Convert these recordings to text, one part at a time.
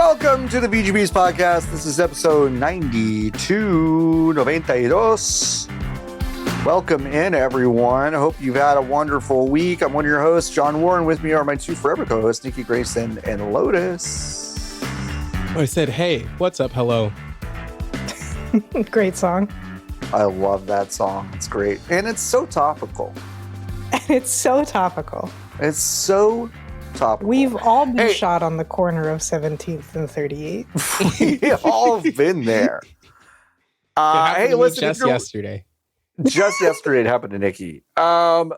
Welcome to the VGB's podcast. This is episode 92. Welcome in, everyone. I hope you've had a wonderful week. I'm one of your hosts, John Warren. With me are my two forever co-hosts, Nikki Grayson and Lotus. I said, hey, what's up? Hello. Great song. I love that song. It's great. And it's so topical. It's so topical. It's so topical. We've all been shot on the corner of 17th and 38th. We all been there. Hey, listen. Just yesterday. Just yesterday it happened to Nikki.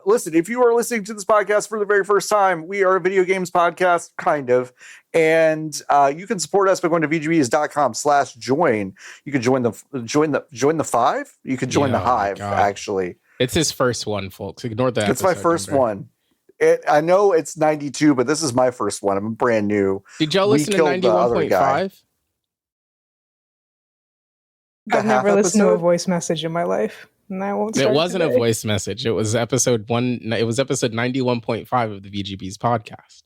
Listen, if you are listening to this podcast for the very first time, we are a video games podcast, kind of. And you can support us by going to vgbs.com/join. You can join the five. You can join the hive, actually. It's his first one, folks. Ignore that. It's my first one. I know it's 92, but this is my first one. I'm brand new. Did y'all listen to 91.5? I've never listened to a voice message in my life. And I won't start It wasn't today. a voice message. It was episode 91.5 of the VGB's podcast.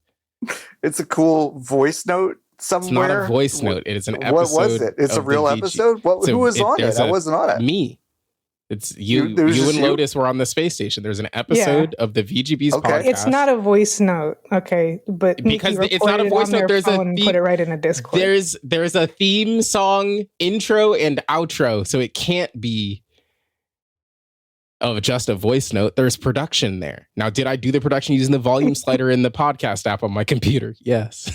It's a cool voice note somewhere. It's not a voice note. It is an episode. What was it? It's a real episode? Who was on it? I wasn't on it. Me. It's you and Lotus were on the space station. There's an episode of the VGB's podcast. It's not a voice note, okay? But because it's not a voice note. There's a theme, put it right in a Discord. There's a theme song, intro and outro, so it can't be just a voice note. There's production there. Now, did I do the production using the volume slider in the podcast app on my computer? Yes.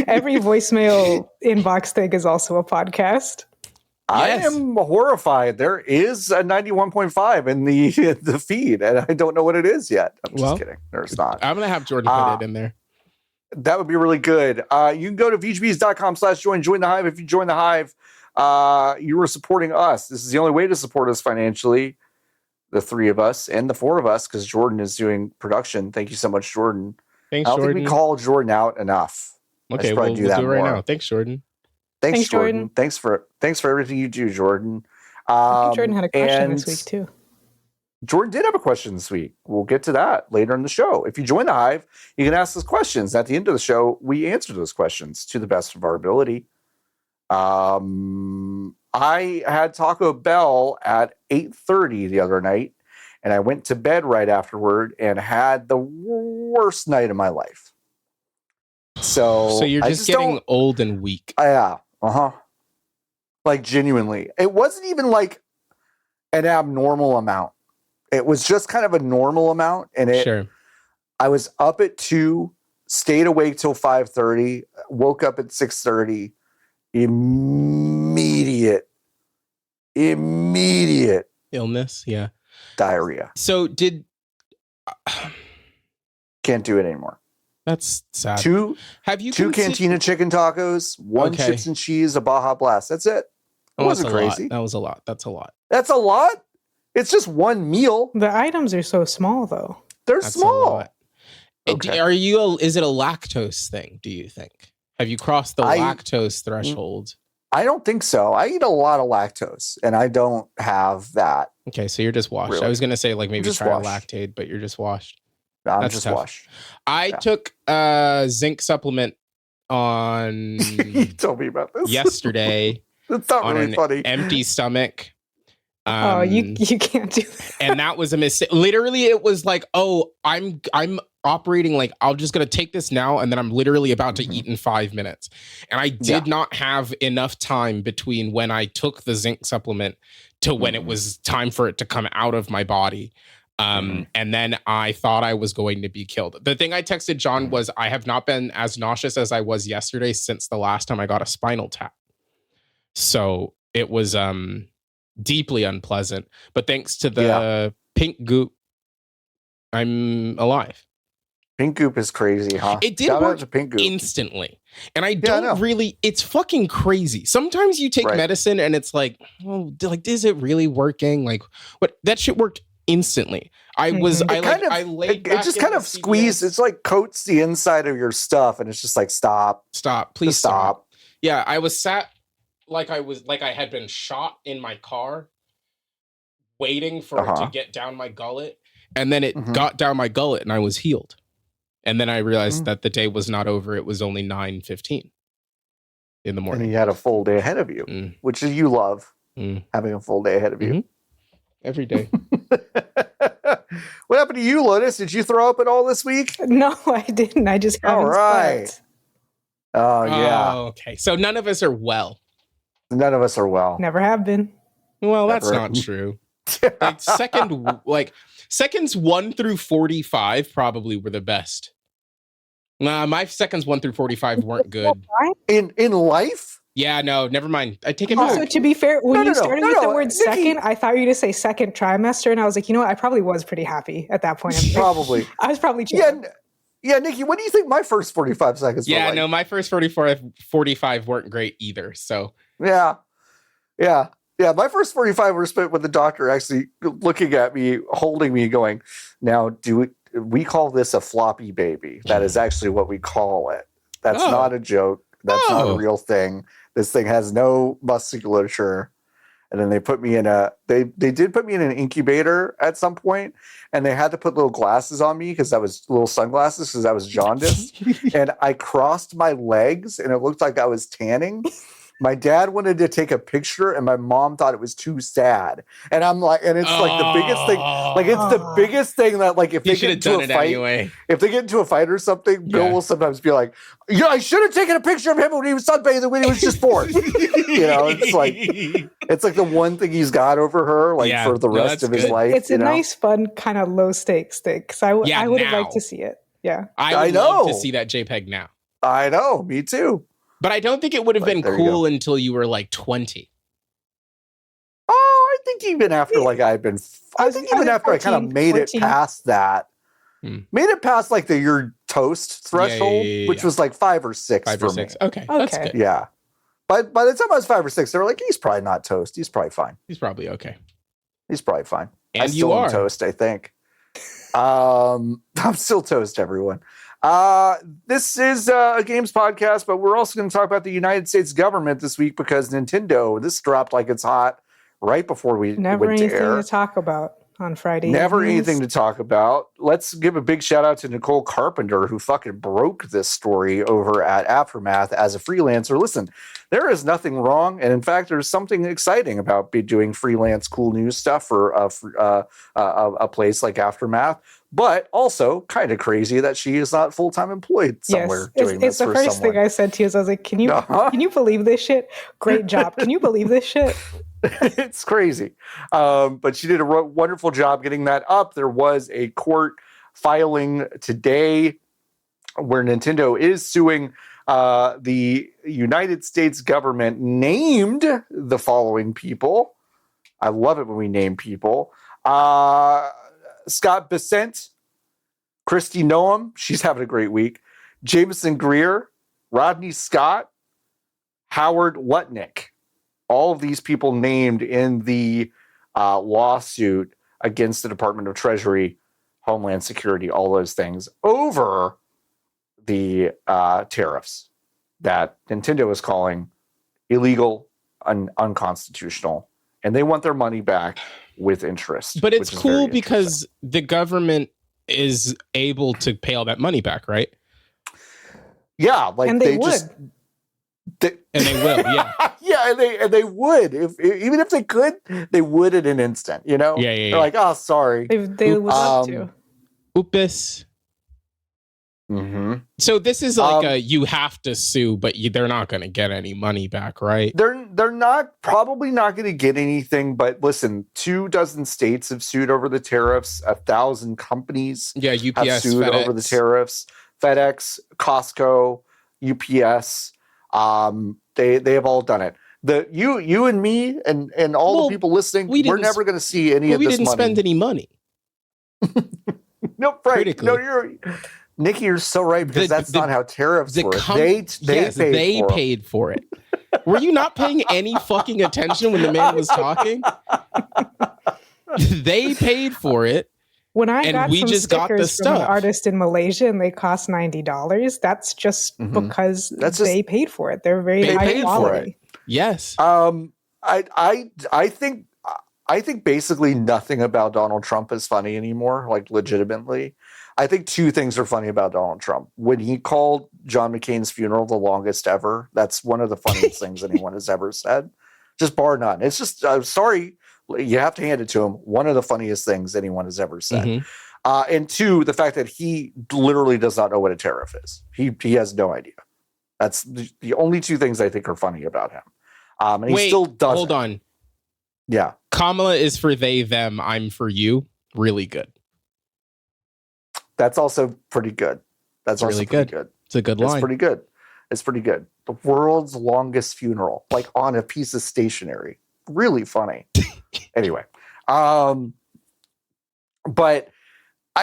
Every voicemail inbox thing is also a podcast. Yes. I am horrified. There is a 91.5 in the feed, and I don't know what it is yet. I'm just kidding. There's not. I'm going to have Jordan put it in there. That would be really good. You can go to vgbs.com/join. Join the Hive. If you join the Hive, you are supporting us. This is the only way to support us financially, the three of us and the four of us, because Jordan is doing production. Thank you so much, Jordan. Thanks, I don't Jordan. think we call Jordan out enough. Okay, we'll do it right now. Thanks, Jordan. Thanks, Jordan. Thanks for everything you do, Jordan. I think Jordan had a question this week too. Jordan did have a question this week. We'll get to that later in the show. If you join the Hive, you can ask us questions. At the end of the show, we answer those questions to the best of our ability. I had Taco Bell at 8:30 the other night, and I went to bed right afterward and had the worst night of my life. So you're just getting old and weak. Yeah. Like, genuinely. It wasn't even like an abnormal amount. It was just kind of a normal amount. And I was up at 2, stayed awake till 5:30, woke up at 6:30. Immediate illness. Yeah. Diarrhea. So can't do it anymore. That's sad. Two Cantina chicken tacos, one chips and cheese, a Baja Blast. That's it. It wasn't crazy. That was a lot. That's a lot. That's a lot? It's just one meal. The items are so small, though. That's small. Okay. Is it a lactose thing, do you think? Have you crossed the lactose threshold? I don't think so. I eat a lot of lactose, and I don't have that. Okay, so you're just washed. Really? I was going to say, like, maybe try a lactate, but you're just washed. I'm just washed. I took a zinc supplement on you told me about this yesterday. It's not on really funny. Empty stomach. You can't do that. And that was a mistake. Literally, it was like, I'm operating like I'm just gonna take this now, and then I'm literally about to eat in 5 minutes. And I did not have enough time between when I took the zinc supplement to when it was time for it to come out of my body. And then I thought I was going to be killed. The thing I texted John was, I have not been as nauseous as I was yesterday since the last time I got a spinal tap. So it was deeply unpleasant. But thanks to the pink goop, I'm alive. Pink goop is crazy, huh? It did work instantly. And I don't really, it's fucking crazy. Sometimes you take medicine and it's like, is it really working? Like, what? That shit worked instantly. I laid back. It just kind of squeezed. It's like coats the inside of your stuff, and it's just like, stop, please stop. Yeah, I was sat like I had been shot in my car, waiting for it to get down my gullet, and then it got down my gullet, and I was healed. And then I realized that the day was not over. It was only 9:15 in the morning. And you had a full day ahead of you, which you love, having a full day ahead of you. Every day. What happened to you, Lotus? Did you throw up at all this week? No, I didn't. I just haven't slept. Oh, yeah. Oh, okay. So none of us are well. None of us are well. Never have been. Well, that's not true. Seconds 1 through 45 probably were the best. Nah, my seconds 1 through 45 weren't good. In life? Yeah, no, never mind. I take it back. Also, to be fair, when you started with the word second, I thought you were going to say second trimester, and I was like, you know what? I probably was pretty happy at that point. Probably. I was probably chill. Yeah, Nikki, what do you think my first 45 seconds were like? No, my first 45 weren't great either, so. Yeah, my first 45 were spent with the doctor actually looking at me, holding me, going, now, we call this a floppy baby. That is actually what we call it. That's not a joke. That's not a real thing. This thing has no musculature. And then they put me in they did put me in an incubator at some point, and they had to put little glasses on me because little sunglasses because I was jaundiced. And I crossed my legs and it looked like I was tanning. My dad wanted to take a picture and my mom thought it was too sad. And I'm like, and it's like the biggest thing. Like it's the biggest thing that like if they get into a fight, if they get into a fight or something, Bill will sometimes be like, yeah, I should have taken a picture of him when he was sunbathing when he was just born. It's like the one thing he's got over her, like for the rest of his life. It's a nice, fun, kind of low stakes thing. Because I would have liked to see it. Yeah. I would love to see that JPEG now. I know, me too. But I don't think it would have been cool until you were like 20. Oh, I think even after I kind of made 14. It past that, made it past like you're toast threshold, which was like 5 or 6 for me. Okay. That's good. Yeah. By the time I was 5 or 6, they were like, he's probably not toast. He's probably fine. He's probably okay. He's probably fine. And I still am toast, I think. I'm still toast, everyone. This is a games podcast, but we're also going to talk about the United States government this week because Nintendo, this dropped like it's hot right before we went to air. Never anything to talk about on Friday. Never anything to talk about. Let's give a big shout out to Nicole Carpenter, who fucking broke this story over at Aftermath as a freelancer. Listen, there is nothing wrong, and in fact, there's something exciting about doing freelance cool news stuff for a place like Aftermath. But also kind of crazy that she is not full-time employed somewhere doing this for someone. It's the first thing I said to you. I was like, can you believe this shit? Great job. Can you believe this shit? It's crazy. But she did a wonderful job getting that up. There was a court filing today where Nintendo is suing the United States government, named the following people. I love it when we name people. Scott Bessent, Christy Noam, she's having a great week. Jameson Greer, Rodney Scott, Howard Lutnick. All of these people named in the lawsuit against the Department of Treasury, Homeland Security, all those things over the tariffs that Nintendo is calling illegal and unconstitutional. And they want their money back with interest. But it's cool because the government is able to pay all that money back, right? Yeah, like and they would. And they will, yeah. Yeah, and they would. Even if they could, they would in an instant, you know? Yeah. They're like, oh, sorry. They would love to. Oops. Mm-hmm. So this is like you have to sue, but they're not going to get any money back, right? They're probably not going to get anything. But listen, 24 states have sued over the tariffs. 1,000 companies, UPS, have sued FedEx. over the tariffs. FedEx, Costco, UPS, they have all done it. You and me and all the people listening, we're never going to see any of this money. We didn't spend any money. Nope, right? No, Nikki, you're so right because that's not how tariffs work. They paid for it. Were you not paying any fucking attention when the man was talking? They paid for it. When I got some stickers from an artist in Malaysia and they cost $90, that's just because they paid for it. They're very high quality. Yes. I think I think basically nothing about Donald Trump is funny anymore, like legitimately. I think two things are funny about Donald Trump. When he called John McCain's funeral the longest ever, that's one of the funniest things anyone has ever said. Just bar none. It's just, sorry, you have to hand it to him. One of the funniest things anyone has ever said. Mm-hmm. And two, the fact that he literally does not know what a tariff is. He has no idea. That's the only two things I think are funny about him. And he still doesn't. Hold on. Yeah. Kamala is for they, them. I'm for you. Really good. That's also pretty good. That's also really good. It's a good line. It's pretty good. It's pretty good. The world's longest funeral, like on a piece of stationery. Really funny. Anyway. But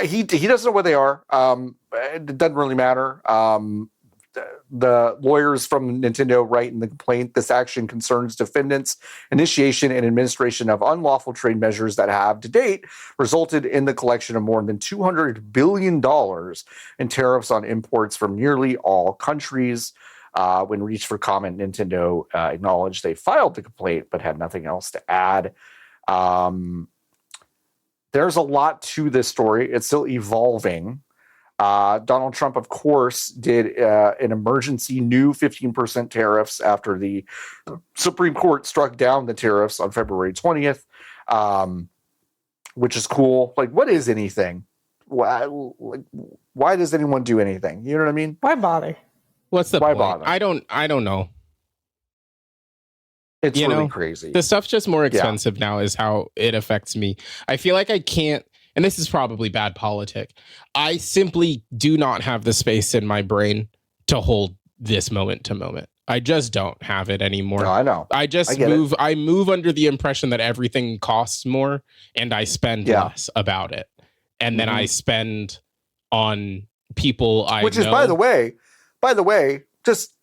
he doesn't know what they are. It doesn't really matter. The lawyers from Nintendo write in the complaint, this action concerns defendants' initiation and administration of unlawful trade measures that have, to date, resulted in the collection of more than $200 billion in tariffs on imports from nearly all countries. When reached for comment, Nintendo acknowledged they filed the complaint but had nothing else to add. There's a lot to this story. It's still evolving. Donald Trump, of course, did an emergency new 15% tariffs after the Supreme Court struck down the tariffs on February 20th, which is cool. Like, what is anything? Why does anyone do anything? You know what I mean? Why bother? What's the point? Bother? I don't know. It's really crazy. The stuff's just more expensive now is how it affects me. I feel like I can't, and this is probably bad politic, I simply do not have the space in my brain to hold this moment to moment. I just don't have it anymore. No, I know. I move under the impression that everything costs more and I spend less about it. And then I spend on people I know. Which is, by the way, just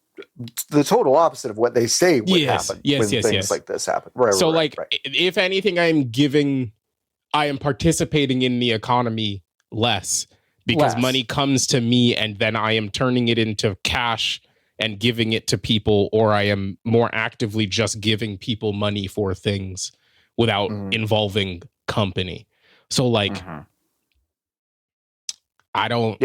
the total opposite of what they say would happen when things like this happen. Right, so right. If anything, I am participating in the economy less because money comes to me and then I am turning it into cash and giving it to people, or I am more actively just giving people money for things without involving company. So I don't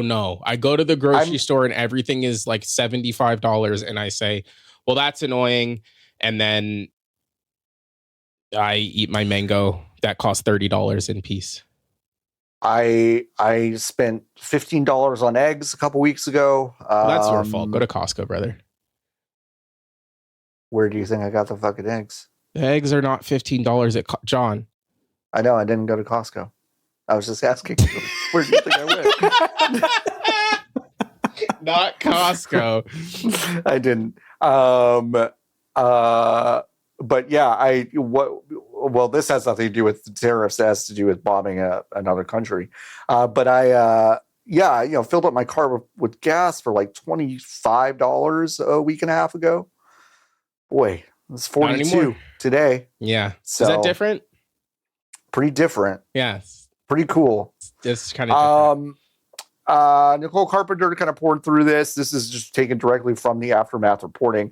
know. I go to the grocery store and everything is like $75 and I say, well, that's annoying. And then I eat my mango that costs $30 in peace. I spent $15 on eggs a couple weeks ago. Well, that's your fault. Go to Costco, brother. Where do you think I got the fucking eggs? The eggs are not $15 at John. I know. I didn't go to Costco. I was just asking you, where do you think I went? Not Costco. I didn't. But yeah, well, this has nothing to do with the tariffs. It has to do with bombing another country. But I filled up my car with gas for like $25 a week and a half ago. Boy, it's 42 today. Yeah. So, is that different? Pretty different. Yeah. Pretty cool. It's kind of different. Nicole Carpenter kind of poured through this. This is just taken directly from the Aftermath reporting.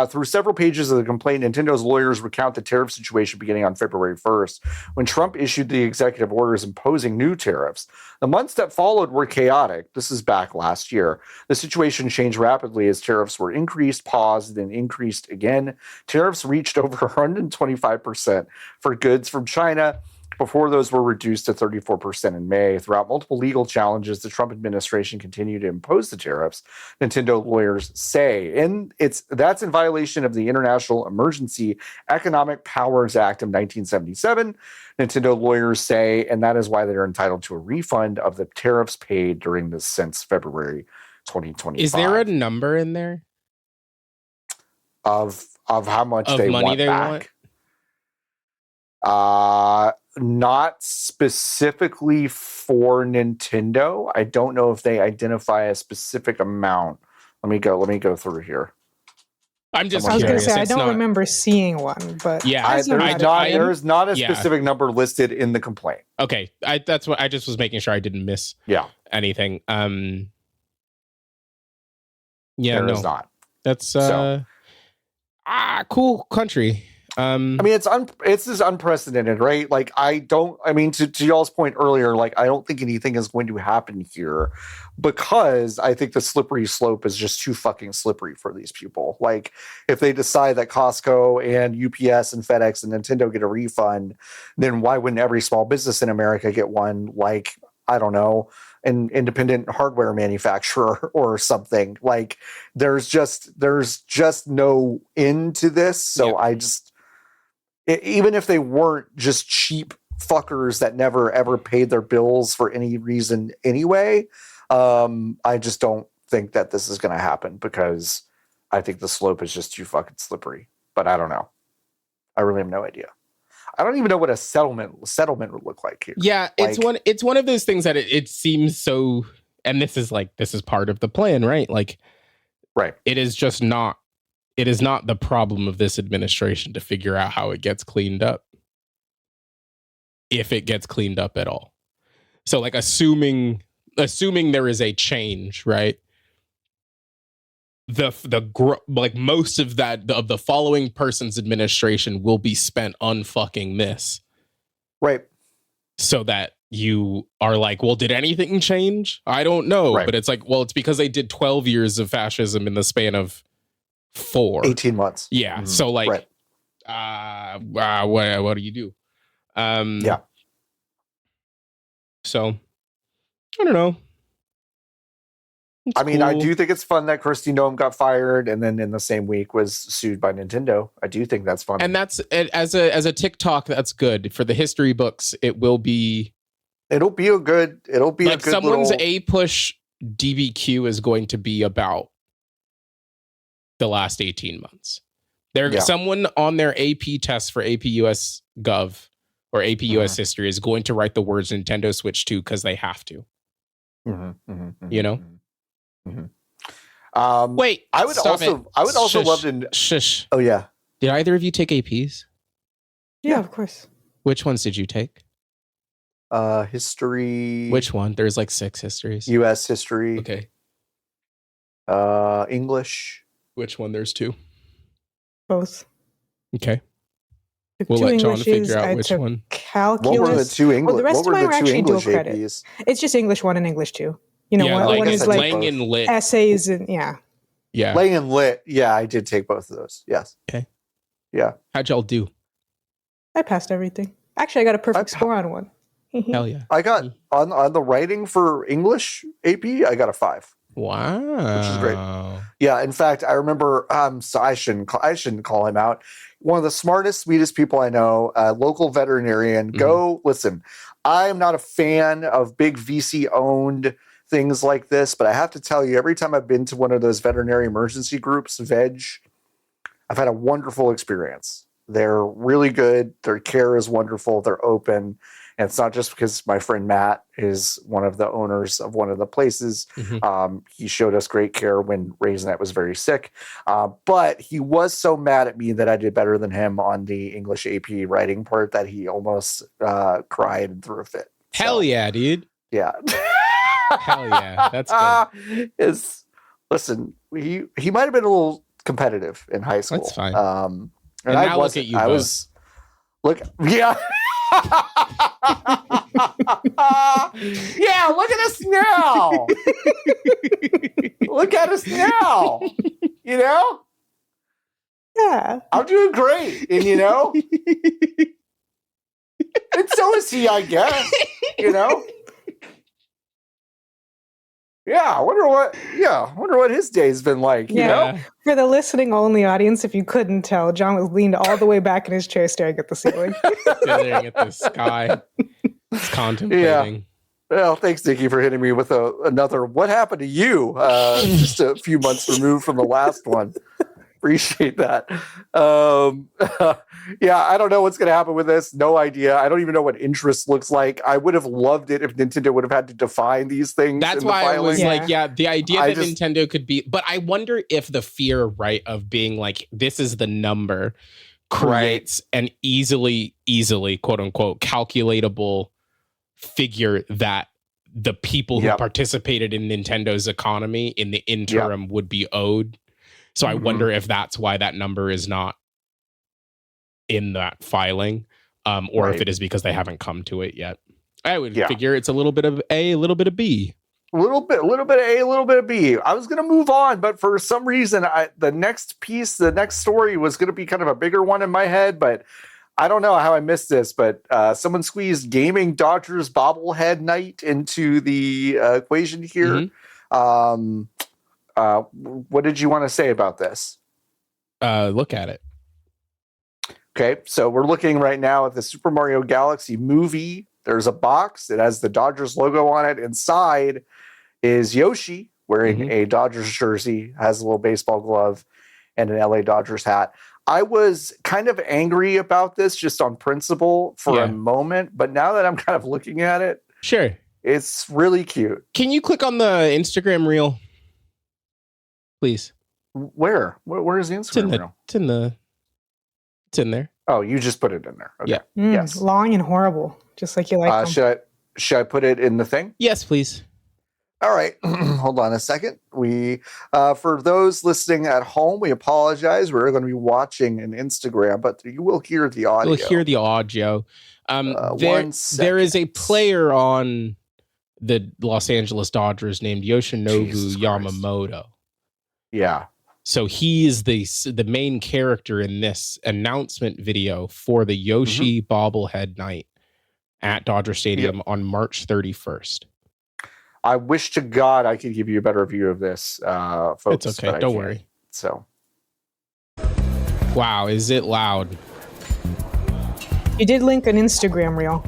Through several pages of the complaint, Nintendo's lawyers recount the tariff situation beginning on February 1st, when Trump issued the executive orders imposing new tariffs. The months that followed were chaotic. This is back last year. The situation changed rapidly as tariffs were increased, paused, then increased again. Tariffs reached over 125% for goods from China, before those were reduced to 34% in May. Throughout multiple legal challenges, the Trump administration continued to impose the tariffs, Nintendo lawyers say. And that's in violation of the International Emergency Economic Powers Act of 1977, Nintendo lawyers say, and that is why they're entitled to a refund of the tariffs paid during this since February 2025. Is there a number in there? Of how much they want back? Not specifically for Nintendo. I don't know if they identify a specific amount. Let me go through here. I'm just. I was going to say I don't remember seeing one, but yeah, there is not a specific number listed in the complaint. Okay, that's what I just was making sure I didn't miss. Anything. There is not. That's cool country. I mean, it's just unprecedented, right? Like, to y'all's point earlier, like, I don't think anything is going to happen here because I think the slippery slope is just too fucking slippery for these people. Like, if they decide that Costco and UPS and FedEx and Nintendo get a refund, then why wouldn't every small business in America get one? Like, I don't know, an independent hardware manufacturer or something. Like, there's just no end to this. So even if they weren't just cheap fuckers that never ever paid their bills for any reason anyway, I just don't think that this is going to happen because I think the slope is just too fucking slippery. But I don't know. I really have no idea. I don't even know what a settlement would look like here. Yeah, it's one of those things that it seems so, and this is part of the plan, right? Like, right. It is not the problem of this administration to figure out how it gets cleaned up, if it gets cleaned up at all. So, like, assuming there is a change, right? Most of the following person's administration will be spent on fucking this, right? So that you are like, well, did anything change? I don't know, right. But it's like, well, it's because they did 12 years of fascism in the span of 18 months. Yeah. Mm-hmm. So, like, what do you do? Yeah. So, I don't know. It's cool. I do think it's fun that Kristi Noem got fired and then in the same week was sued by Nintendo. I do think that's fun. And that's, as a TikTok, that's good. For the history books, it'll be a good someone's little... A push DBQ is going to be about the last 18 months. Someone on their AP test for AP US Gov or AP US History is going to write the words Nintendo Switch 2 because they have to. You know? Wait, I would also love to. Shush. Oh yeah. Did either of you take APs? Yeah, of course. Which ones did you take? History. Which one? There's like 6 histories. U.S. history. Okay. English. Which one? There's 2. Both. Okay. We'll let John figure out which one. Calculus. What were the 2 English? Well, the rest of mine were actually dual credit. APs? It's just English 1 and English 2. You know, one is like Lang and Lit. Essays and yeah. Lang and Lit. Yeah, I did take both of those. Yes. Okay. Yeah. How'd y'all do? I passed everything. Actually, I got a perfect score on one. Hell yeah. I got on the writing for English AP, I got a 5. Wow. Which is great. Yeah, in fact, I remember so I shouldn't call him out. One of the smartest, sweetest people I know, local veterinarian. Go listen. I am not a fan of big VC owned things like this, but I have to tell you, every time I've been to one of those veterinary emergency groups, VEG, I've had a wonderful experience. They're really good. Their care is wonderful. They're open. And it's not just because my friend Matt is one of the owners of one of the places. He showed us great care when Raisinette was very sick. But he was so mad at me that I did better than him on the English AP writing part that he almost cried and threw a fit. Hell yeah, dude. Yeah. Hell yeah. That's good. Listen, he might have been a little competitive in high school. That's fine. And now look at you both. Yeah. Yeah, look at us now. Look at us now. You know? Yeah. I'm doing great. And you know? And so is he, I guess. You know? Yeah, I wonder what his day's been like, you know? For the listening only audience, if you couldn't tell, John was leaned all the way back in his chair staring at the ceiling. Staring at the sky. It's contemplating. Yeah. Well, thanks, Nikki, for hitting me with another what happened to you just a few months removed from the last one. Appreciate that. Yeah, I don't know what's going to happen with this. No idea. I don't even know what interest looks like. I would have loved it if Nintendo would have had to define these things. That's why I was like, the idea that Nintendo could be, but I wonder if the fear, right, of being like, this is the number creates an easily, quote unquote, calculatable figure that the people who participated in Nintendo's economy in the interim would be owed. So I wonder if that's why that number is not in that filing, or if it is because they haven't come to it yet. I would figure it's a little bit of A, a little bit of B. A little bit of A, a little bit of B. I was going to move on, but for some reason, the next story was going to be kind of a bigger one in my head, but I don't know how I missed this, but someone squeezed Gaming Dodgers bobblehead night into the equation here. What did you want to say about this? Look at it. Okay, so we're looking right now at the Super Mario Galaxy movie. There's a box. It has the Dodgers logo on it. Inside is Yoshi wearing a Dodgers jersey, has a little baseball glove, and an LA Dodgers hat. I was kind of angry about this just on principle for a moment, but now that I'm kind of looking at it, sure, it's really cute. Can you click on the Instagram reel, please? Where is the Instagram reel? It's in there. Oh, you just put it in there. Okay. Yeah. Yes. Long and horrible, just like you like them. Should I put it in the thing? Yes, please. All right. Hold on a second. We, for those listening at home, we apologize. We're going to be watching an Instagram, but you will hear the audio. You'll hear the audio. There is a player on the Los Angeles Dodgers named Yoshinobu Yamamoto. Yeah. So he is the main character in this announcement video for the Yoshi bobblehead night at Dodger Stadium on March 31st. I wish to God I could give you a better view of this, folks. It's okay. Don't worry. So, wow, is it loud? You did link an Instagram reel.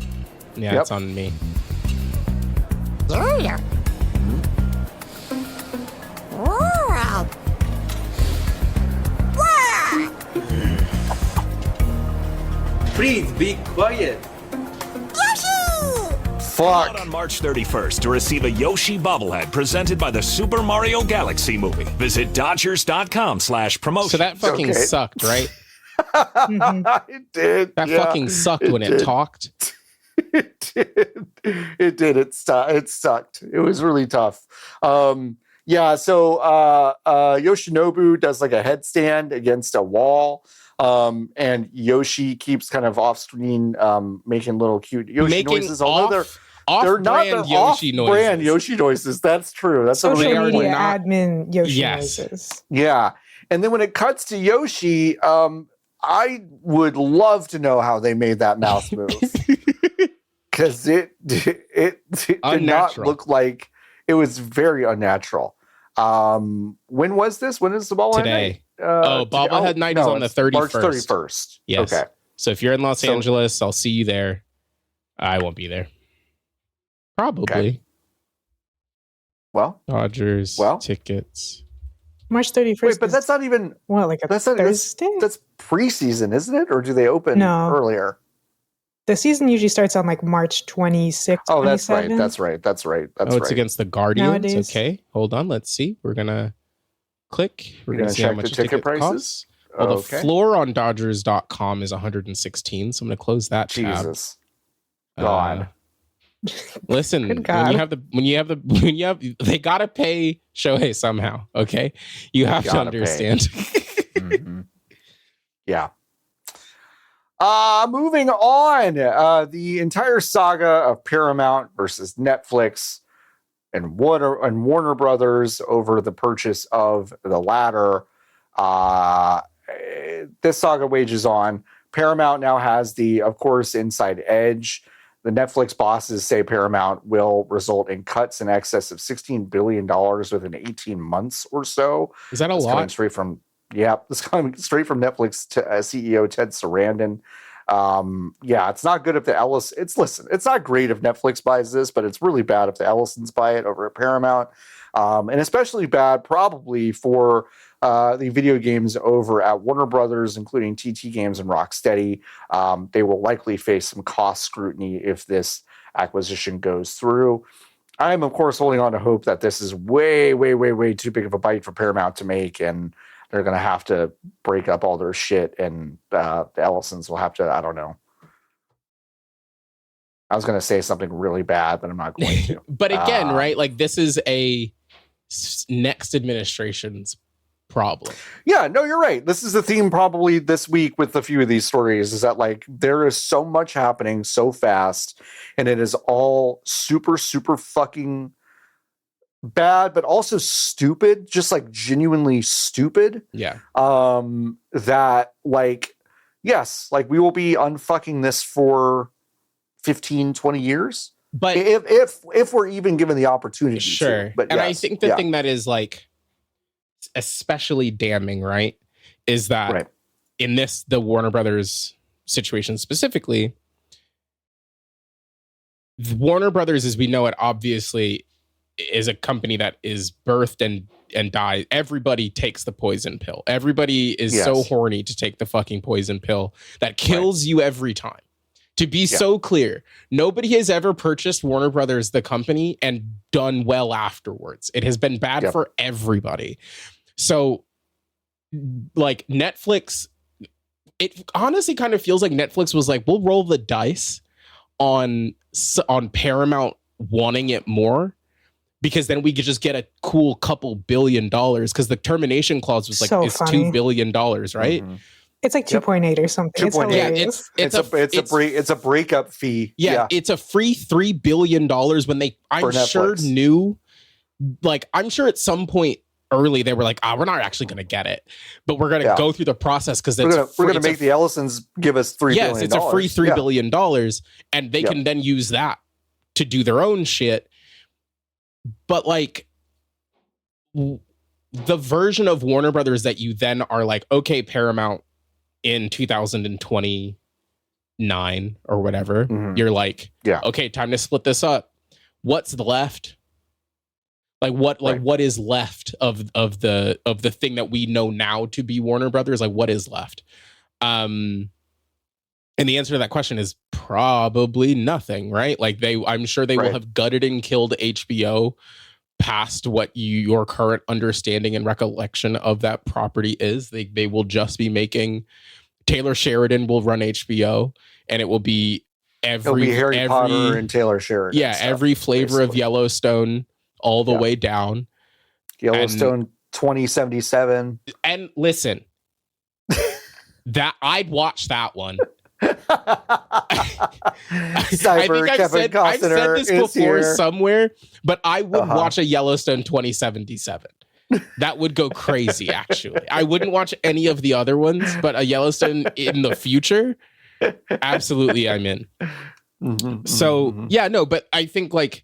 Yeah, it's on me. Yeah. Please be quiet. Fuck. Out on March 31st to receive a Yoshi bobblehead presented by the Super Mario Galaxy movie. Visit Dodgers.com/promotion. So that fucking sucked, right? It did. That fucking sucked when it talked. It did. It did. It sucked. It was really tough. So Yoshinobu does like a headstand against a wall. And Yoshi keeps kind of off screen making little cute Yoshi noises. Although they're not Yoshi noises. That's true. That's social media admin Yoshi noises. Yeah. And then when it cuts to Yoshi, I would love to know how they made that mouth move. Because it did not look like, it was very unnatural. When was this? When is the bobblehead today? Night? Bobblehead night is on the 31st. March 31st. Yes. Okay. So if you're in Los Angeles, I'll see you there. I won't be there. Probably. Okay. Well, Dodgers tickets. March 31st. Wait, but that's not even Thursday? That's preseason, isn't it? Or do they open earlier? The season usually starts on like March 26th. Oh, that's right. That's right. It's against the Guardians. Nowadays. Okay. Hold on. Let's see. We're gonna click. We're gonna see check how much the ticket prices. Costs. Well, the floor on Dodgers.com is 116. So I'm gonna close that tab. Jesus. God. Listen, when you have they gotta pay Shohei somehow. Okay, you have to understand. Yeah. Moving on, the entire saga of Paramount versus Netflix and Warner Brothers over the purchase of the latter. This saga wages on. Paramount now has of course, inside edge. The Netflix bosses say Paramount will result in cuts in excess of $16 billion within 18 months or so. Is that a lot? This coming straight from Netflix CEO Ted Sarandon. It's not good if it's not great if Netflix buys this, but it's really bad if the Ellisons buy it over at Paramount. And especially bad probably for the video games over at Warner Brothers, including TT Games and Rocksteady. They will likely face some cost scrutiny if this acquisition goes through. I'm, of course, holding on to hope that this is way, way, way, way too big of a bite for Paramount to make, and they're going to have to break up all their shit, and the Ellisons will have to, I don't know. I was going to say something really bad, but I'm not going to. But again, right? Like, this is a next administration's problem. Yeah, no, you're right. This is the theme probably this week with a few of these stories, is that like there is so much happening so fast, and it is all super, super fucking bad, but also stupid, just like genuinely stupid. Yeah. That like, yes, like we will be unfucking this for 15, 20 years. But if we're even given the opportunity. Sure. To. But and yes, I think the thing that is like especially damning, right, is that in the Warner Brothers situation specifically, Warner Brothers, as we know it, obviously is a company that is birthed and dies. Everybody takes the poison pill. Everybody is so horny to take the fucking poison pill that kills you every time. To be so clear, nobody has ever purchased Warner Brothers, the company, and done well afterwards. It has been bad for everybody. So, like Netflix, it honestly kind of feels like Netflix was like, we'll roll the dice on Paramount wanting it more, because then we could just get a cool couple $2 billion, because the termination clause was like, so it's $2 billion, right? Mm-hmm. It's like 2.8 or something. It's hilarious. It's a breakup fee. Yeah, it's a free $3 billion when they, I'm sure knew, like, I'm sure at some point early they were like, we're not actually going to get it, but we're going to go through the process because we're going to make the Ellisons give us $3 billion. Yes, it's a free $3 billion, and they can then use that to do their own shit. But like the version of Warner Brothers that you then are like, okay, Paramount, in 2029 or whatever, you're like, okay, time to split this up. What's left? Like what is left of the thing that we know now to be Warner Brothers? Like what is left? And the answer to that question is probably nothing, right? Like I'm sure they will have gutted and killed HBO past what your current understanding and recollection of that property is. They will just be making, Taylor Sheridan will run HBO, and it will be every Harry Potter and Taylor Sheridan. Yeah, every flavor of Yellowstone all the way down. Yellowstone 2077. And listen, that I'd watch that one. I think I've said this before somewhere, but I would watch a Yellowstone 2077. That would go crazy, actually. I wouldn't watch any of the other ones, but a Yellowstone in the future, absolutely I'm in. But I think like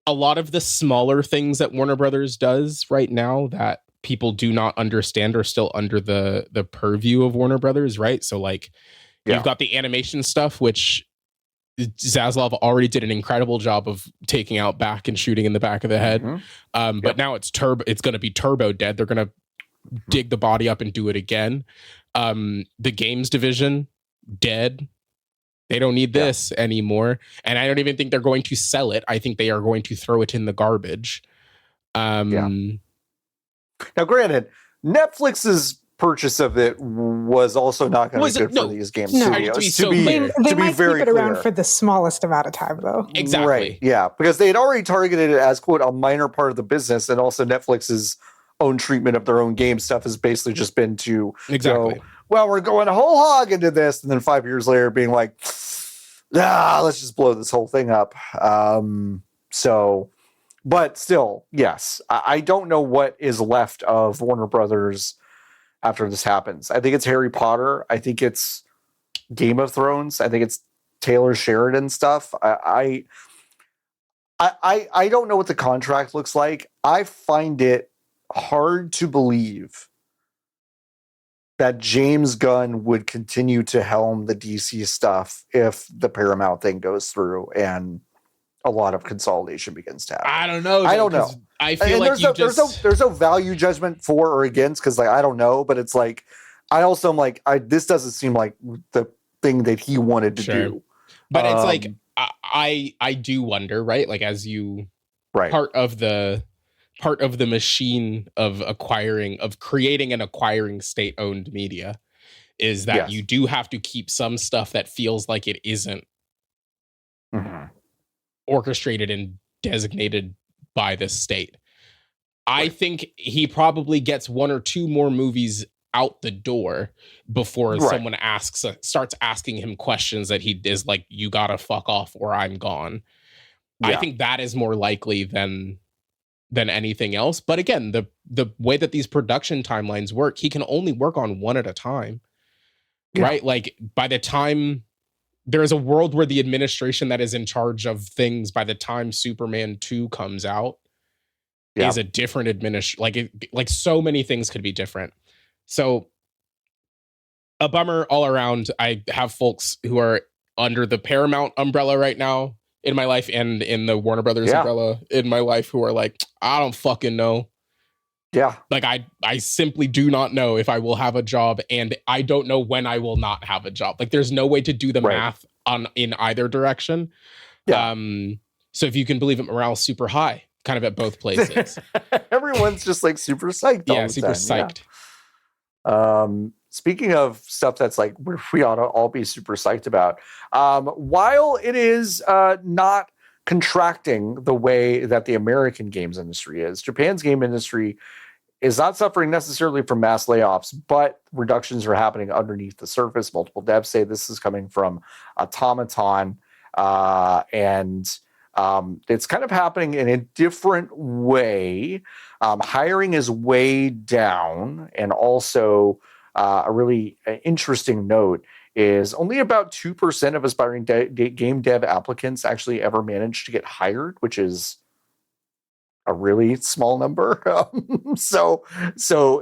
a lot of the smaller things that Warner Brothers does right now that people do not understand are still under the purview of Warner Brothers, right? So like you've got the animation stuff, which Zaslav already did an incredible job of taking out back and shooting in the back of the head. But now it's going to be turbo dead. They're going to dig the body up and do it again. The games division, dead. They don't need this anymore. And I don't even think they're going to sell it. I think they are going to throw it in the garbage. Now, granted, Netflix's purchase of it was also not going to be good for these game studios. They might keep it around for the smallest amount of time, though. Exactly. Right. Yeah, because they had already targeted it as, quote, a minor part of the business, and also Netflix's own treatment of their own game stuff has basically just been to go, well, we're going whole hog into this, and then 5 years later being like, let's just blow this whole thing up. But still, yes, I don't know what is left of Warner Brothers after this happens. I think it's Harry Potter. I think it's Game of Thrones. I think it's Taylor Sheridan stuff. I don't know what the contract looks like. I find it hard to believe that James Gunn would continue to helm the DC stuff if the Paramount thing goes through and a lot of consolidation begins to happen. I don't know. I feel like there's no value judgment for or against, because like I don't know, but it's like I also am like this doesn't seem like the thing that he wanted to do. But it's like I do wonder, right? Like as you part of the machine of creating and acquiring state-owned media is that you do have to keep some stuff that feels like it isn't orchestrated and designated by the state. I think he probably gets 1 or 2 more movies out the door before someone starts asking him questions that he is like, you gotta fuck off or I'm gone. Yeah. I think that is more likely than anything else. But again, the way that these production timelines work, he can only work on one at a time. Yeah. Right? Like by the time there is a world where the administration that is in charge of things by the time Superman 2 comes out is a different administration. Like so many things could be different. So a bummer all around. I have folks who are under the Paramount umbrella right now in my life and in the Warner Brothers umbrella in my life who are like, I don't fucking know. Yeah. Like I simply do not know if I will have a job, and I don't know when I will not have a job. Like there's no way to do the math in either direction. Yeah. So if you can believe it, morale's super high, kind of at both places. Everyone's just like super psyched. Yeah, super psyched. Yeah. Speaking of stuff that's like we ought to all be super psyched about, while it is not contracting the way that the American games industry is, Japan's game industry is not suffering necessarily from mass layoffs, but reductions are happening underneath the surface. Multiple devs say this is coming from Automaton, and it's kind of happening in a different way. Hiring is way down, and also a really interesting note is only about 2% of aspiring game dev applicants actually ever manage to get hired, which is a really small number. So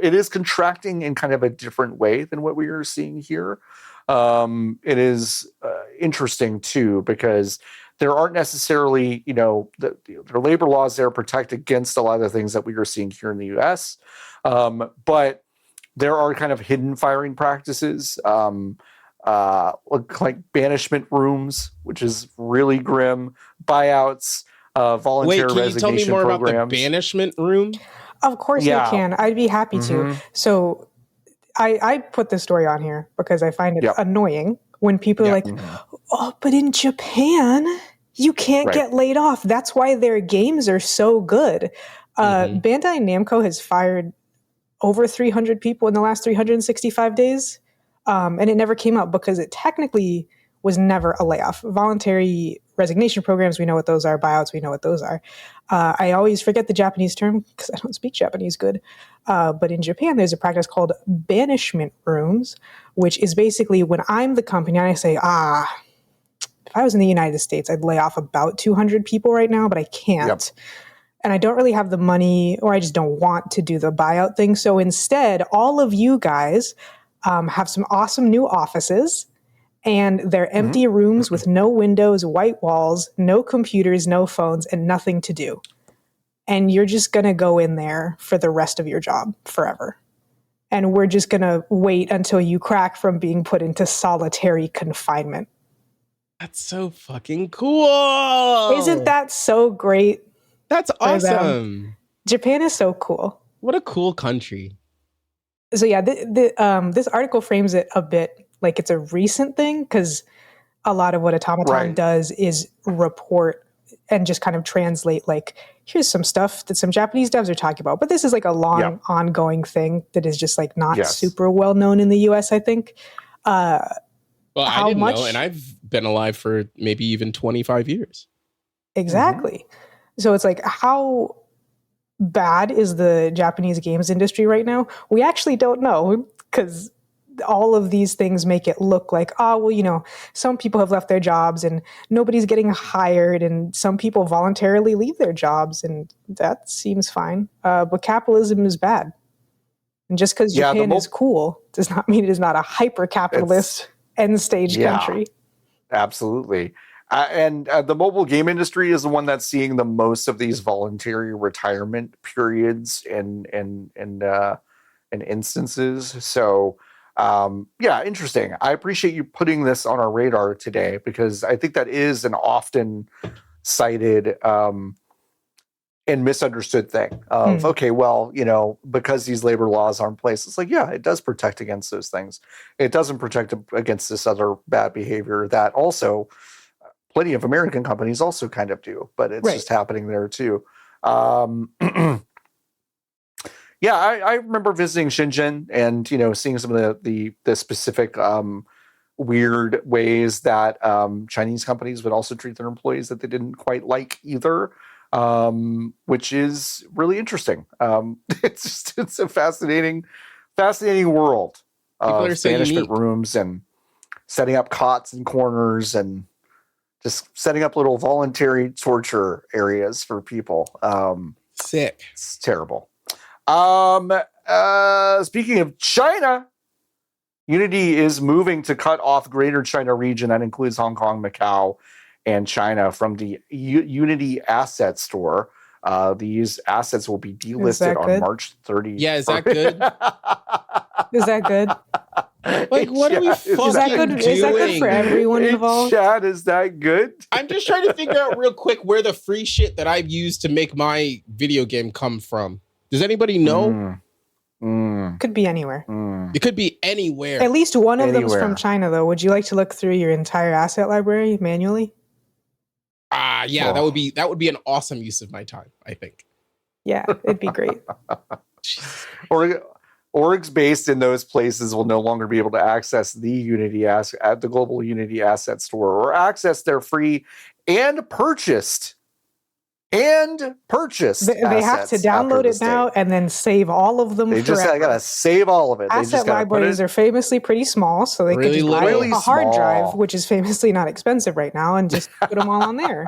it is contracting in kind of a different way than what we are seeing here. It is interesting too, because there aren't necessarily, their labor laws there protect against a lot of the things that we are seeing here in the US. But there are kind of hidden firing practices, like banishment rooms, which is really grim, buyouts, volunteer resignation programs. Wait, can you tell me more about the banishment room? Of course you can. I'd be happy to. So I put this story on here because I find it annoying when people are like, oh, but in Japan, you can't get laid off. That's why their games are so good. Bandai Namco has fired over 300 people in the last 365 days. And it never came up because it technically was never a layoff. Voluntary resignation programs, we know what those are. Buyouts, we know what those are. I always forget the Japanese term because I don't speak Japanese good. But in Japan, there's a practice called banishment rooms, which is basically when I'm the company and I say, if I was in the United States, I'd lay off about 200 people right now, but I can't. Yep. And I don't really have the money, or I just don't want to do the buyout thing. So instead, all of you guys have some awesome new offices, and they're empty rooms with no windows, white walls, no computers, no phones, and nothing to do. And you're just going to go in there for the rest of your job forever. And we're just going to wait until you crack from being put into solitary confinement. That's so fucking cool. Isn't that so great? That's awesome. Japan is so cool. What a cool country. So yeah, this article frames it a bit like it's a recent thing, because a lot of what Automaton does is report and just kind of translate, like, here's some stuff that some Japanese devs are talking about. But this is like a long ongoing thing that is just like not super well known in the US, I think. Well, I didn't know, and I've been alive for maybe even 25 years. Exactly. So it's like, how bad is the Japanese games industry right now? We actually don't know, because all of these things make it look like, some people have left their jobs and nobody's getting hired, and some people voluntarily leave their jobs, and that seems fine. But capitalism is bad. And just because Japan is cool does not mean it is not a hyper-capitalist end-stage country. Absolutely. And the mobile game industry is the one that's seeing the most of these voluntary retirement periods and instances. So, interesting. I appreciate you putting this on our radar today, because I think that is an often cited and misunderstood thing of, because these labor laws are in place, it's like, it does protect against those things. It doesn't protect against this other bad behavior that also plenty of American companies also kind of do, but it's just happening there too. yeah, I remember visiting Shenzhen and seeing some of the specific weird ways that Chinese companies would also treat their employees that they didn't quite like either, which is really interesting. It's a fascinating world. People are so banishment unique. rooms and setting up cots in corners and just setting up little voluntary torture areas for people. Sick. It's terrible. Speaking of China, Unity is moving to cut off Greater China region. That includes Hong Kong, Macau, and China from the Unity Asset Store. These assets will be delisted on March 30th. Yeah, is that good? Is that good? Like, what are we fucking doing? Is that good for everyone involved? Chad, is that good? I'm just trying to figure out real quick where the free shit that I've used to make my video game come from. Does anybody know? Could be anywhere. It could be anywhere. At least one of them's from China, though. Would you like to look through your entire asset library manually? Yeah, that would be an awesome use of my time, I think. Yeah, it'd be great. Orgs based in those places will no longer be able to access the global Unity Asset Store or access their free and purchased. They have to download it now and then save all of them. They just gotta save all of it. Asset libraries are famously pretty small, so they really could just buy a hard drive, which is famously not expensive right now, and just put them all on there.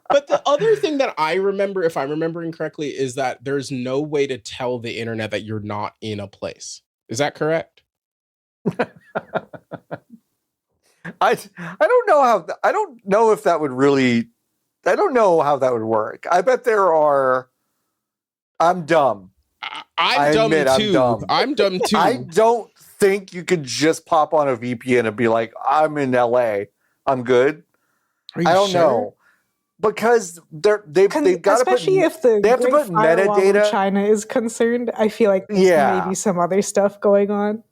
But the other thing that I remember, if I'm remembering correctly, is that there's no way to tell the internet that you're not in a place. Is that correct? I don't know if that would really. I don't know how that would work. I bet there are. I'm dumb. I'm dumb too. I'm dumb too. I don't think you could just pop on a VPN and be like, I'm in LA. I'm good. Are you I don't know. Because they've got to put, especially if the they have to put metadata. China is concerned, I feel like there's maybe some other stuff going on.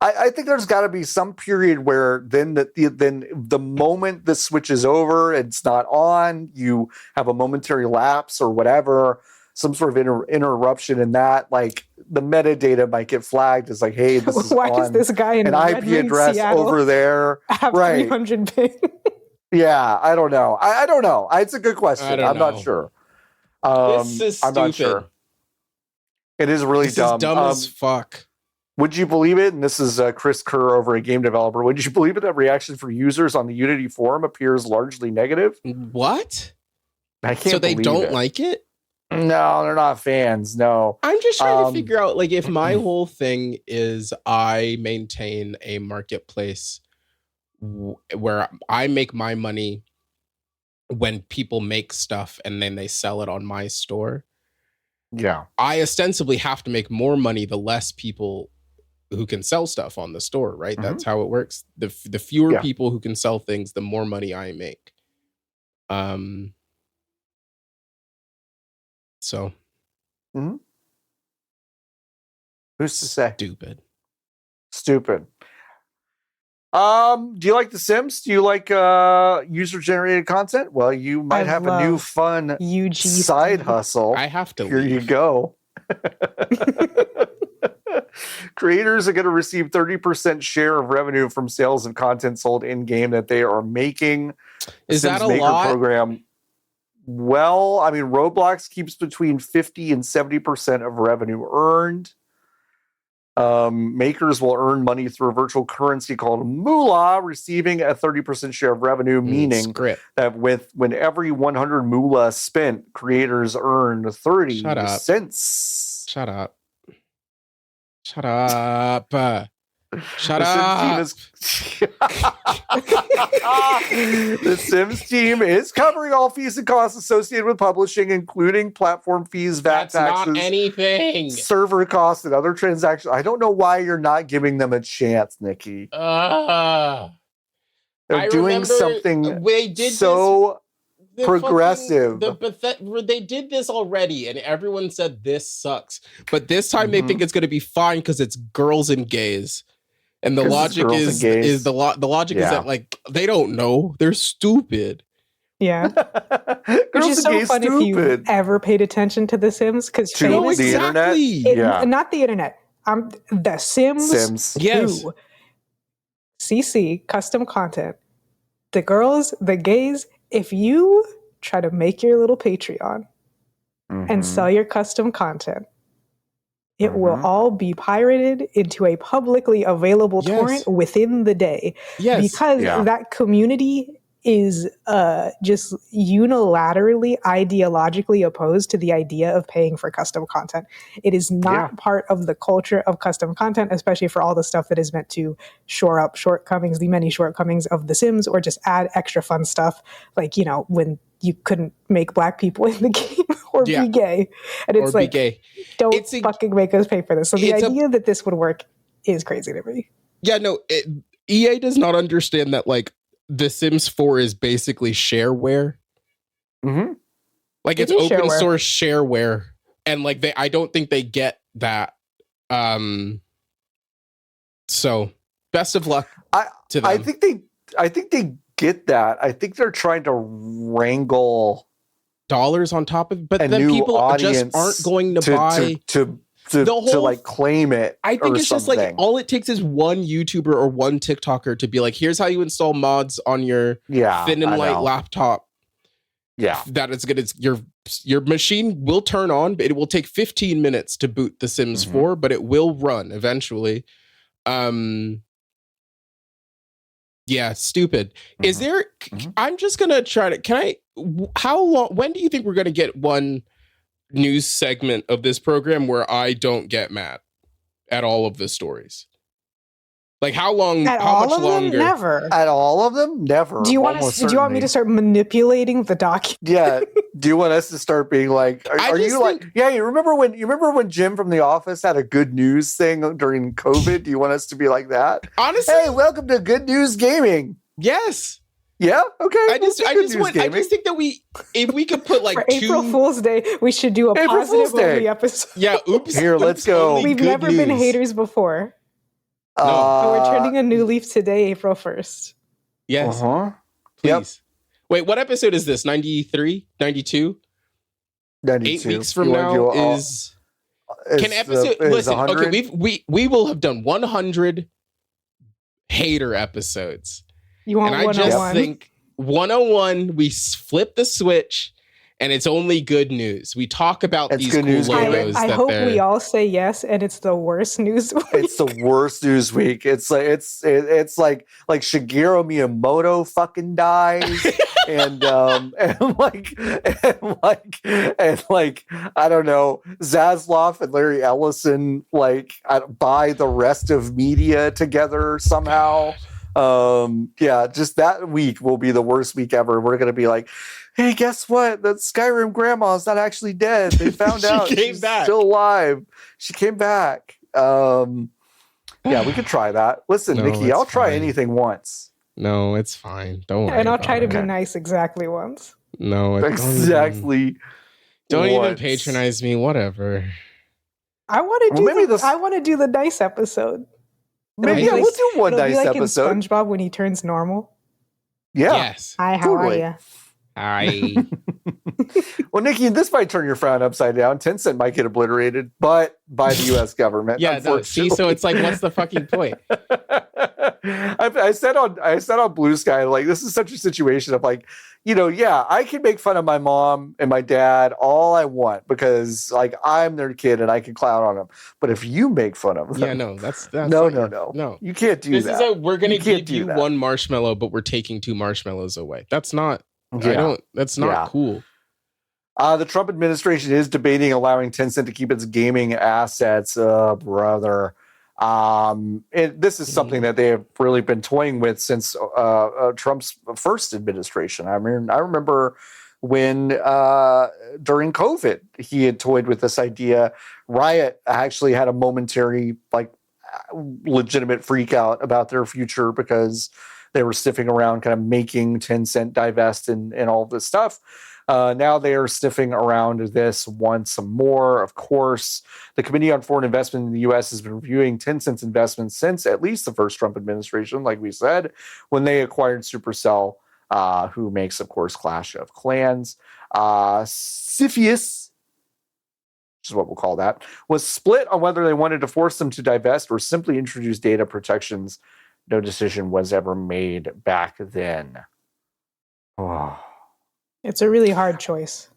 I think there's got to be some period where then the moment the switch is over, it's not on, you have a momentary lapse or whatever, some sort of interruption in that, like the metadata might get flagged as like, hey, this is why does this guy in an IP address Seattle over there have 300 ping? Yeah, I don't know. I don't know. It's a good question. I'm not sure. This is stupid. I'm not sure. It is really dumb. Is dumb as fuck. Would you believe it? And this is Chris Kerr over a game developer. Would you believe it that reaction from users on the Unity forum appears largely negative? What? I can't. So they don't like it? No, they're not fans. No. I'm just trying to figure out, like, if my whole thing is I maintain a marketplace where I make my money when people make stuff and then they sell it on my store. Yeah. I ostensibly have to make more money the less people who can sell stuff on the store, right? Mm-hmm. That's how it works. The fewer people who can sell things, the more money I make. So. Mm-hmm. Who's to say? Stupid. Do you like The Sims? Do you like user-generated content? Well, you might have a new fun side hustle. I have to Here you go. Creators are going to receive 30% share of revenue from sales of content sold in-game that they are making. Is that a lot? Program. Well, I mean, Roblox keeps between 50 and 70% of revenue earned. Makers will earn money through a virtual currency called Moolah, receiving a 30% share of revenue, meaning that when every 100 Moolah spent, creators earn 30 cents. Shut up. The Sims team is covering all fees and costs associated with publishing, including platform fees, VAT taxes, not anything, server costs, and other transactions. I don't know why you're not giving them a chance, Nikki. They're doing something so progressive. They did this already, and everyone said this sucks. But this time they think it's going to be fine because it's girls and gays. And the logic is the logic is that, like, they don't know, they're stupid. Yeah. Which Girls is are so gay fun if you stupid. ever paid attention to The Sims, because To No, the internet? Yeah. not the internet. The Sims 2. Yes. CC, custom content. The girls, the gays, if you try to make your little Patreon and sell your custom content, it will all be pirated into a publicly available torrent within the day. Yes. Because that community is just unilaterally, ideologically opposed to the idea of paying for custom content. It is not part of the culture of custom content, especially for all the stuff that is meant to shore up shortcomings, the many shortcomings of The Sims, or just add extra fun stuff, like, you know, when you couldn't make black people in the game or be gay. And it's like, don't fucking make us pay for this. So the idea that this would work is crazy to me. Yeah, no, EA does not understand that, like, The Sims 4 is basically shareware. Mm-hmm. Like, it's open source shareware. And, like, I don't think they get that. So, best of luck to them. I think they get that. I think they're trying to wrangle dollars on top of it, but then people just aren't going to buy to like claim it. I think it's something. Just like all it takes is one YouTuber or one TikToker to be like, here's how you install mods on your thin and light laptop. Yeah. That it's good. Your machine will turn on, but it will take 15 minutes to boot The Sims 4, but it will run eventually. Yeah, stupid. Is there I'm just gonna try to how long when do you think we're gonna get one news segment of this program where I don't get mad at all of the stories? Like how long? How much longer? Never. At all of them? Never. Do you want me to start manipulating the document? Yeah. Do you want us to start being like? Are you like? Yeah. You remember when Jim from The Office had a good news thing during COVID? Do you want us to be like that? Honestly, hey, welcome to Good News Gaming. Yes. Yeah. Okay. I just think that if we could put like for April Fool's Day, we should do a positive only episode. Yeah. Oops. Here, let's go. We've never been haters before. No. We're turning a new leaf today, April 1st. Yes. Please. Yep. Wait, what episode is this? 93? 92? 92. 8 weeks from now is... Can episode... Listen, 100? Okay, we will have done 100 hater episodes. You want 101? And I just think 101, we flip the switch... And it's only good news. We talk about these cool logos. I hope we all say yes, and it's the worst news week. It's the worst news week. It's like Shigeru Miyamoto fucking dies, and I don't know, Zaslav and Larry Ellison buy the rest of media together somehow. Just that week will be the worst week ever. We're gonna be like, hey, guess what? That Skyrim grandma's not actually dead. They found out she's still alive. She came back. We could try that. Listen, Nikki, I'll try anything once. No, it's fine. Don't worry. And I'll try to be nice exactly once. No, exactly. Don't even patronize me. Whatever. I want to do the nice episode. Maybe we'll do one nice episode. In SpongeBob when he turns normal. Yeah. Yes. Hi, how are you? Hi. Well, Nikki, this might turn your frown upside down. Tencent might get obliterated, but by the U.S. government. Yeah. No, see, so it's like, what's the fucking point? I said on Blue Sky, like, this is such a situation of like, I can make fun of my mom and my dad all I want because like I'm their kid and I can clown on them. But if you make fun of them, no, that's no, you can't do that. This is we're gonna give you one marshmallow, but we're taking 2 marshmallows away. That's not. That's not cool. The Trump administration is debating allowing Tencent to keep its gaming assets, brother. This is something that they have really been toying with since Trump's first administration. I mean, I remember when during COVID, he had toyed with this idea. Riot actually had a momentary, legitimate freak out about their future because they were sniffing around kind of making Tencent divest and all this stuff. Now they are sniffing around this once more. Of course, the Committee on Foreign Investment in the U.S. has been reviewing Tencent's investments since at least the first Trump administration, like we said, when they acquired Supercell who makes, of course, Clash of Clans. Cepheus, which is what we'll call that, was split on whether they wanted to force them to divest or simply introduce data protections. No decision was ever made back then. Oh. It's a really hard choice.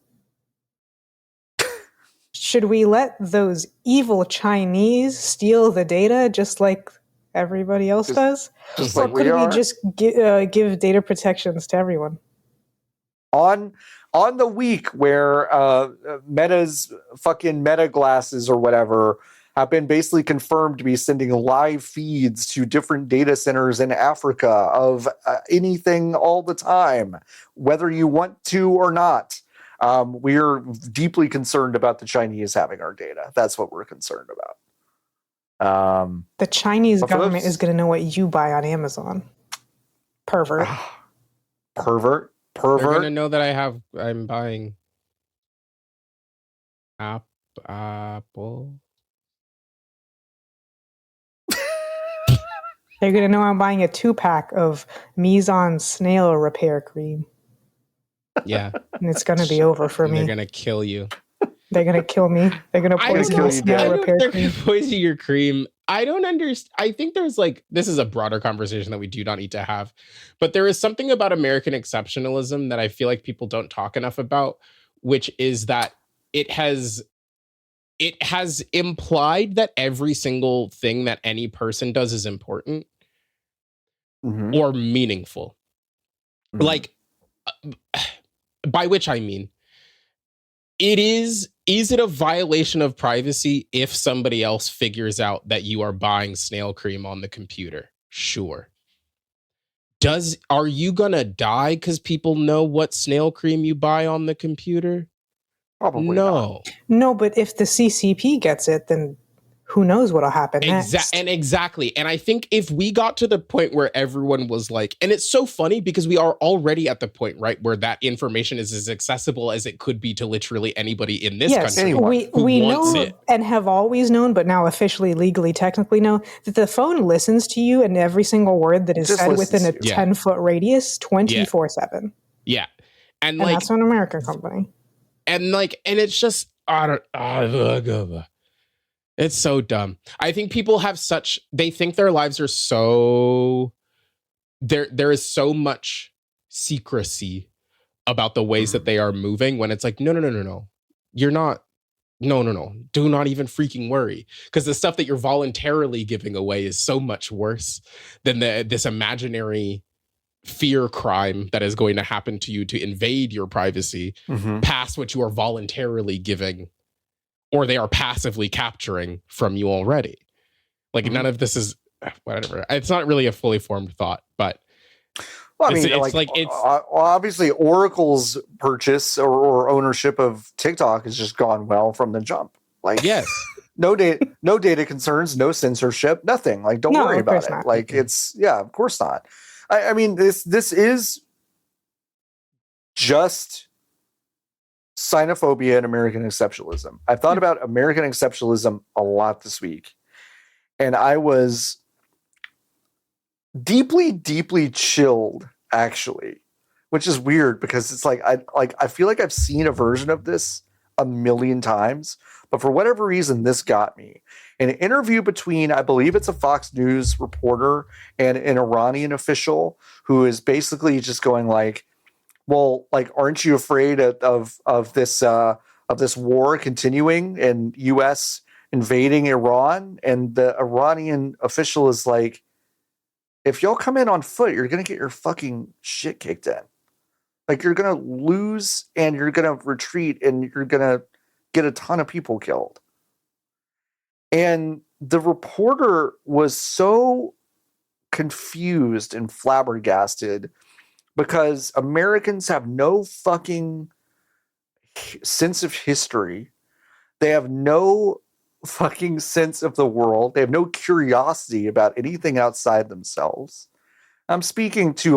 Should we let those evil Chinese steal the data just like everybody else does? Just or like could we are? just give data protections to everyone? On the week where Meta's fucking Meta glasses or whatever have been basically confirmed to be sending live feeds to different data centers in Africa of anything all the time, whether you want to or not. We're deeply concerned about the Chinese having our data. That's what we're concerned about. The Chinese government is going to know what you buy on Amazon. Pervert. Pervert. They're going to know that I'm buying Apple. They're going to know I'm buying a 2-pack of Mizon snail repair cream. Yeah. And it's going to be over for me. They're going to kill you. They're going to kill me. They're going to poison my snail repair cream. They're going to poison your cream. I don't understand. I think there's this is a broader conversation that we do not need to have. But there is something about American exceptionalism that I feel like people don't talk enough about, which is that it has implied that every single thing that any person does is important or meaningful. By which I mean, is it a violation of privacy if somebody else figures out that you are buying snail cream on the computer? Sure. Are you gonna die because people know what snail cream you buy on the computer? Probably no. Not. No, but if the CCP gets it, then who knows what'll happen next? Exactly. And I think if we got to the point where everyone was like, and it's so funny because we are already at the point, right, where that information is as accessible as it could be to literally anybody in this country. We know and have always known, but now officially, legally, technically know that the phone listens to you and every single word that is said within a 10-foot radius 24/7. Yeah. And that's an American company. And it's just, it's so dumb. I think people have they think their lives are so, there is so much secrecy about the ways that they are moving when it's like, no. You're not, no. Do not even freaking worry. Because the stuff that you're voluntarily giving away is so much worse than this imaginary fear crime that is going to happen to you to invade your privacy past what you are voluntarily giving or they are passively capturing from you already. None of this is whatever. It's not really a fully formed thought, but obviously Oracle's purchase or ownership of TikTok has just gone well from the jump. Yes. No data concerns, no censorship, nothing. Don't worry about it. Not. It's of course not. I mean, this is just xenophobia and American exceptionalism. I've thought about American exceptionalism a lot this week, and I was deeply, deeply chilled, actually, which is weird because it's I feel like I've seen a version of this a million times, but for whatever reason, this got me. An interview between, I believe it's a Fox News reporter and an Iranian official who is basically just going well, aren't you afraid of this war continuing and U.S. invading Iran? And the Iranian official is like, if y'all come in on foot, you're gonna get your fucking shit kicked in. You're gonna lose and you're gonna retreat and you're gonna get a ton of people killed. And the reporter was so confused and flabbergasted because Americans have no fucking sense of history. They have no fucking sense of the world. They have no curiosity about anything outside themselves. I'm speaking to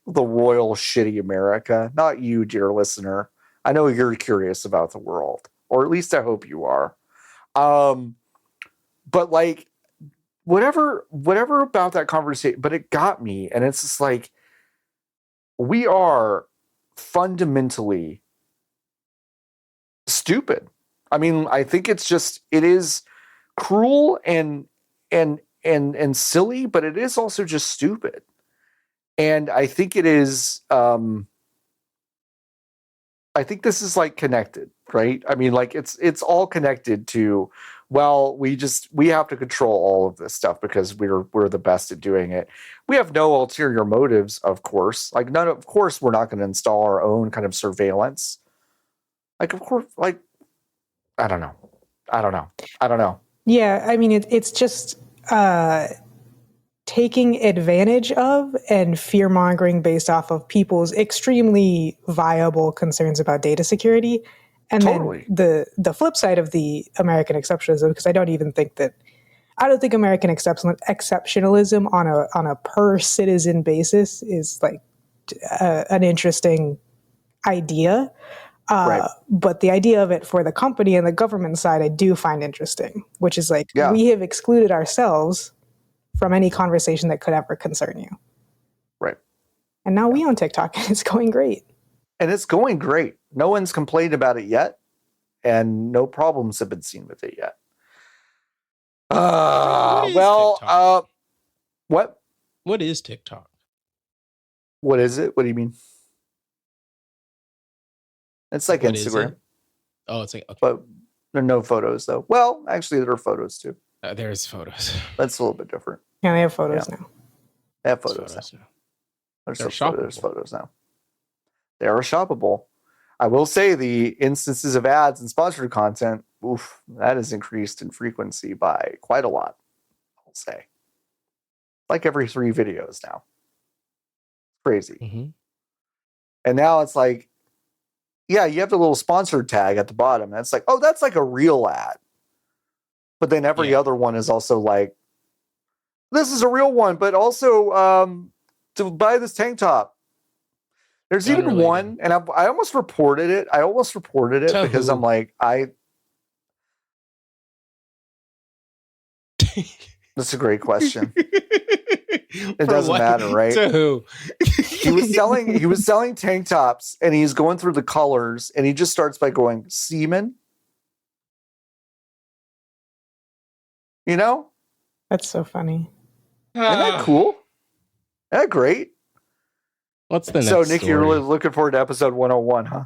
the royal shitty America, not you, dear listener. I know you're curious about the world, or at least I hope you are. But whatever about that conversation, but it got me. And it's just we are fundamentally stupid. I mean, I think it is cruel and silly, but it is also just stupid. And I think it is, I think this is like connected, right? I mean, like it's all connected to, well, we have to control all of this stuff because we're the best at doing it. We have no ulterior motives, of course. Like of course we're not going to install our own kind of surveillance. Like, of course, like, I don't know. Yeah, I mean, it's just taking advantage of and fear-mongering based off of people's extremely viable concerns about data security. And totally. Then the flip side of the American exceptionalism, because I don't think American exceptionalism on a per citizen basis is like an interesting idea. Right. But the idea of it for the company and the government side, I do find interesting, which is like, we have excluded ourselves from any conversation that could ever concern you. Right. And now we own TikTok and it's going great. And it's going great. No one's complained about it yet. And no problems have been seen with it yet. What? What is TikTok? What is it? What do you mean? It's like What Instagram. Oh, it's like, okay. But there are no photos, though. Well, actually, there are photos, too. There's photos. That's a little bit different. Yeah, they have photos now. They have photos now. There's photos now. They are shoppable. I will say the instances of ads and sponsored content, that has increased in frequency by quite a lot, I'll say. Like every 3 videos now. Crazy. Mm-hmm. And now it's like, yeah, you have the little sponsored tag at the bottom. And it's like, oh, that's like a real ad. But then every other one is also like, this is a real one, but also to buy this tank top. There's even one, and I almost reported it. Because I'm like, that's a great question. It doesn't matter, right? To who? He was selling tank tops, and he's going through the colors, and he just starts by going, semen. You know? That's so funny. Isn't that cool? Isn't that great? What's the next So, Nick, story? you're really looking forward to episode 101, huh?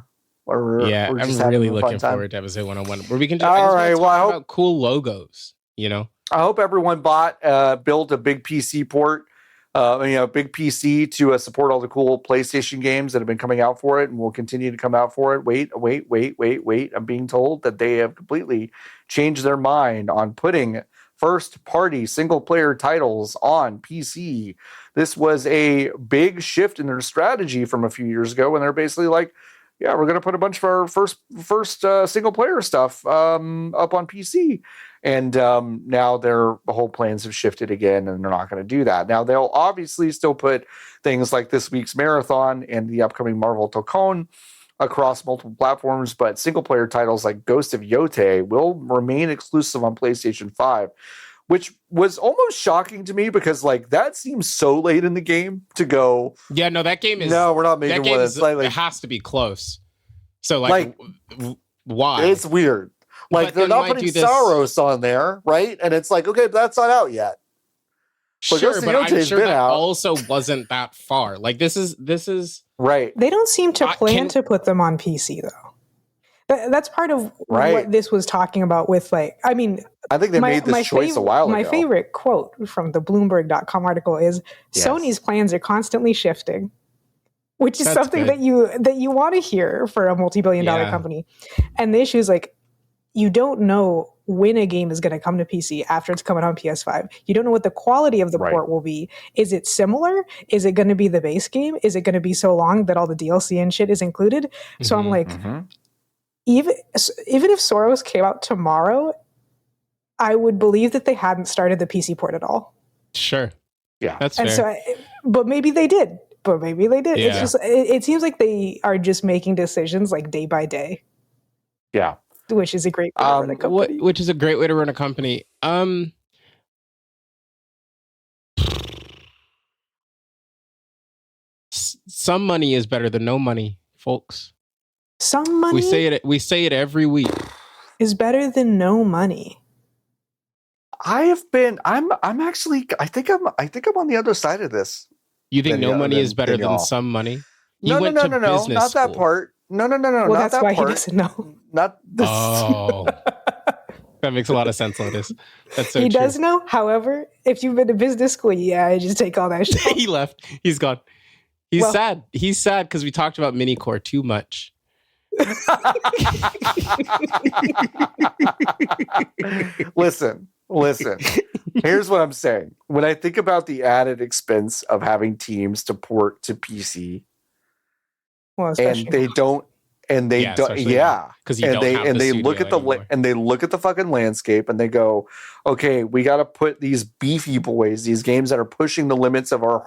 Yeah, I'm really looking forward to episode 101, where we can just talk about cool logos, you know? I hope everyone built a big PC port, big PC to support all the cool PlayStation games that have been coming out for it and will continue to come out for it. Wait. I'm being told that they have completely changed their mind on putting first-party single-player titles on PC. This was a big shift in their strategy from a few years ago when they're basically like, yeah, we're going to put a bunch of our first single-player stuff up on PC. And now their whole plans have shifted again, and they're not going to do that. Now, they'll obviously still put things like this week's Marathon and the upcoming Marvel Tokon across multiple platforms, but single-player titles like Ghost of Yote will remain exclusive on PlayStation 5, which was almost shocking to me because, like, that seems so late in the game to go. Yeah, no, that game is. No, we're not making one. It has to be close. So, like why? It's weird. Like, they're not putting Saros on there, right? And it's like, okay, but that's not out yet. Sure, but I'm sure that also wasn't that far. Like, this is right. They don't seem to plan to put them on PC, though. That's part of what this was talking about with, like, I mean, I think they made this choice a while ago. My favorite quote from the Bloomberg.com article is, Sony's plans are constantly shifting, which is something that you want to hear for a multi-billion-dollar company. And the issue is, like, you don't know when a game is going to come to PC after it's coming on PS5. You don't know what the quality of the port will be. Is it similar? Is it going to be the base game? Is it going to be so long that all the DLC and shit is included? Mm-hmm, so I'm like, even if Soros came out tomorrow, I would believe that they hadn't started the PC port at all. Sure. Yeah. That's and fair. But maybe they did. Yeah. It's just, it seems like they are just making decisions like day by day. Yeah. Which is a great way to run a company. Which is a great way to run a company. Some money is better than no money, folks. Some money We say it every week. is better than no money. I'm actually I think I'm on the other side of this. You think no money is better than some money? No, not that part. No, Well, not that's that why part. he doesn't know. Not this. Oh, that makes a lot of sense, Lotus. That's so He true. does know. However, if you've been to business school, yeah, I just take all that shit. He left. He's gone. He's sad. He's sad because we talked about mini-core too much. Listen. Here's what I'm saying. When I think about the added expense of having teams to port to PC, Well, and they don't, because they look at they look at the fucking landscape and they go, okay, we got to put these beefy boys, these games that are pushing the limits of our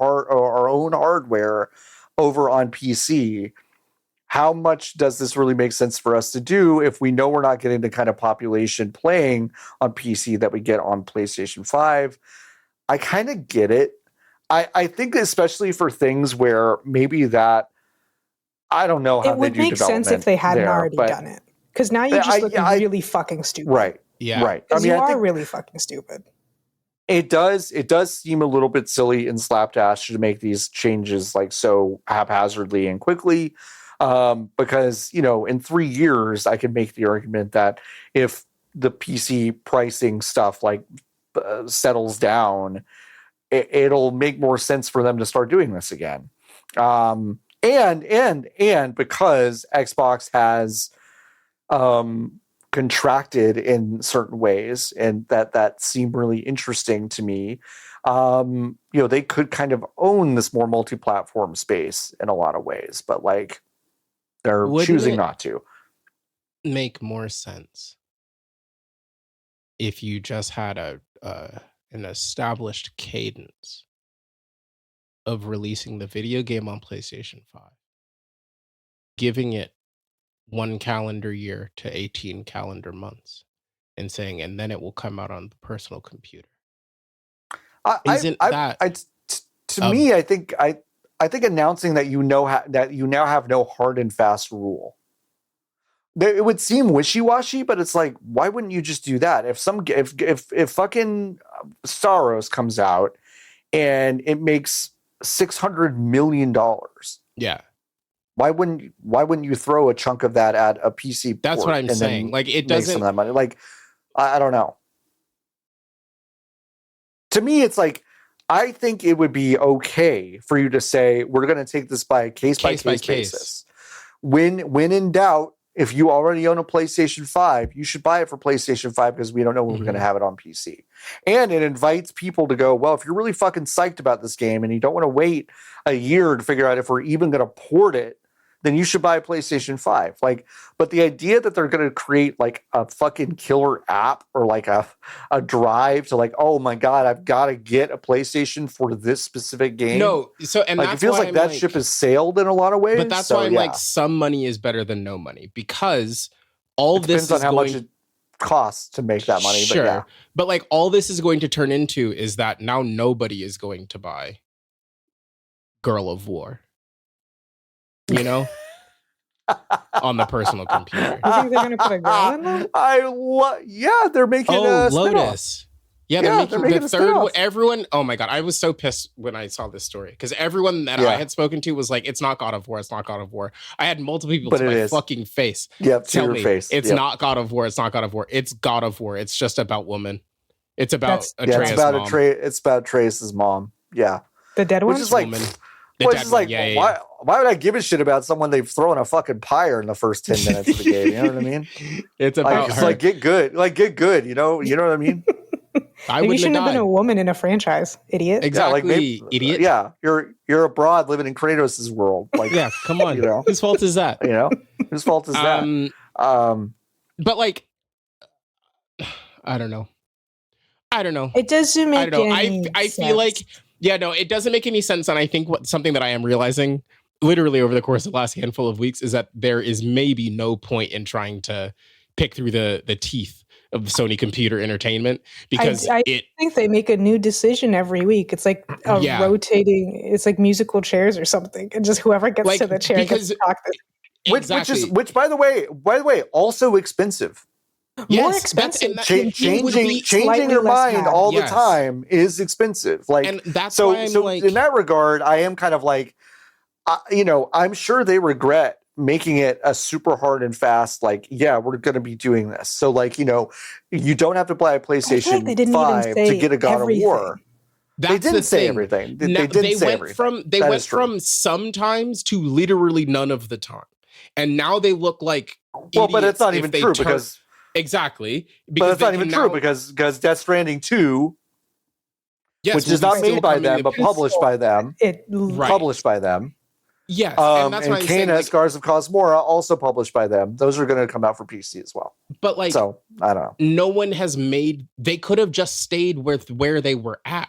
own hardware over on PC. How much does this really make sense for us to do if we know we're not getting the kind of population playing on PC that we get on PlayStation 5? I kind of get it. I think especially for things where maybe that, I don't know how it would they do make sense if they hadn't already done it. Because now you just look really fucking stupid. Right. Yeah. Right. I think really fucking stupid. It does seem a little bit silly and slapdash to make these changes like so haphazardly and quickly. Because, in 3 years, I can make the argument that if the PC pricing stuff settles down, it'll make more sense for them to start doing this again. And because Xbox has contracted in certain ways, and that seemed really interesting to me. They could kind of own this more multi-platform space in a lot of ways, but they're choosing not to. Make more sense if you just had an established cadence of releasing the video game on PlayStation 5, giving it 1 calendar year to 18 calendar months, and saying, and then it will come out on the personal computer. To me, I think announcing that that you now have no hard and fast rule. It would seem wishy-washy, but it's like, why wouldn't you just do that? If fucking Staros comes out and it makes $600 million, yeah, why wouldn't you throw a chunk of that at a PC? That's what I'm saying. It doesn't. Some of that money. I don't know. To me, it's like, I think it would be okay for you to say, we're going to take this by a case-by-case basis. When in doubt, if you already own a PlayStation 5, you should buy it for PlayStation 5 because we don't know when we're going to have it on PC. And it invites people to go, well, if you're really fucking psyched about this game and you don't want to wait a year to figure out if we're even going to port it, then you should buy a PlayStation 5. But the idea that they're going to create a fucking killer app or a drive to oh my God, I've got to get a PlayStation for this specific game. No, so and it feels like that ship has sailed in a lot of ways. But that's why I'm some money is better than no money, because all it this depends on how much it costs to make that money. Sure. But all this is going to turn into is that now nobody is going to buy Girl of War. On the personal computer. You think they're going to put a girl in them? They're making a Lotus. Yeah, they're making the third one. spin-off. Everyone, oh my God, I was so pissed when I saw this story because everyone that I had spoken to was like, it's not God of War, it's not God of War. I had multiple people to my fucking face. Yep, tell to me, your face. It's not God of War, it's not God of War. It's God of War. It's just about woman. It's about Atreus' mom. It's about Atreus' mom. Yeah. The dead one? Which is why would I give a shit about someone they've thrown a fucking pyre in the first 10 minutes of the game? You know what I mean? It's about her. Get good. Get good. You know what I mean? You shouldn't have been a woman in a franchise, idiot. Exactly, idiot. Yeah, you're abroad living in Kratos' world. Yeah, come on. Whose fault is that? Whose fault is that? But I don't know. It doesn't make any I sense. feel like, it doesn't make any sense. And I think something that I am realizing literally over the course of the last handful of weeks is that there is maybe no point in trying to pick through the teeth of Sony Computer Entertainment, because I think they make a new decision every week. It's like rotating. It's like musical chairs or something, and just whoever gets to the chair gets to talk. Exactly. By the way, also expensive. More expensive. Changing your mind all the time is expensive. Like, and that's so why I'm like, in that regard, I am kind of like, I'm sure they regret making it a super hard and fast, like, yeah, we're going to be doing this. So, like, you don't have to buy a PlayStation 5 to get a God of War. They didn't say everything. They went from sometimes to literally none of the time. And now they look like but it's not even true because exactly. But it's not even true because Death Stranding 2, which is not made by them but published by them. Published by them. Yes, and that's why I'm saying, like, Scars of Cosmora, also published by them. Those are going to come out for PC as well. But like, so I don't know. No one has made. They could have just stayed with where they were at.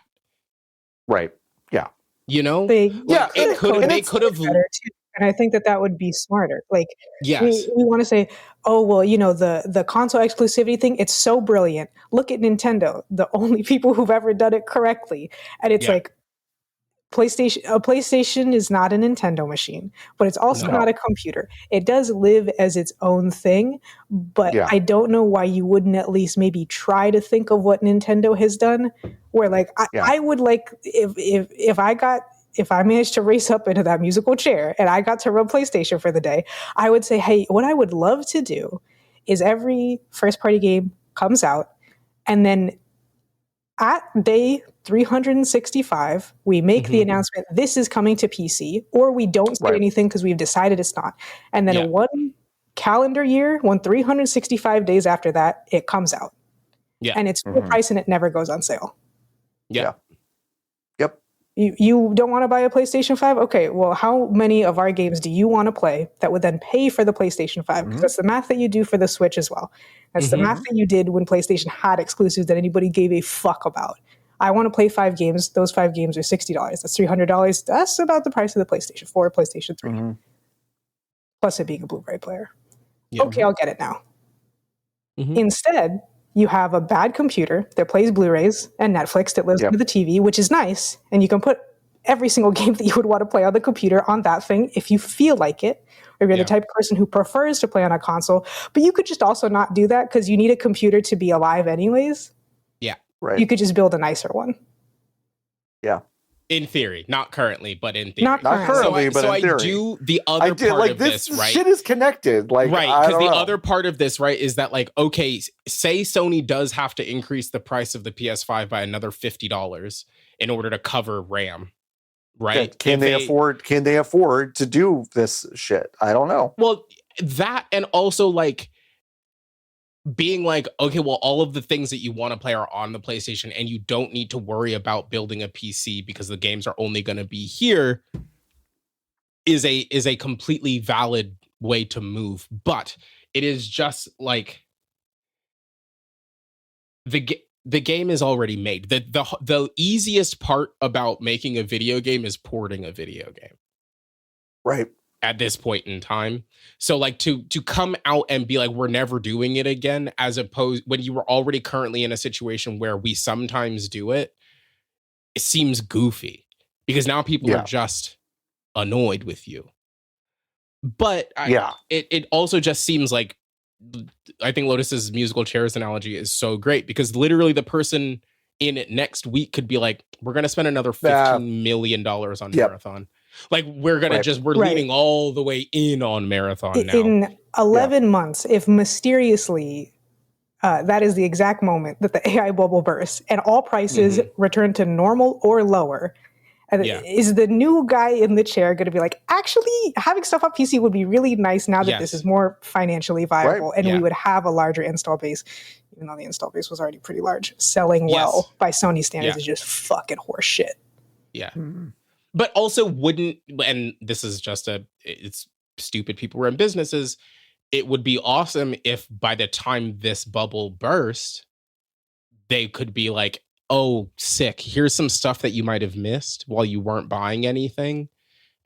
Right. Yeah. They could have. And I think that would be smarter. Like, yes, we want to say, oh, well, the console exclusivity thing, it's so brilliant. Look at Nintendo, the only people who've ever done it correctly. And it's like, a PlayStation is not a Nintendo machine, but it's also not a computer. It does live as its own thing, but I don't know why you wouldn't at least maybe try to think of what Nintendo has done. Where, like, I would like, if I managed to race up into that musical chair and I got to run PlayStation for the day, I would say, hey, what I would love to do is every first-party game comes out, and then at day 365, we make the announcement, this is coming to PC, or we don't say anything because we've decided it's not. And then one calendar year, 365 days after that, it comes out. Yeah. And it's full price and it never goes on sale. Yeah. Yep. You don't want to buy a PlayStation 5? Okay, well, how many of our games do you want to play that would then pay for the PlayStation 5? Because that's the math that you do for the Switch as well. That's the math that you did when PlayStation had exclusives that anybody gave a fuck about. I want to play 5 games. Those 5 games are $60. That's $300. That's about the price of the PlayStation 4 or PlayStation 3. Plus it being a Blu-ray player. Yeah. Okay, I'll get it now. Instead, you have a bad computer that plays Blu-rays and Netflix that lives under the TV, which is nice. And you can put every single game that you would want to play on the computer on that thing if you feel like it, or you're the type of person who prefers to play on a console. But you could just also not do that because you need a computer to be alive anyways. Yeah. Right. You could just build a nicer one. Yeah. In theory, not currently, but in theory. Not currently, but in theory. I do the other part of this, right? Shit is connected, like, right? Because the other part of this, right, is that, like, okay, say Sony does have to increase the price of the PS5 by another $50 in order to cover RAM, right? Can they afford to do this shit? I don't know. Well, that, and also, like, being like, okay, well, all of the things that you want to play are on the PlayStation and you don't need to worry about building a PC because the games are only going to be here is a completely valid way to move. But it is just like the game is already made. The easiest part about making a video game is porting a video game. Right. At this point in time. So, like, to come out and be like, we're never doing it again, as opposed when you were already currently in a situation where we sometimes do it, it seems goofy because now people are just annoyed with you. But it also just seems like, I think Lotus's musical chairs analogy is so great because literally the person in it next week could be like, we're going to spend another $15 million on Marathon. Like, we're going to we're leaning all the way in on Marathon now. In 11 months, if mysteriously that is the exact moment that the AI bubble bursts and all prices return to normal or lower, is the new guy in the chair going to be like, actually, having stuff on PC would be really nice now that this is more financially viable and we would have a larger install base, even though the install base was already pretty large. Selling well by Sony standards is just fucking horse shit. Yeah. But also wouldn't, and this is just it's stupid people run businesses. It would be awesome if by the time this bubble burst, they could be like, oh, sick. Here's some stuff that you might have missed while you weren't buying anything.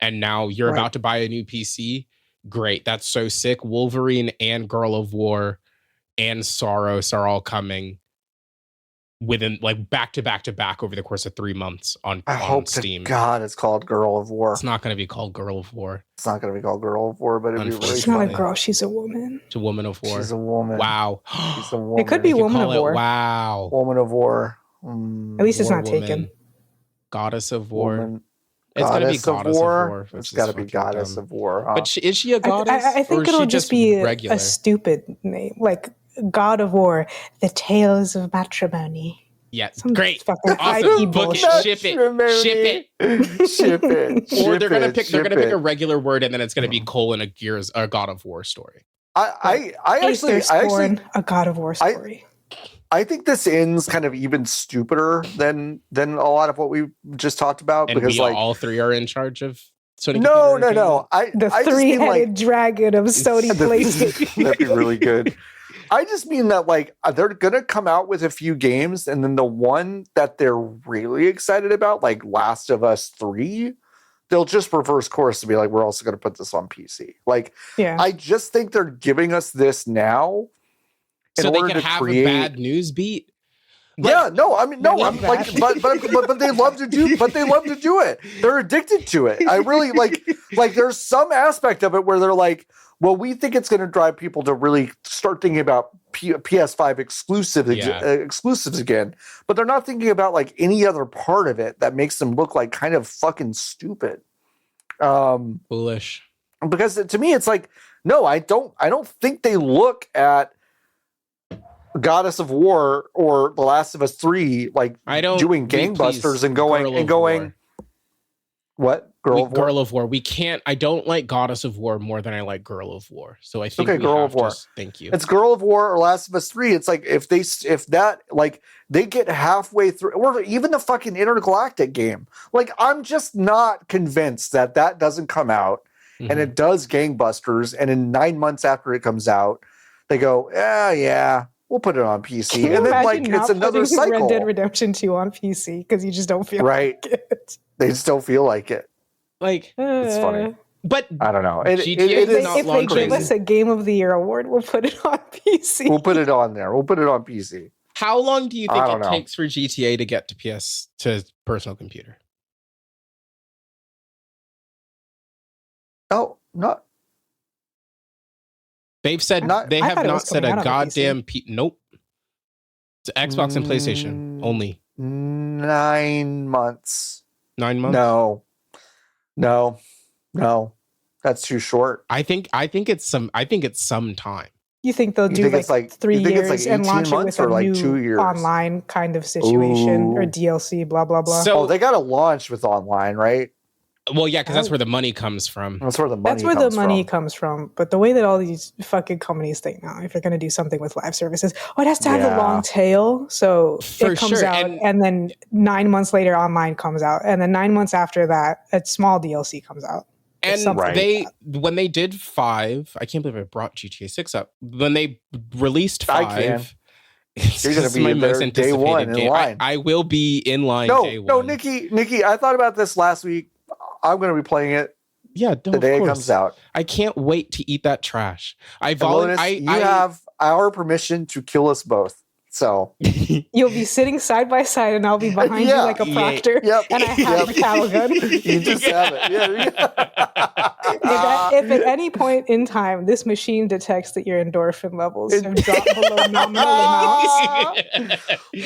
And now you're about to buy a new PC. Great. That's so sick. Wolverine and Girl of War and Soros are all coming within like back to back over the course of 3 months on Steam. God, it's called Girl of War. It's not going to be called Girl of War. It's not going to be called Girl of War, but it'd be really She's not a girl. She's a woman. It's a woman of war. She's a woman. Wow. She's a woman. It could be Woman of War. Wow. Woman of War. At least it's not taken. Goddess of War. Woman. It's going to be Goddess of War. It's got to be Goddess of War. Huh? But is she a goddess? I think it'll just be a stupid name. Like God of War, the Tales of Matrimony. Yeah, great. Awesome. Book it. Ship it. Ship it. Or they're gonna pick a regular word and then it's gonna be a God of War story. I actually a God of War story. I think this ends kind of even stupider than a lot of what we just talked about, and because we all three are in charge of Sony. No. The three-headed dragon of Sony PlayStation. That'd be really good. I just mean that like they're gonna come out with a few games, and then the one that they're really excited about, like Last of Us 3, they'll just reverse course to be like, we're also gonna put this on PC. Like, I just think they're giving us this now so they can have a bad news beat. Like, I'm like, but they love to do, it. They're addicted to it. I really like there's some aspect of it where they're like, well, we think it's going to drive people to really start thinking about PS5 exclusives again, but they're not thinking about like any other part of it that makes them look like kind of fucking stupid. Foolish. Because to me, it's like, no, I don't think they look at Goddess of War or The Last of Us 3 like doing gangbusters and going what? Girl of War. We can't. I don't like Goddess of War more than I like Girl of War. So I think Girl of War. Thank you. It's Girl of War or Last of Us 3. It's like if that they get halfway through, or even the fucking Intergalactic game. Like, I'm just not convinced that doesn't come out and it does gangbusters, and in 9 months after it comes out, they go, yeah. We'll put it on PC. Can and then like it's another cycle. Red Dead Redemption 2 on PC because you just don't feel like it. They just don't feel like it. Like, it's funny. But I don't know. If they give us a Game of the Year award, we'll put it on PC. We'll put it on there. We'll put it on PC. How long do you think it takes for GTA to get to personal computer? Oh, not. They've said they have not said a goddamn nope. It's Xbox and PlayStation only. 9 months. 9 months? No. That's too short. I think it's some time. You think they'll do like 3 years and launch it with a new 2 years online kind of situation or DLC, blah blah blah. So they got to launch with online, right? Well, yeah, because that's where the money comes from. That's where the money comes from. But the way that all these fucking companies think now, if they're going to do something with live services, it has to have a long tail. So it comes out, and then 9 months later, online comes out, and then 9 months after that, a small DLC comes out. And when they did 5, I can't believe I brought GTA 6 up. When they released 5. You're going to be in there day one in line. I will be in line day one. No, Nikki, I thought about this last week. I'm going to be playing it the day it comes out. I can't wait to eat that trash. You have our permission to kill us both. So you'll be sitting side by side, and I'll be behind you like a proctor. And I have a cow gun. You just have it. If at any point in time this machine detects that your endorphin levels have dropped below nominal amounts,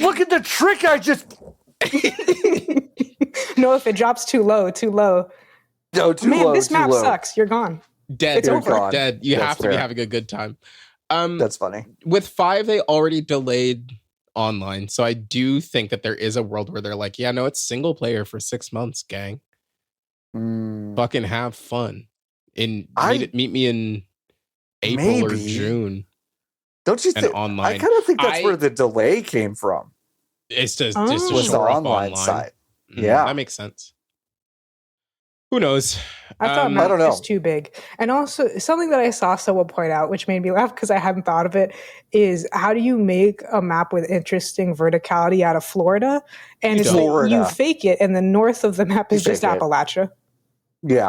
look at the trick I just. No, if it drops too low. No, too low. This map sucks. You're gone. Dead. It's over. Dead. You have to be having a good time. That's funny. With 5, they already delayed online, so I do think that there is a world where they're like, yeah, no, it's single player for 6 months, gang. Fucking have fun. Meet me in April or June. Don't you think? Online. I kind of think that's where the delay came from. It's just was the online side. Yeah, that makes sense. Who knows? I thought map was too big. And also, something that I saw someone point out, which made me laugh because I hadn't thought of it, is how do you make a map with interesting verticality out of Florida? And it's like you fake it, and the north of the map is just Appalachia.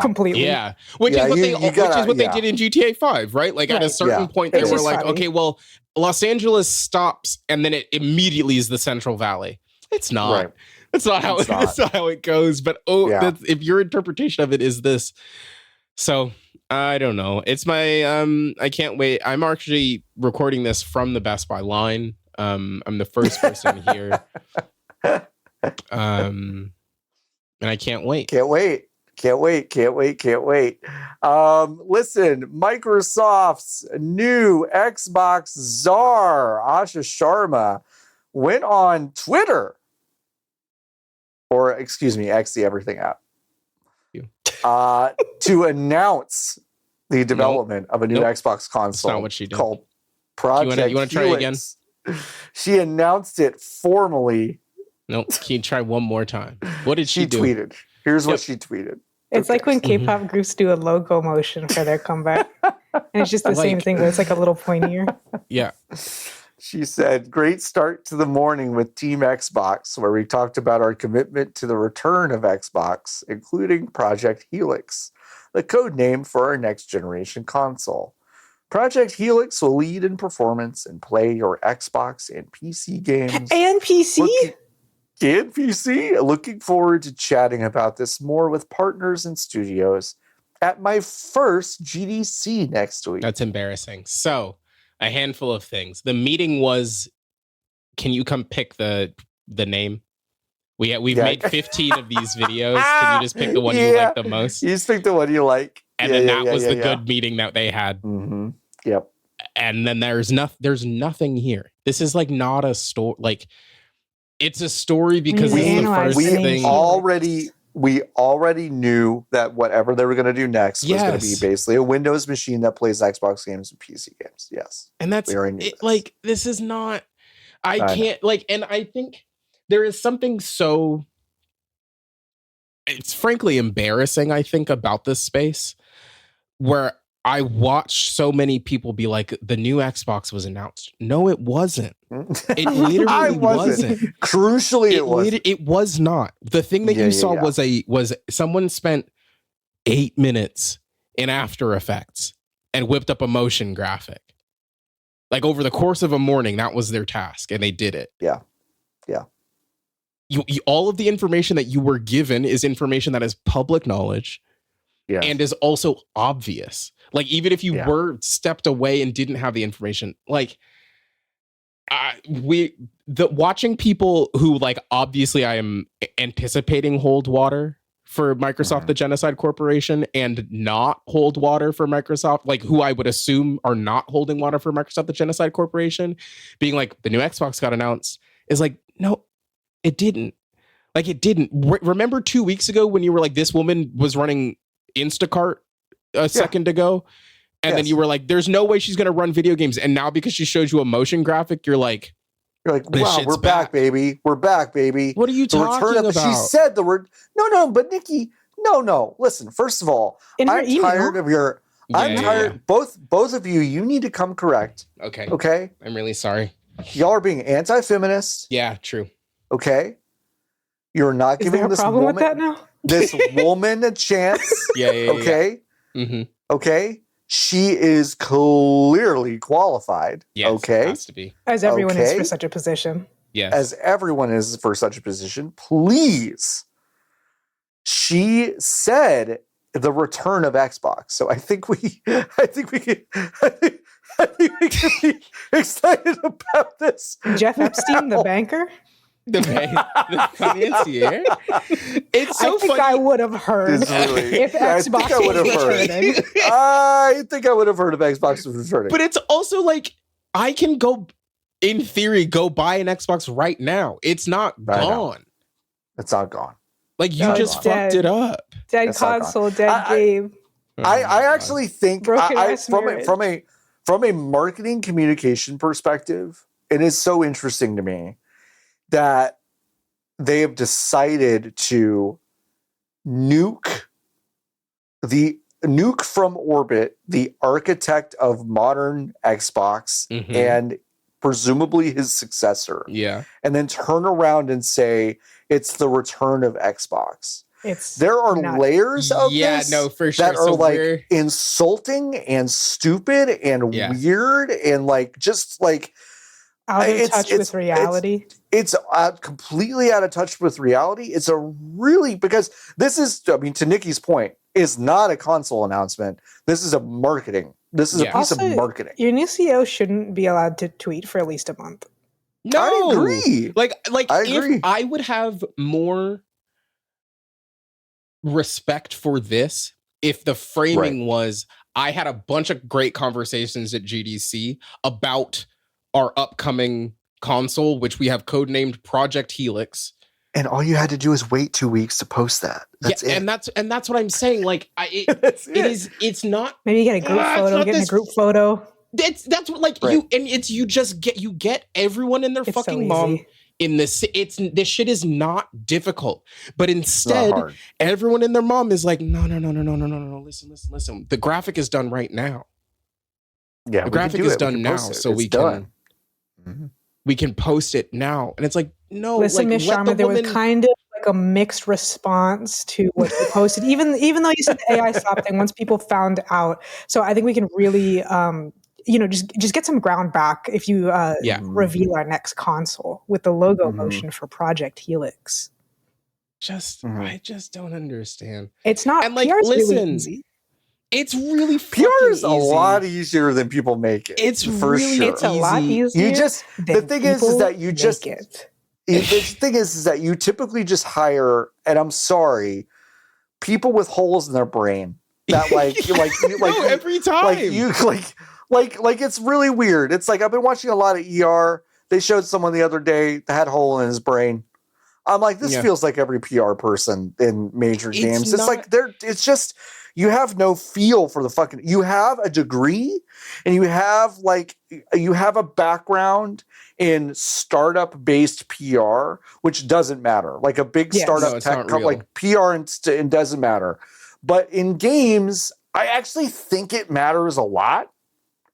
completely. Yeah, which is what they did in GTA 5, right? Like at a certain point, they were like, funny. Okay, well, Los Angeles stops, and then it immediately is the Central Valley. It's not. Right. That's not how it goes. But if your interpretation of it is this, so I don't know. It's my I can't wait. I'm actually recording this from the Best Buy line. I'm the first person here. And I can't wait. Can't wait. Listen, Microsoft's new Xbox czar, Asha Sharma, went on Twitter, or excuse me, X, the everything app, to announce the development of a new Xbox console. That's not what she did. Called Project You want to try again? She announced it formally. Nope. Can you try one more time? What did she do? She tweeted. Here's what she tweeted. It's like when K-pop groups do a logo motion for their comeback. And it's just the same thing, but it's like a little pointier. Yeah. She said, great start to the morning with Team Xbox, where we talked about our commitment to the return of Xbox, including Project Helix, the code name for our next generation console. Project Helix will lead in performance and play your Xbox and PC games. And PC? And PC. Looking forward to chatting about this more with partners and studios at my first GDC next week. That's embarrassing. So, a handful of things. The meeting was, can you come pick the name? We've made 15 of these videos. Can you just pick the one you like the most? You just pick the one you like. And then that was the good meeting that they had. Mm-hmm. Yep. And then there's nothing here. This is like not a story. Like, it's a story because it's the first thing. We already knew that whatever they were going to do next was going to be basically a Windows machine that plays Xbox games and PC games. Yes. And that's it, like, this is not, I can't like, and I think there is something so, it's frankly embarrassing, I think, about this space where I watched so many people be like, the new Xbox was announced. No, it wasn't. It literally wasn't. Crucially, it wasn't. It was not. The thing that you saw was someone spent 8 minutes in After Effects and whipped up a motion graphic. Like over the course of a morning, that was their task, and they did it. Yeah. You all of the information that you were given is information that is public knowledge. Yes. And is also obvious. Like, even if you were stepped away and didn't have the information, like, watching people who, like, obviously I am anticipating hold water for Microsoft, the Genocide Corporation, and not hold water for Microsoft, like, who I would assume are not holding water for Microsoft, the Genocide Corporation, being like, the new Xbox got announced, is like, no, it didn't. Like, it didn't. Remember 2 weeks ago when you were like, this woman was running Instacart a second ago, and then you were like, there's no way she's going to run video games, and now because she shows you a motion graphic, you're like, wow, we're back, baby. We're back, baby. What are you talking about? She said the word. No, but Nikki, no. Listen, first of all, I'm tired of your. I'm tired. Both of you. You need to come correct. Okay. I'm really sorry. Y'all are being anti-feminist. Yeah, true. Okay. You're not giving this problem woman with that now? this woman a chance. Okay. Mm-hmm. Okay. She is clearly qualified. Yes, okay. Has to be. As everyone is for such a position. Yes. As everyone is for such a position. Please. She said the return of Xbox. So I think we can be excited about this. Jeff Epstein, the banker? The financier. It's so funny. I would have heard if Xbox was returning. I think I would have heard if Xbox was returning. But it's also like, I can go, in theory, go buy an Xbox right now. It's not gone. It's not gone. Like, you just fucked it up. Dead console, dead game. I actually think from a marketing communication perspective, it is so interesting to me that they have decided to nuke from orbit the architect of modern Xbox and presumably his successor. Yeah. And then turn around and say it's the return of Xbox. there are layers of this for sure. that are like insulting and stupid and weird and like just like out of touch with reality. It's completely out of touch with reality. It's a really, because this is, I mean, to Nikki's point, is not a console announcement. This is a marketing. This is a piece of marketing. Your new CEO shouldn't be allowed to tweet for at least a month. No, I agree. Like I agree. If I would have more respect for this if the framing was, I had a bunch of great conversations at GDC about our upcoming console, which we have codenamed Project Helix. And all you had to do is wait 2 weeks to post that. That's it. And that's what I'm saying. Like, it's not. Maybe you get a group photo. Get in a group photo. That's what, like, you get everyone and their fucking mom in this. This shit is not difficult, but instead everyone and their mom is like, no. Listen. The graphic is done right now. Yeah, the graphic is done now, so we can. Mm-hmm. We can post it now. And it's like, no. Listen, like, Miss Sharma, there was kind of like a mixed response to what you posted, even though you said the AI stop thing, once people found out. So I think we can really, just get some ground back if you reveal our next console with the logo motion for Project Helix. I just don't understand. It's not, and like, PR's listen, really easy. It's really fucking PR is easy. a lot easier than people make it. It's for really sure. It's a lot easier. You just the thing is that you just the thing is that you typically just hire, and I'm sorry, people with holes in their brain that like every time like it's really weird. It's like, I've been watching a lot of ER. They showed someone the other day that had a hole in his brain. I'm like, this feels like every PR person in major games. It's like it's just, you have no feel for the fucking, you have a degree and you have a background in startup based PR, which doesn't matter. Like a big startup tech company, like PR and doesn't matter. But in games, I actually think it matters a lot.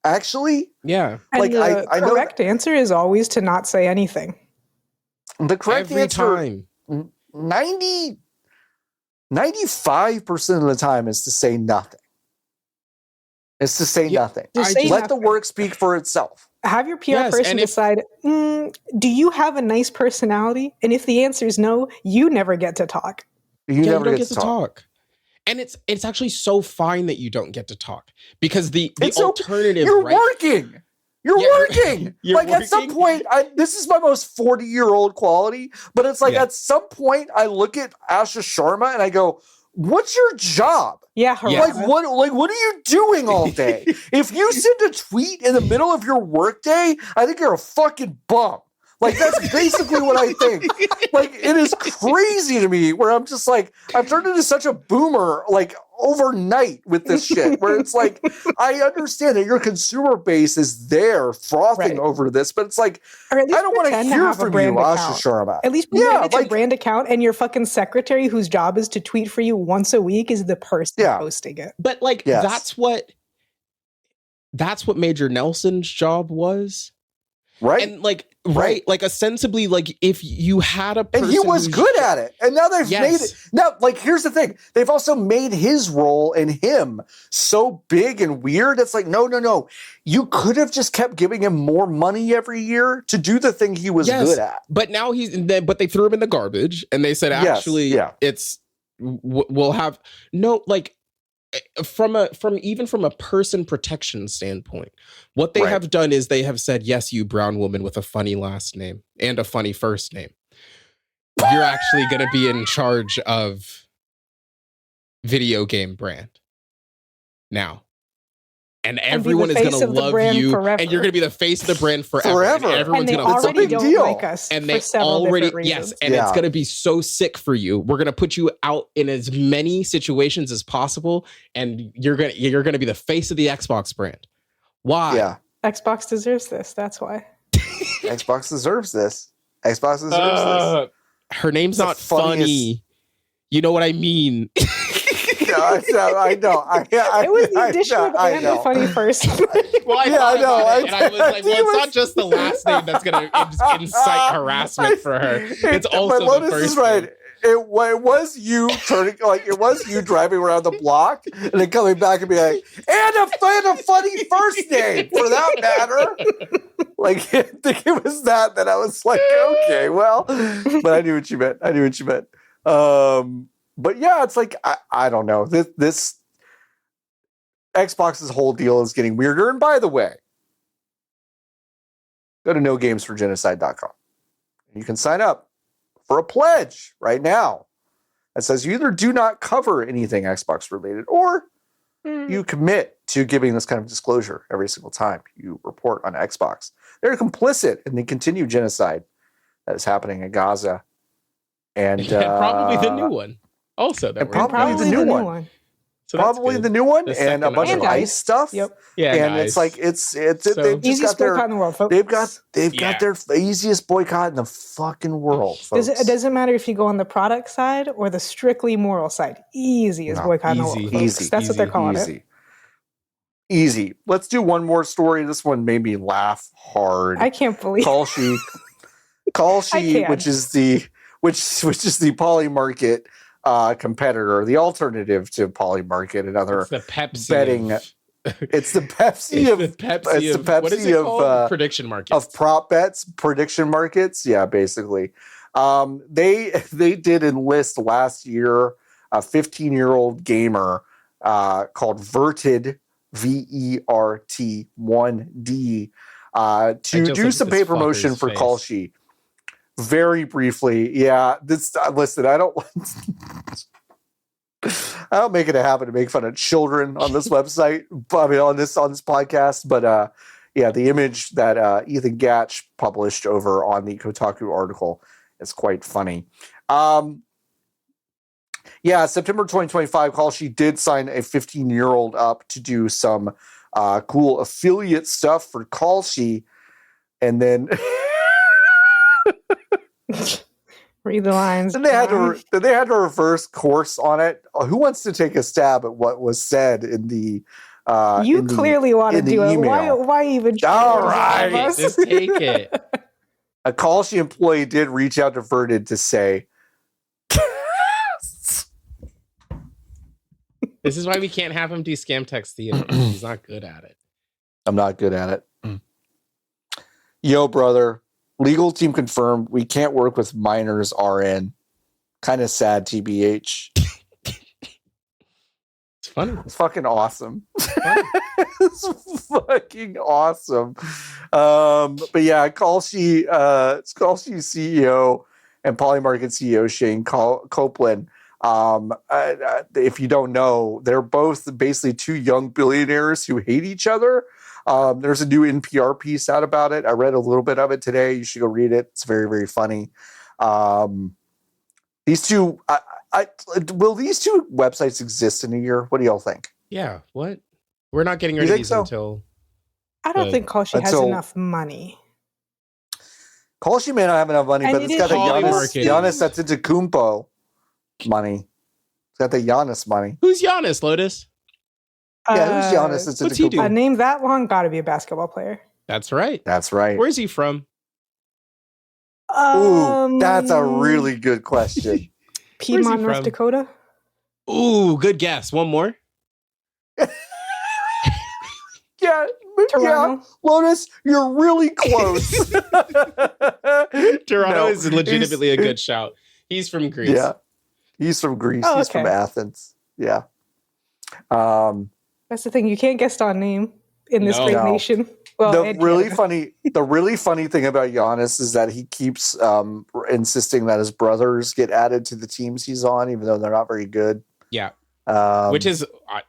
Actually. Yeah. And like the correct answer is always to not say anything. The correct answer, 95% of the time is to say nothing. It's to say nothing. Let the work speak for itself. Have your PR person decide, do you have a nice personality? And if the answer is no, you never get to talk. You never get to talk. And it's actually so fine that you don't get to talk, because the alternative, you're working. You're working. At some point, this is my most 40-year-old quality, but it's like at some point I look at Asha Sharma and I go, what's your job? Like what are you doing all day? If you send a tweet in the middle of your workday, I think you're a fucking bum. Like, that's basically what I think. Like, it is crazy to me where I'm just like, I've turned into such a boomer, like, overnight with this shit, where it's like, I understand that your consumer base is there frothing over this, but it's like, I don't want to hear from you, Asha Sharma. At least it's a brand account, and your fucking secretary, whose job is to tweet for you once a week, is the person posting it. But like, that's what Major Nelson's job was. Right. And like, like, ostensibly, like, if you had a person, and he was good at it, and now they've made it. Now, like, here's the thing: they've also made his role and him so big and weird. It's like, no. You could have just kept giving him more money every year to do the thing he was good at. But now but they threw him in the garbage, and they said, actually, we'll have like. From a person protection standpoint, what they have done is they have said, yes, you brown woman with a funny last name and a funny first name, you're actually going to be in charge of video game brand now. And everyone is going to love you, forever. And you're going to be the face of the brand forever. And everyone's going to love you. Don't like us, and they already it's going to be so sick for you. We're going to put you out in as many situations as possible, and you're going to be the face of the Xbox brand. Why? Yeah, Xbox deserves this. That's why. Xbox deserves this. Xbox deserves this. Her name's not funny. You know what I mean? I know. It was the addition of and the funny first. Well, I know. And I was like, well, it's not just the last name that's going to incite harassment for her. It's also the first name. it was you turning, like, it was you driving around the block and then coming back and being like, and a funny first name for that matter. Like, I think it was that I was like, okay, well, but I knew what you meant. But yeah, it's like, I don't know. This Xbox's whole deal is getting weirder. And by the way, go to nogamesforgenocide.com. You can sign up for a pledge right now that says you either do not cover anything Xbox related or you commit to giving this kind of disclosure every single time you report on Xbox. They're complicit in the continued genocide that is happening in Gaza. And probably the new one. Also, that probably the new one. So probably the new one and a bunch of ICE stuff. Yep. Yeah, and it's like they've just easiest got boycott in the world, folks. They've got their easiest boycott in the fucking world. It doesn't matter if you go on the product side or the strictly moral side. Easiest boycott in the world, folks. That's what they're calling it. Easy. Let's do one more story. This one made me laugh hard. I can't believe Kalshi, which is the Poly Market competitor, the alternative to Poly Market and other the Pepsi betting. It's the Pepsi of what is it called? Prediction markets of prop bets, prediction markets. Yeah, basically. They did enlist last year a 15-year-old gamer called Verted, VERT 1D, to do some paper motion for Kalshi. Very briefly, yeah. Listen, I don't make it a habit to make fun of children on this website. I mean, on this podcast, but yeah, the image that Ethan Gatch published over on the Kotaku article is quite funny. Yeah, September 2025, Kalshi did sign a 15-year-old up to do some cool affiliate stuff for Kalshi, and then. Read the lines. Then they had to reverse course on it. Who wants to take a stab at what was said in the? You clearly want to do it. Why even? All right, just take it. A Kalshi employee did reach out to Verted to say, "This is why we can't have him do scam text theater. He's not good at it." I'm not good at it. Yo, brother. Legal team confirmed we can't work with minors RN. Kind of sad, TBH. It's funny. It's fucking awesome. It's fucking awesome. But yeah, Kalshi CEO and Polymarket CEO Shane Copeland. If you don't know, they're both basically two young billionaires who hate each other. There's a new NPR piece out about it. I read a little bit of it today. You should go read it. It's very, very funny. These two, will these two websites exist in a year? What do y'all think? Yeah. What? We're not getting rid of these until. I don't think Kalshi has enough money. Kalshi may not have enough money, but it's got the Giannis Antetokounmpo money. It's got the Giannis money. Who's Giannis, Lotus? Yeah, who's Giannis? What's he do? A name that long, got to be a basketball player. That's right. That's right. Where's he from? Ooh, that's a really good question. Piedmont, North Dakota. Ooh, good guess. One more. Yeah, Lotus, you're really close. Toronto is legitimately a good shout. He's from Greece. Yeah, he's from Greece. Oh, he's from Athens. Yeah. That's the thing. You can't guess on name in this great nation. Well, the really funny thing about Giannis is that he keeps insisting that his brothers get added to the teams he's on, even though they're not very good. Yeah. Which is,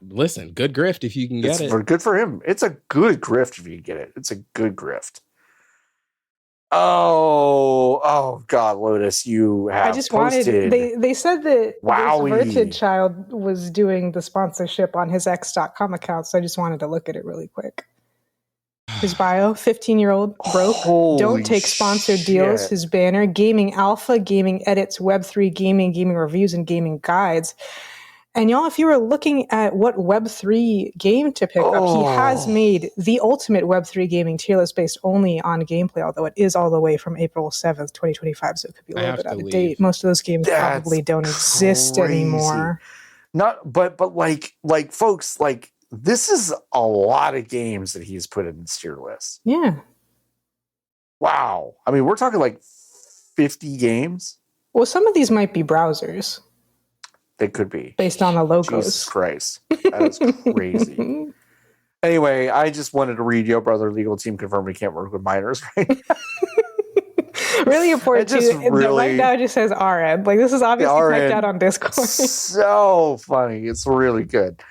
listen, good grift if you can get it. Good for him. It's a good grift if you get it. It's a good grift. Oh God, Lotus, you have I just posted. They said that this Verted child was doing the sponsorship on his X.com account, so I just wanted to look at it really quick. His bio, 15-year-old, broke, don't take sponsored deals. His banner, Gaming Alpha, Gaming Edits, Web3 Gaming, Gaming Reviews, and Gaming Guides. And y'all, if you were looking at what Web3 game to pick up, he has made the ultimate Web3 gaming tier list based only on gameplay, although it is all the way from April 7th, 2025, so it could be a little bit out of date. Most of those games probably don't exist anymore. But like folks, like this is a lot of games that he's put in his tier list. Yeah. Wow. I mean, we're talking like 50 games. Well, some of these might be browsers. They could be. Based on the logos. Jesus Christ. That is crazy. Anyway, I just wanted to read Yo Brother Legal Team confirmed we can't work with minors right now. Really important too. Right now it just says RM. Like this is obviously typed out on Discord. So funny. It's really good.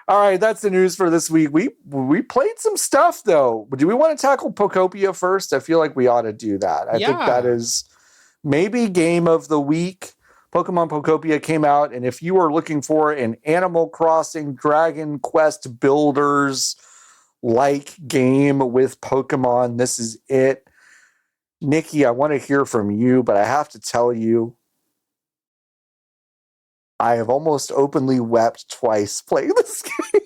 All right, that's the news for this week. We played some stuff though. Do we want to tackle Pokopia first? I feel like we ought to do that. I think that is maybe game of the week. Pokemon Pokopia came out, and if you are looking for an Animal Crossing Dragon Quest Builders like game with Pokemon, this is it. Nikki, I want to hear from you, but I have to tell you, I have almost openly wept twice playing this game,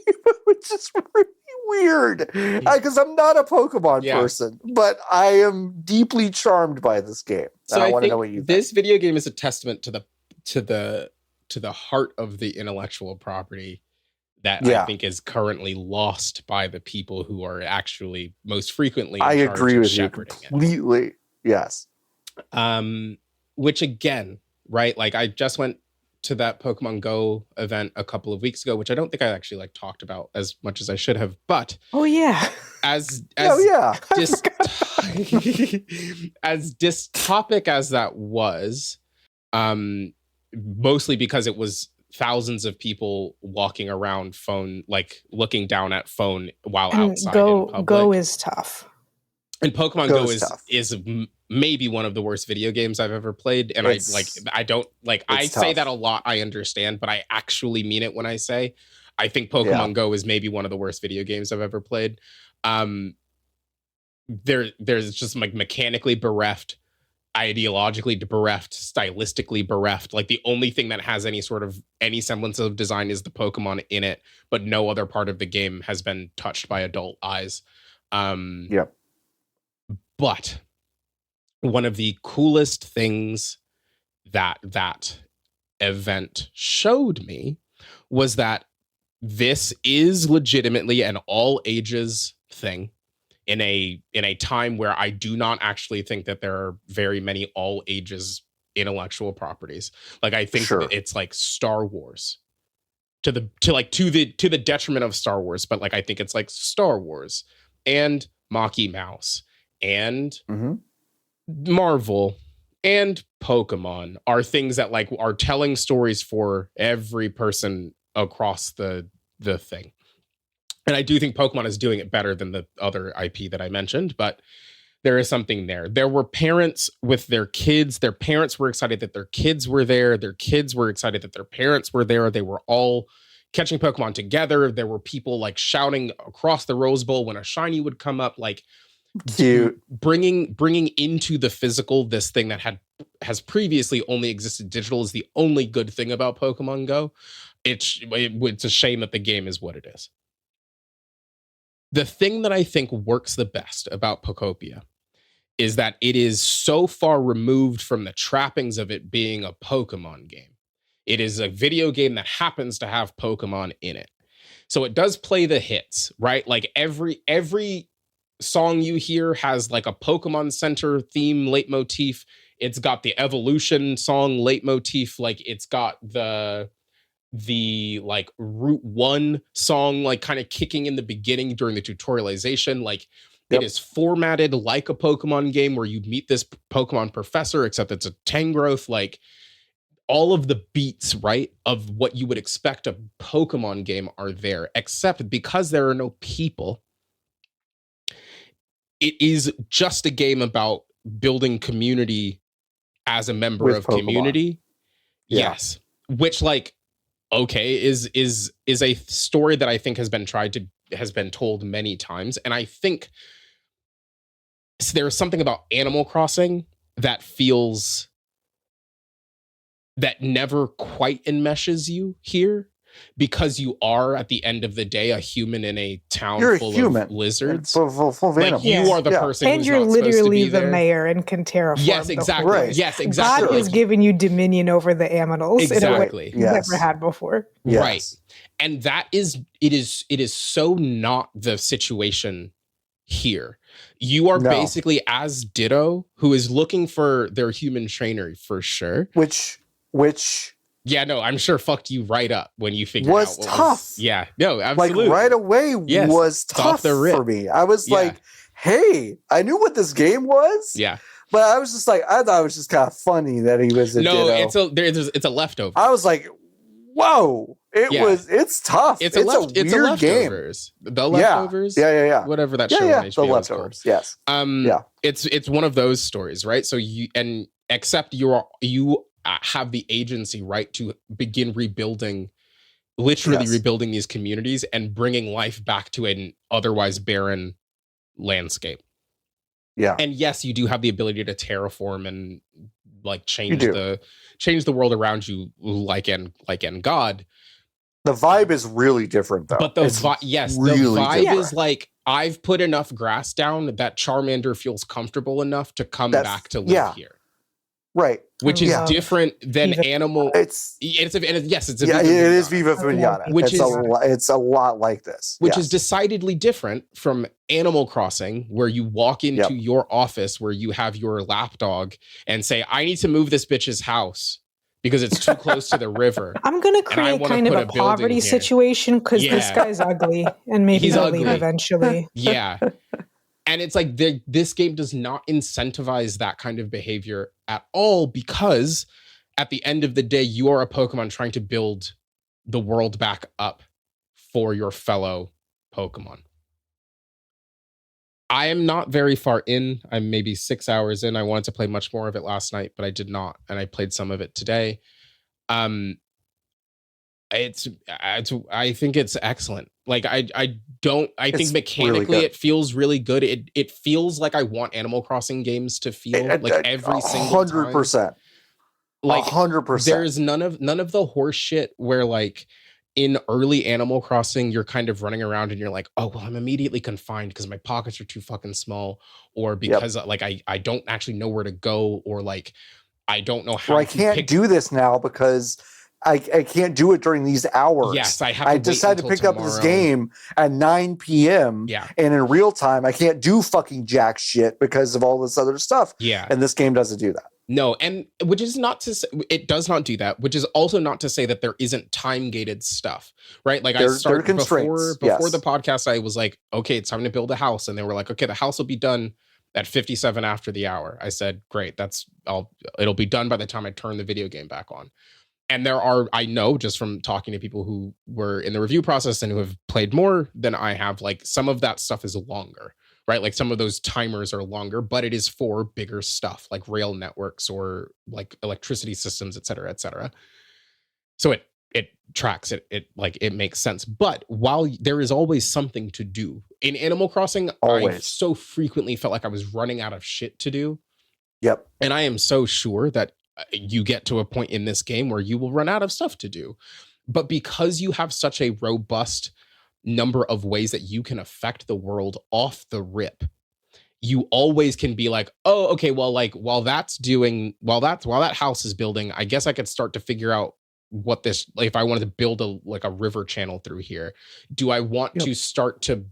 which is really weird because I'm not a Pokemon person, but I am deeply charmed by this game. So I want to know what you think. This video game is a testament to the heart of the intellectual property that I think is currently lost by the people who are actually most frequently. I agree with you completely. Yes. Which again, right? Like I just went to that Pokemon Go event a couple of weeks ago, which I don't think I actually like talked about as much as I should have. But as dystopic as that was, mostly because it was thousands of people walking around looking down at phone while outside in public. Go is tough. And Pokemon Go is maybe one of the worst video games I've ever played. And I say that a lot, I understand, but I actually mean it when I say I think Pokemon Go is maybe one of the worst video games I've ever played. There's just like mechanically bereft, ideologically bereft, stylistically bereft. Like the only thing that has any semblance of design is the Pokemon in it, but no other part of the game has been touched by adult eyes. But one of the coolest things that event showed me was that this is legitimately an all ages thing in a time where I do not actually think that there are very many all ages intellectual properties. Like I think it's like Star Wars to the detriment of Star Wars, but like I think it's like Star Wars and Mocky Mouse and Marvel and Pokemon are things that like are telling stories for every person across the thing. And I do think Pokemon is doing it better than the other IP that I mentioned, but there is something there. There were parents with their kids. Their parents were excited that their kids were there. Their kids were excited that their parents were there. They were all catching Pokemon together. There were people like shouting across the Rose Bowl when a shiny would come up, like cute. Bringing into the physical this thing that has previously only existed digital is the only good thing about Pokemon Go. It's a shame that the game is what it is. The thing that I think works the best about Pokopia is that it is so far removed from the trappings of it being a Pokemon game. It is a video game that happens to have Pokemon in it. So it does play the hits, right? Like every song you hear has like a Pokemon Center theme leitmotif. It's got the evolution song leitmotif. Like it's got the like Route 1 song like kind of kicking in the beginning during the tutorialization. Like it is formatted like a Pokemon game where you meet this Pokemon professor, except it's a Tangrowth. Like all of the beats, right, of what you would expect a Pokemon game are there, except because there are no people, it is just a game about building community as a member with of Pokemon. Community. Yeah. Yes. Which like, okay, is a story that I think has been told many times. And I think there's something about Animal Crossing that never quite enmeshes you here. because you are at the end of the day a human in a town full of lizards. Full of like animals. you are the person, and who's you're not supposed to literally be the there. mayor and can terraform. Yes, exactly. Right. Yes, exactly. God is giving you dominion over the animals in a way Exactly. you've never had before. Yes. Right. And that is it is so not the situation here. You are basically as Ditto, who is looking for their human trainer for sure. Which yeah, no, I'm sure fucked you right up when you figured was out what tough. Yeah, no, absolutely. Like right away was tough for me. I was like, hey, I knew what this game was. Yeah. But I was just like, I thought it was just kind of funny that he was a Ditto. It's a leftover. I was like, whoa. It's tough. It's a weird game. The Leftovers. Yeah. Whatever that show on HBO The Leftovers. Yes. It's one of those stories, right? So except you have the agency, right, to begin rebuilding, literally rebuilding these communities and bringing life back to an otherwise barren landscape. Yeah. And yes, you do have the ability to terraform and like change the world around you like in God. The vibe is really different, though. But the vibe is like, I've put enough grass down that Charmander feels comfortable enough to come back to live here. Right. Which is different than animal. It is Viva Pinata. Which it's a lot like this. Which is decidedly different from Animal Crossing, where you walk into your office where you have your lapdog and say, I need to move this bitch's house because it's too close to the river. I'm going to create kind of a poverty situation because this guy's ugly and maybe he'll leave eventually. Yeah. And it's like this game does not incentivize that kind of behavior at all, because at the end of the day, you are a Pokemon trying to build the world back up for your fellow Pokemon. I am not very far in. I'm maybe 6 hours in. I wanted to play much more of it last night, but I did not. And I played some of it today. I think it's excellent. Like I think mechanically really it feels really good. It feels like I want Animal Crossing games to feel like every single 100%. time. Like 100%. There's none of the horse shit where like in early Animal Crossing, you're kind of running around and you're like, oh, well, I'm immediately confined because my pockets are too fucking small, or because like I don't actually know where to go, or like I don't know how. Or I can't do this now because I can't do it during these hours. Yes, I decided to pick up this game at 9 p.m. Yeah. And in real time, I can't do fucking jack shit because of all this other stuff. Yeah. And this game doesn't do that. No, and which is not to say it does not do that, which is also not to say that there isn't time-gated stuff, right? Like I started before the podcast, I was like, okay, it's time to build a house. And they were like, okay, the house will be done at 57 after the hour. I said, great, it'll be done by the time I turn the video game back on. And I know just from talking to people who were in the review process and who have played more than I have, like some of that stuff is longer, right? Like some of those timers are longer, but it is for bigger stuff like rail networks or like electricity systems, et cetera, et cetera. So it tracks it makes sense. But while there is always something to do in Animal Crossing, I so frequently felt like I was running out of shit to do. Yep. And I am so sure that you get to a point in this game where you will run out of stuff to do. But because you have such a robust number of ways that you can affect the world off the rip, you always can be like, oh, okay, well, like while that house is building, I guess I could start to figure out what this, like if I wanted to build a river channel through here, do I want to start to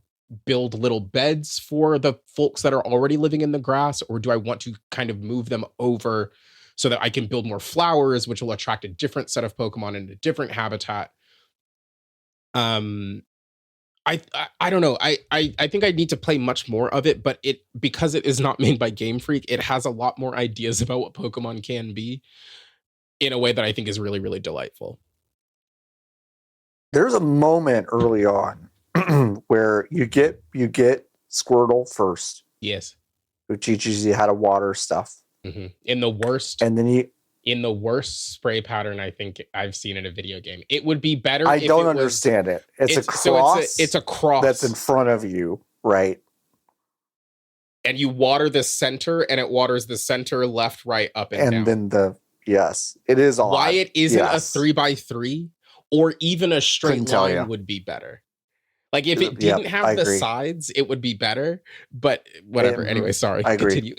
build little beds for the folks that are already living in the grass, or do I want to kind of move them over so that I can build more flowers, which will attract a different set of Pokemon in a different habitat? I don't know. I think I need to play much more of it, but because it is not made by Game Freak, it has a lot more ideas about what Pokemon can be in a way that I think is really, really delightful. There's a moment early on where you get Squirtle first. Yes. Who teaches you how to water stuff. Mm-hmm. In the worst spray pattern I think I've seen in a video game. It would be better. I don't understand it. It's a cross. So it's a cross that's in front of you, right? And you water the center, and it waters the center, left, right, up, and down. And then it is odd. Why it isn't a 3x3? or even a straight Couldn't tell ya. line would be better. Like if it didn't have I the agree. sides, it would be better. But whatever. Anyway, sorry. I agree. Continue.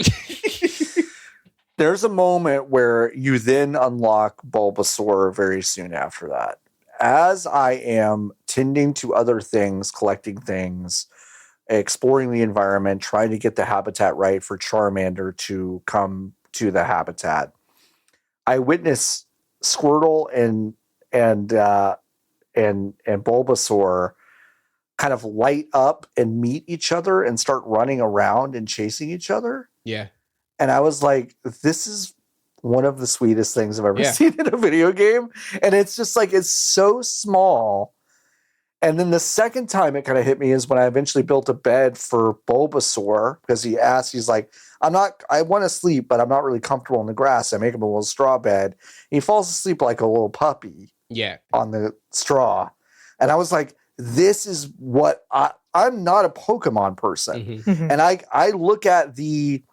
There's a moment where you then unlock Bulbasaur very soon after that. As I am tending to other things, collecting things, exploring the environment, trying to get the habitat right for Charmander to come to the habitat, I witness Squirtle and Bulbasaur kind of light up and meet each other and start running around and chasing each other. Yeah. And I was like, this is one of the sweetest things I've ever seen in a video game. And it's just like, it's so small. And then the second time it kind of hit me is when I eventually built a bed for Bulbasaur, because he's like, I want to sleep, but I'm not really comfortable in the grass. I make him a little straw bed. And he falls asleep like a little puppy on the straw. And I was like, this is what I'm not a Pokemon person. Mm-hmm. Mm-hmm. And I look at the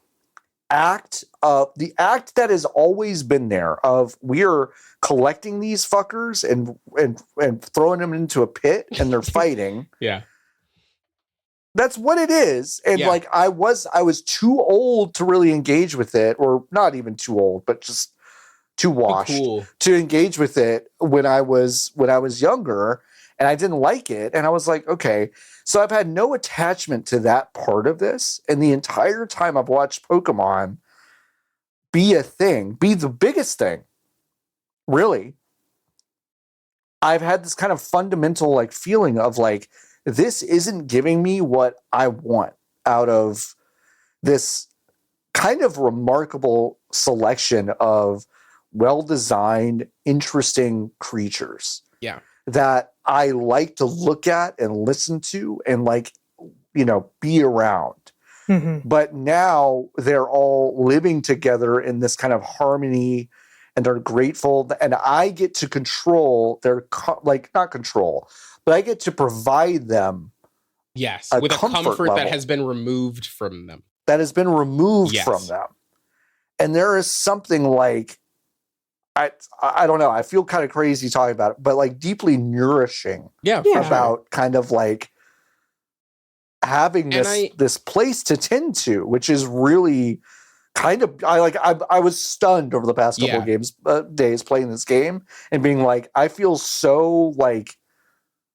act that has always been there of we're collecting these fuckers and throwing them into a pit and they're fighting. Yeah. That's what it is. And like I was too old to really engage with it, or not even too old, but just too washed to engage with it when I was younger, and I didn't like it. And I was like, okay, so I've had no attachment to that part of this. And the entire time I've watched Pokemon be a thing, be the biggest thing, really, I've had this kind of fundamental like feeling of like, this isn't giving me what I want out of this kind of remarkable selection of well-designed, interesting creatures. Yeah. That I like to look at and listen to and like, be around. Mm-hmm. But now they're all living together in this kind of harmony, and they're grateful. And I get to control their, not control, but I get to provide them. Yes. With a comfort that has been removed from them. That has been removed from them. And there is something like, I don't know. I feel kind of crazy talking about it, but like deeply nourishing about kind of like having this place to tend to, which is really kind of, I was stunned over the past couple of days playing this game and being like, I feel so like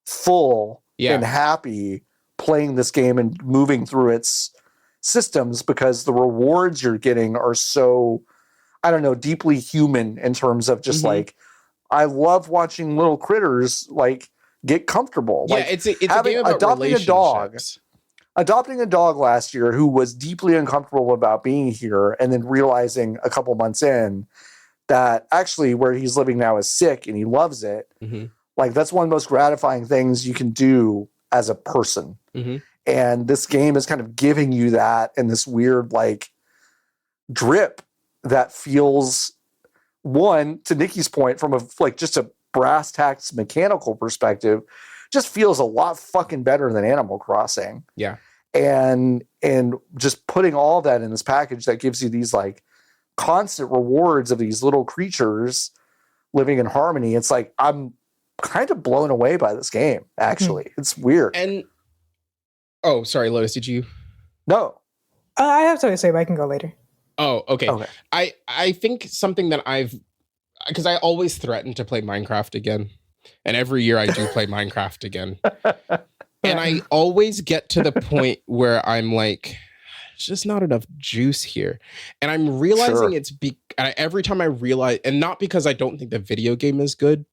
full and happy playing this game and moving through its systems, because the rewards you're getting are so, I don't know, deeply human in terms of just like, I love watching little critters like get comfortable. Yeah, like it's a game about adopting a dog last year who was deeply uncomfortable about being here, and then realizing a couple months in that actually where he's living now is sick and he loves it. Mm-hmm. Like that's one of the most gratifying things you can do as a person. Mm-hmm. And this game is kind of giving you that in this weird like drip that feels, one, to Nikki's point, from just a brass tacks mechanical perspective, just feels a lot fucking better than Animal Crossing. Yeah. And just putting all that in this package that gives you these like constant rewards of these little creatures living in harmony. It's like, I'm kind of blown away by this game, actually. It's weird. And oh, sorry, Lotus, did you? No. I have something to say, but I can go later. Oh, okay. I think something that because I always threaten to play Minecraft again. And every year I do play Minecraft again. And I always get to the point where I'm like, there's just not enough juice here. And I'm realizing every time I realize, and not because I don't think the video game is good.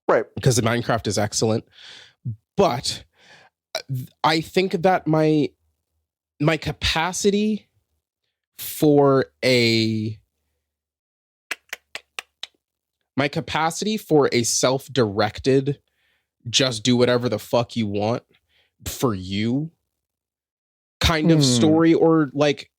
Right. Because the Minecraft is excellent. But I think that my capacity for a self-directed, just do whatever the fuck you want for you kind of story, or like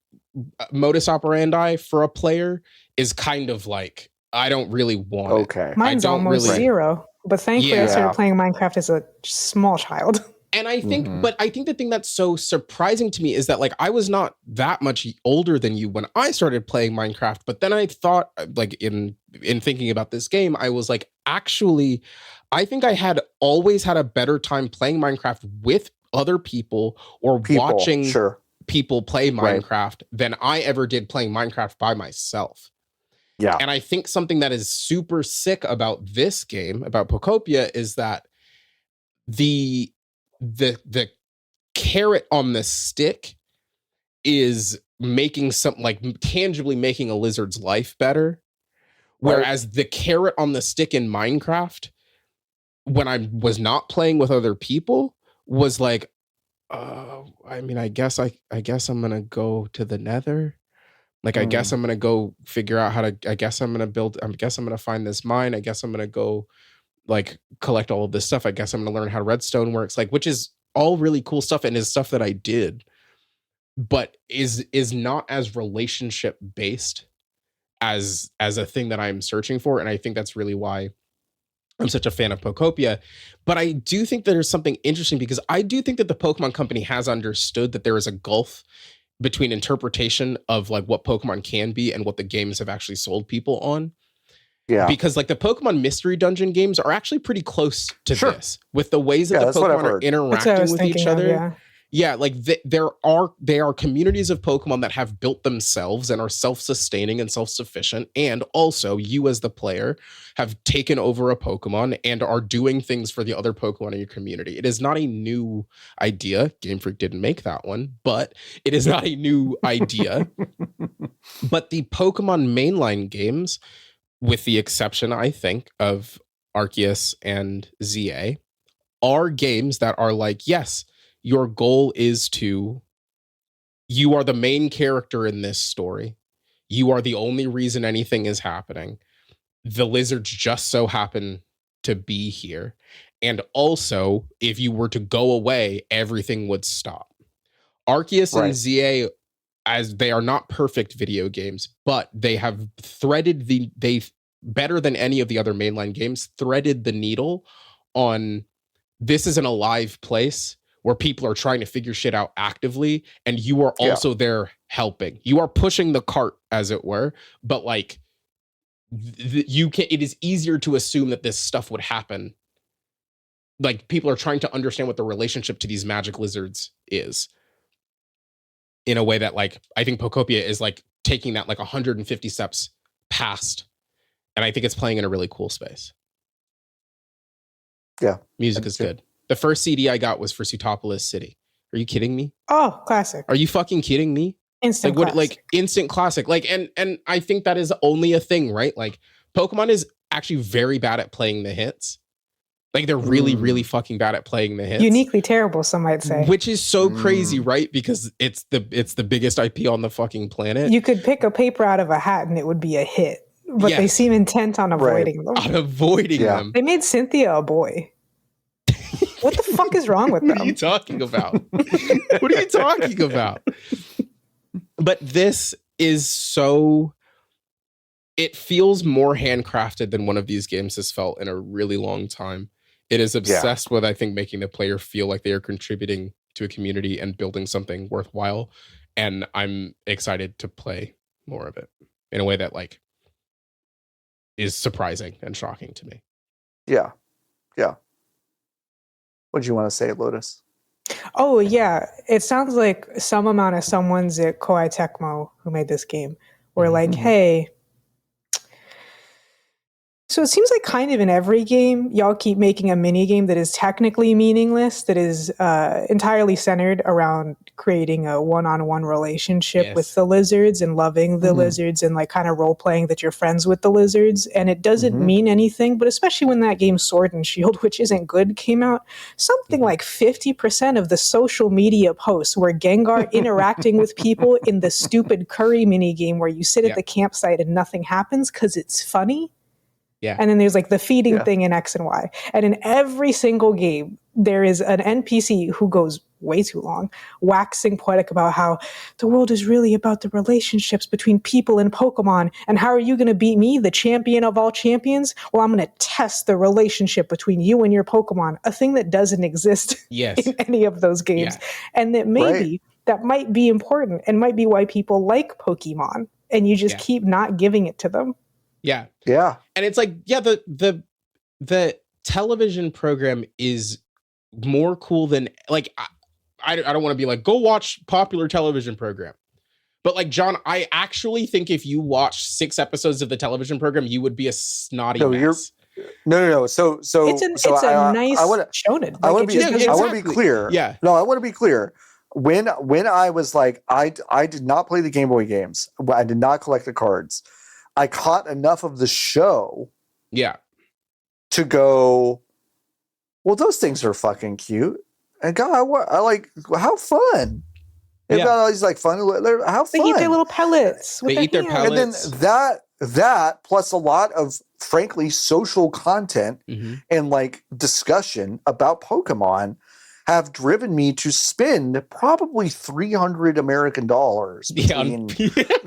modus operandi for a player is kind of like, I don't really want it. Mine's almost zero, but thankfully I started playing Minecraft as a small child. And I think, but I think the thing that's so surprising to me is that like I was not that much older than you when I started playing Minecraft. But then I thought, like in thinking about this game, I was like, actually, I think I had always had a better time playing Minecraft with other people or watching people play Minecraft than I ever did playing Minecraft by myself. Yeah. And I think something that is super sick about this game, about Pokopia, is that the carrot on the stick is making something like tangibly making a lizard's life better. Whereas the carrot on the stick in Minecraft, when I was not playing with other people, was like, I mean, I guess I'm gonna go to the Nether. Like, I guess I'm gonna go figure out how to. I guess I'm gonna find this mine. I guess I'm gonna go like collect all of this stuff. I guess I'm gonna learn how redstone works. Like, which is all really cool stuff and is stuff that I did, but is not as relationship based as a thing that I'm searching for. And I think that's really why I'm such a fan of Pokopia. But I do think there's something interesting because I do think that the Pokemon Company has understood that there is a gulf between interpretation of like what Pokemon can be and what the games have actually sold people on. Yeah. Because like the Pokemon Mystery Dungeon games are actually pretty close to this with the ways that the Pokemon are interacting with each other. Yeah, like they are communities of Pokemon that have built themselves and are self-sustaining and self-sufficient. And also you as the player have taken over a Pokemon and are doing things for the other Pokemon in your community. It is not a new idea. Game Freak didn't make that one, but it is not a new idea. But the Pokemon mainline games, with the exception, I think, of Arceus and ZA, are games that are like, yes, your goal is you are the main character in this story. You are the only reason anything is happening. The lizards just so happen to be here. And also, if you were to go away, everything would stop. Arceus and ZA, as they are not perfect video games, but they have threaded they've better than any of the other mainline games, threaded the needle on this is an alive place where people are trying to figure shit out actively, and you are also there helping. You are pushing the cart, as it were, but like it is easier to assume that this stuff would happen. Like people are trying to understand what the relationship to these magic lizards is in a way that like I think Pokopia is like taking that like 150 steps past, and I think it's playing in a really cool space. Yeah, music is good. The first CD I got was for Sutopolis City. Are you kidding me? Oh, classic. Are you fucking kidding me? Instant like classic. Like instant classic. Like and I think that is only a thing, right? Like Pokemon is actually very bad at playing the hits. Like they're really, really fucking bad at playing the hits. Uniquely terrible, some might say. Which is so crazy, right? Because it's the biggest IP on the fucking planet. You could pick a paper out of a hat and it would be a hit. But they seem intent on avoiding them. On avoiding them. They made Cynthia a boy. What the fuck is wrong with them? What are you talking about? What are you talking about? But this is so... It feels more handcrafted than one of these games has felt in a really long time. It is obsessed with, I think, making the player feel like they are contributing to a community and building something worthwhile. And I'm excited to play more of it in a way that, like, is surprising and shocking to me. Yeah. Yeah. What do you want to say, Lotus? Oh, yeah. It sounds like some amount of someone's at Koei Tecmo who made this game were like, hey... So it seems like kind of in every game, y'all keep making a mini game that is technically meaningless, that is entirely centered around creating a one-on-one relationship with the lizards and loving the lizards and like kind of role-playing that you're friends with the lizards. And it doesn't mean anything, but especially when that game Sword and Shield, which isn't good, came out, something like 50% of the social media posts were Gengar interacting with people in the stupid curry mini game where you sit at the campsite and nothing happens because it's funny. Yeah. And then there's like the feeding thing in X and Y. And in every single game, there is an NPC who goes way too long, waxing poetic about how the world is really about the relationships between people and Pokemon. And how are you going to beat me, the champion of all champions? Well, I'm going to test the relationship between you and your Pokemon, a thing that doesn't exist in any of those games. Yeah. And that maybe that might be important and might be why people like Pokemon. And you just keep not giving it to them. Yeah. Yeah. And it's like, the television program is more cool than like, I don't want to be like, go watch popular television program. But like, John, I actually think if you watched 6 episodes of the television program, you would be a snotty mess. No. So it's a nice shonen. I want to be clear. Yeah. No, I want to be clear. When I was like, I did not play the Game Boy games. I did not collect the cards. I caught enough of the show. Yeah. To go, well, those things are fucking cute. And God, I like, how fun. They've got all these like fun, how fun. They eat their little pellets. They eat their pellets. And then that plus a lot of, frankly, social content and like discussion about Pokemon have driven me to spend probably $300 American between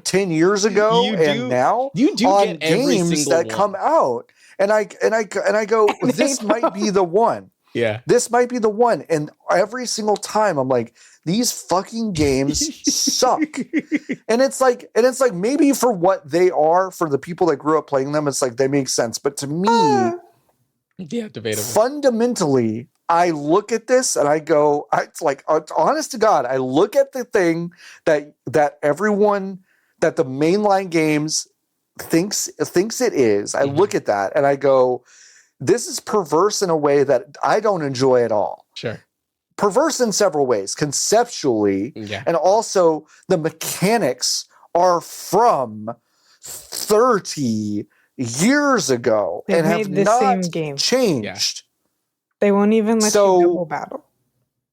10 years ago and now on games that come out. And I go, this might be the one. Yeah. This might be the one. And every single time I'm like, these fucking games suck. And it's like maybe for what they are, for the people that grew up playing them, it's like they make sense. But to me, debatable. Fundamentally, I look at this and I go, it's like, honest to God, I look at the thing that everyone, that the mainline games thinks it is. I look at that and I go, this is perverse in a way that I don't enjoy at all. Sure. Perverse in several ways, conceptually, and also the mechanics are from 30 years ago and have not changed. Yeah. They won't even let you double battle.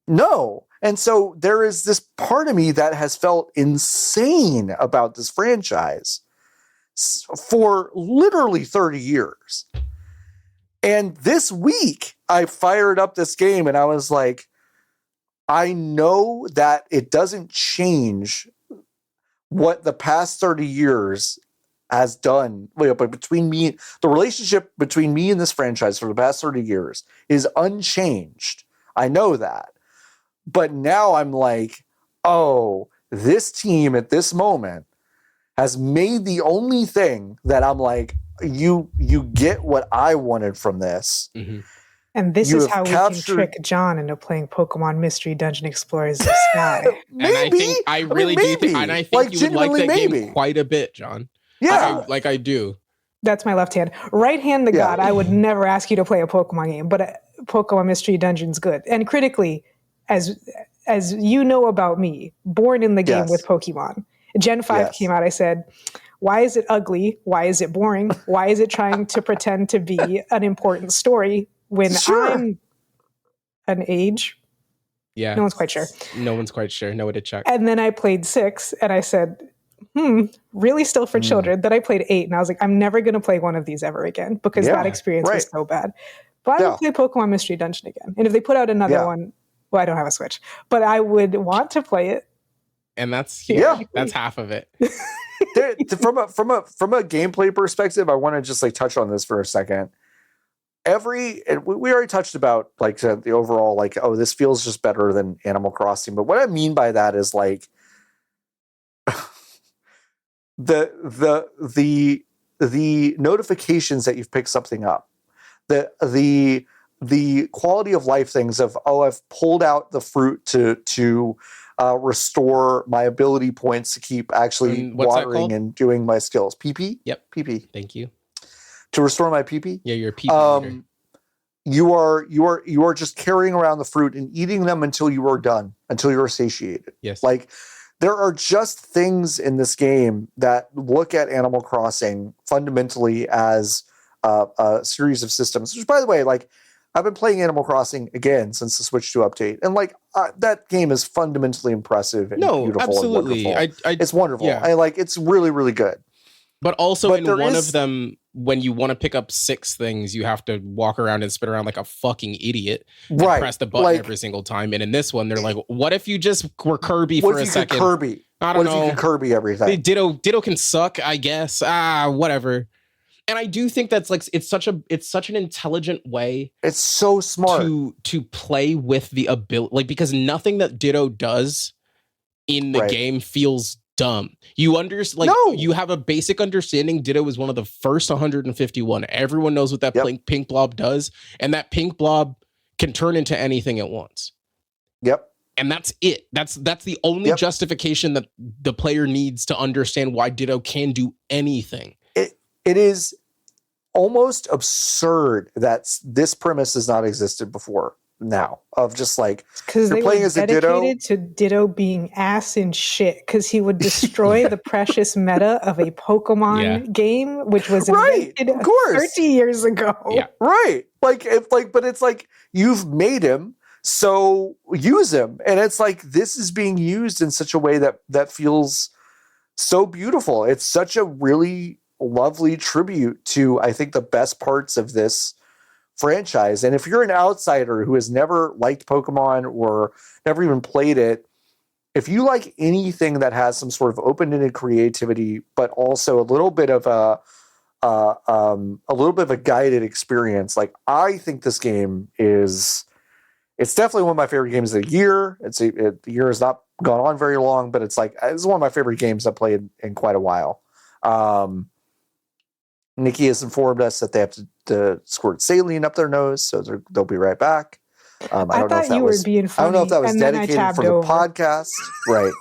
No. And so there is this part of me that has felt insane about this franchise for literally 30 years. And this week, I fired up this game and I was like, I know that it doesn't change what the past 30 years has done. But between me, the relationship between me and this franchise for the past 30 years is unchanged. I know that. But now I'm like, oh, this team at this moment has made the only thing that I'm like, you get what I wanted from this. Mm-hmm. And this is how we can trick John into playing Pokemon Mystery Dungeon Explorers of Sky. Maybe. And I really do think, and I think like, you would like that game quite a bit, John. Yeah. I do. That's my left hand. Right hand to God, I would never ask you to play a Pokemon game, but Pokemon Mystery Dungeon's good. And critically, as you know about me, born in the game with Pokemon. Gen 5 came out, I said, why is it ugly? Why is it boring? Why is it trying to pretend to be an important story when I'm an age? Yeah. No one's quite sure. No one's quite sure. No way to check. And then I played 6 and I said, really still for children. Then I played 8 and I was like, I'm never going to play one of these ever again because that experience was so bad. But I would play Pokemon Mystery Dungeon again. And if they put out another one, well, I don't have a Switch, but I would want to play it. And that's that's half of it. From a gameplay perspective, I want to just like touch on this for a second. We already touched about like the overall like, oh, this feels just better than Animal Crossing. But what I mean by that is like the notifications that you've picked something up, the quality of life things of, oh, I've pulled out the fruit to restore my ability points to keep actually watering and doing my skills. PP? Yep. PP. Thank you. To restore my PP? Yeah, you're a PP. You are just carrying around the fruit and eating them until you are done, until you're satiated. Yes. Like there are just things in this game that look at Animal Crossing fundamentally as a series of systems, which by the way, like I've been playing Animal Crossing again since the Switch 2 update, and like that game is fundamentally impressive and beautiful. Absolutely. And wonderful. It's wonderful. Yeah. I like it's really, really good. But also in one of them, when you want to pick up 6 things, you have to walk around and spin around like a fucking idiot and Right. press the button every single time. And in this one, they're like, what if you just were Kirby for a second? Kirby? I don't know. What if you could Kirby everything? Ditto can suck, I guess. Whatever. And I do think that's like it's such an intelligent way. It's so smart to play with the ability, like, because nothing that Ditto does in the game feels dumb. You you have a basic understanding. Ditto is one of the first 151. Everyone knows what that pink blob does, and that pink blob can turn into anything it wants. Yep. And that's it. That's the only justification that the player needs to understand why Ditto can do anything. It is almost absurd that this premise has not existed before. Now, of just like, because they were dedicated to Ditto being ass and shit, because he would destroy the precious meta of a Pokemon game, which was invented of course 30 years ago. Yeah. Right. But it's like, you've made him, so use him. And it's like, this is being used in such a way that feels so beautiful. It's such a really lovely tribute to, I think, the best parts of this franchise. And if you're an outsider who has never liked Pokemon or never even played it, if you like anything that has some sort of open-ended creativity, but also a little bit of a guided experience, like, I think this game it's definitely one of my favorite games of the year. The year has not gone on very long, but it's one of my favorite games I've played in quite a while. Nikki has informed us that they have to squirt saline up their nose, so they'll be right back. I don't know if that was being funny, I don't know if that was dedicated for the podcast. Right.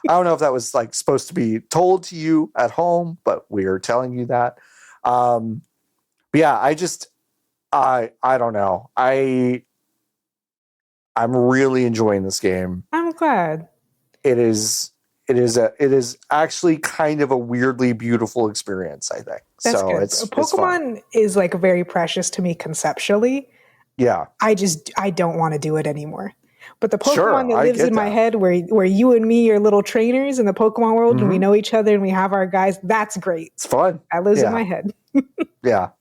I don't know if that was like supposed to be told to you at home, but we are telling you that. But yeah, I don't know. I'm really enjoying this game. I'm glad. It is actually kind of a weirdly beautiful experience, I think. That's so good. Pokemon is like very precious to me conceptually. Yeah. I don't want to do it anymore. But the Pokemon that lives in my head, where you and me are little trainers in the Pokemon world, and we know each other and we have our guys, that's great. It's fun. That lives in my head. Yeah.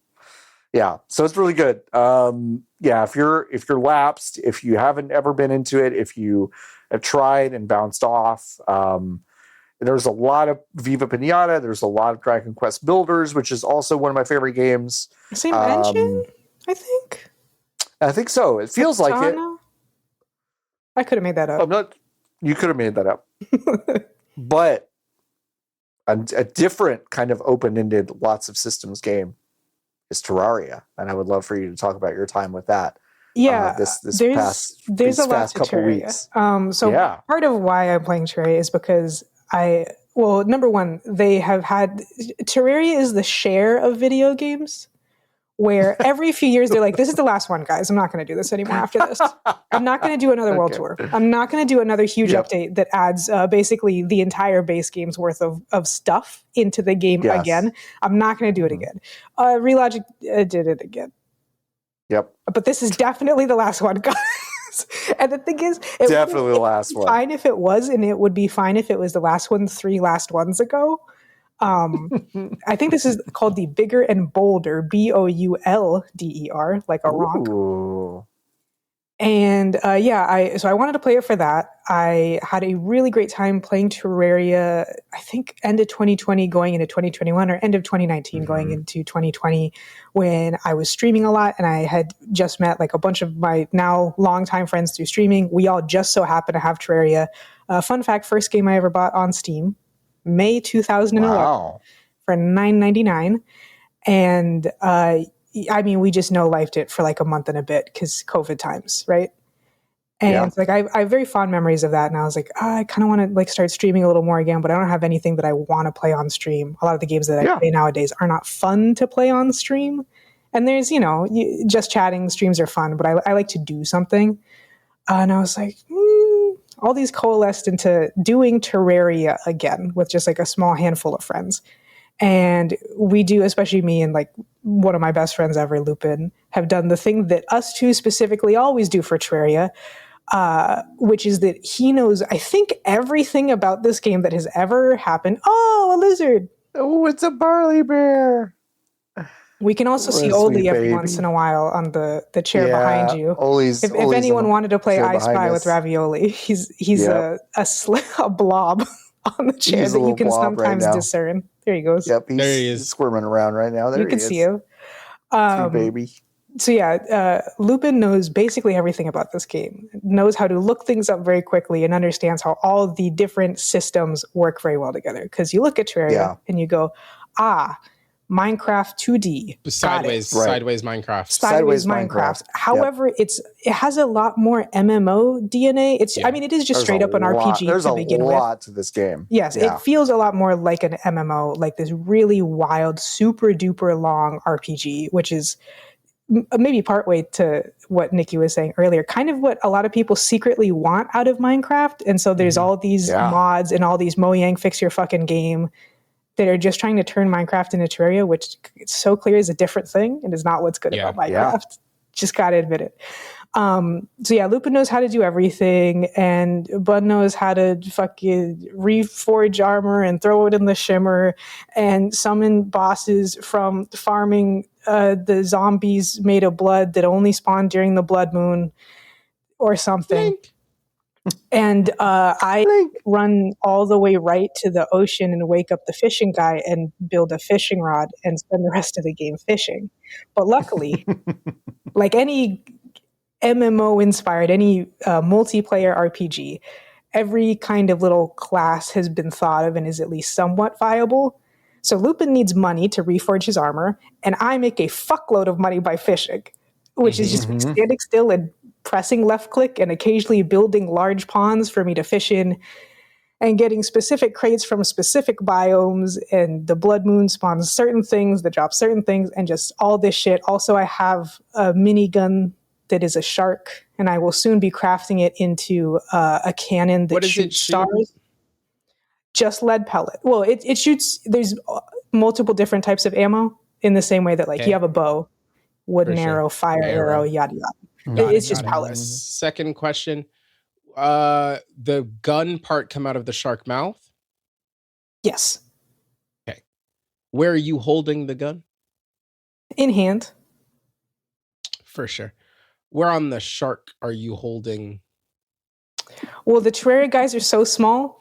So it's really good. If you're lapsed, if you haven't ever been into it, if you have tried and bounced off, there's a lot of Viva Pinata. There's a lot of Dragon Quest Builders, which is also one of my favorite games. Same engine, I think. I think so. It feels like it. I could have made that up. You could have made that up. But a different kind of open-ended, lots of systems game is Terraria, and I would love for you to talk about your time with that. Yeah, there's a lot to Terraria. Part of why I'm playing Terraria is because number one, they have had Terraria is the share of video games where every few years they're like, this is the last one, guys. I'm not going to do this anymore after this. I'm not going to do another world tour. I'm not going to do another huge update that adds basically the entire base game's worth of stuff into the game again. I'm not going to do it again. Relogic did it again. Yep. But this is definitely the last one, guys. And the thing is, definitely the last one. Fine if it was, and it would be fine if it was the last one 3 last ones ago. I think this is called the Bigger and Bolder, BOULDER, like a rock. Ooh. And I wanted to play it for that. I had a really great time playing Terraria, I think end of 2020 going into 2021, or end of 2019 going into 2020, when I was streaming a lot and I had just met like a bunch of my now longtime friends through streaming. We all just so happened to have Terraria. Fun fact, first game I ever bought on Steam, May 2011 for $9.99. And we just no-lifed it for like a month and a bit because COVID times, right? And it's like I have very fond memories of that. And I was like, I kind of want to like start streaming a little more again, but I don't have anything that I want to play on stream. A lot of the games that I play nowadays are not fun to play on stream. And there's, just chatting streams are fun, but I like to do something. And I was like, all these coalesced into doing Terraria again with just like a small handful of friends. And we do, especially me and like one of my best friends ever, Lupin, have done the thing that us two specifically always do for Terraria, which is that he knows, I think, everything about this game that has ever happened. Oh, a lizard. Oh, it's a barley bear. We can also see Oli every once in a while on the chair behind you. Oli's, if anyone wanted to play I Spy with Ravioli, he's a blob on the chair that you can sometimes discern. There he goes. Yep, he's squirming around right now. There you can see him. Sweet baby. So yeah, Lupin knows basically everything about this game, knows how to look things up very quickly, and understands how all the different systems work very well together. Because you look at Terraria and you go, Minecraft 2D. Sideways Minecraft. Sideways Minecraft. However, it has a lot more MMO DNA. It is just straight up an RPG to begin with. There's a lot to this game. Yes, it feels a lot more like an MMO, like this really wild, super duper long RPG, which is maybe partway to what Nikki was saying earlier, kind of what a lot of people secretly want out of Minecraft. And so there's all these mods and all these Mojang fix your fucking game that are just trying to turn Minecraft into Terraria, which it's so clear is a different thing and is not what's good about Minecraft. Yeah. Just gotta admit it. Lupin knows how to do everything, and Bud knows how to fucking reforge armor and throw it in the shimmer and summon bosses from farming the zombies made of blood that only spawn during the blood moon or something. And I run all the way right to the ocean and wake up the fishing guy and build a fishing rod and spend the rest of the game fishing. But luckily, like any MMO inspired, any multiplayer RPG, every kind of little class has been thought of and is at least somewhat viable. So Lupin needs money to reforge his armor, and I make a fuckload of money by fishing, which is just standing still and pressing left click and occasionally building large ponds for me to fish in and getting specific crates from specific biomes, and the blood moon spawns certain things that drop certain things, and just all this shit. Also, I have a minigun that is a shark, and I will soon be crafting it into a cannon that shoots stars. Just lead pellet. Well, it shoots, there's multiple different types of ammo in the same way that you have a bow, wooden arrow, fire arrow, yada yada. It's just pellets. Second question. The gun part come out of the shark mouth? Yes. Okay. Where are you holding the gun? In hand. For sure. Where on the shark are you holding? Well, the Terraria guys are so small.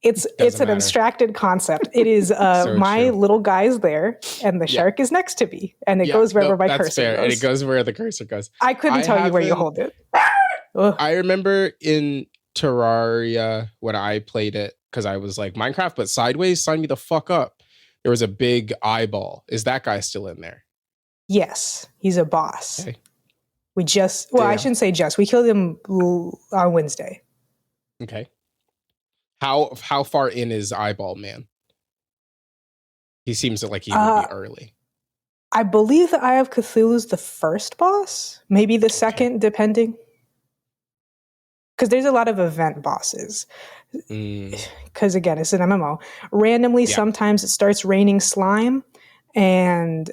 It's an abstracted concept. It is my little guy's there, and the shark is next to me, and it goes wherever my cursor goes. And it goes where the cursor goes. I couldn't tell you where you hold it. I remember in Terraria when I played it, because I was like, Minecraft, but sideways, sign me the fuck up. There was a big eyeball. Is that guy still in there? Yes, he's a boss. Okay. I shouldn't say just. We killed him on Wednesday. Okay. How far in is Eyeball Man? He seems like he would be early. I believe the Eye of Cthulhu's the first boss, maybe the second, depending. Because there's a lot of event bosses. Because again, it's an MMO. Randomly, sometimes it starts raining slime, and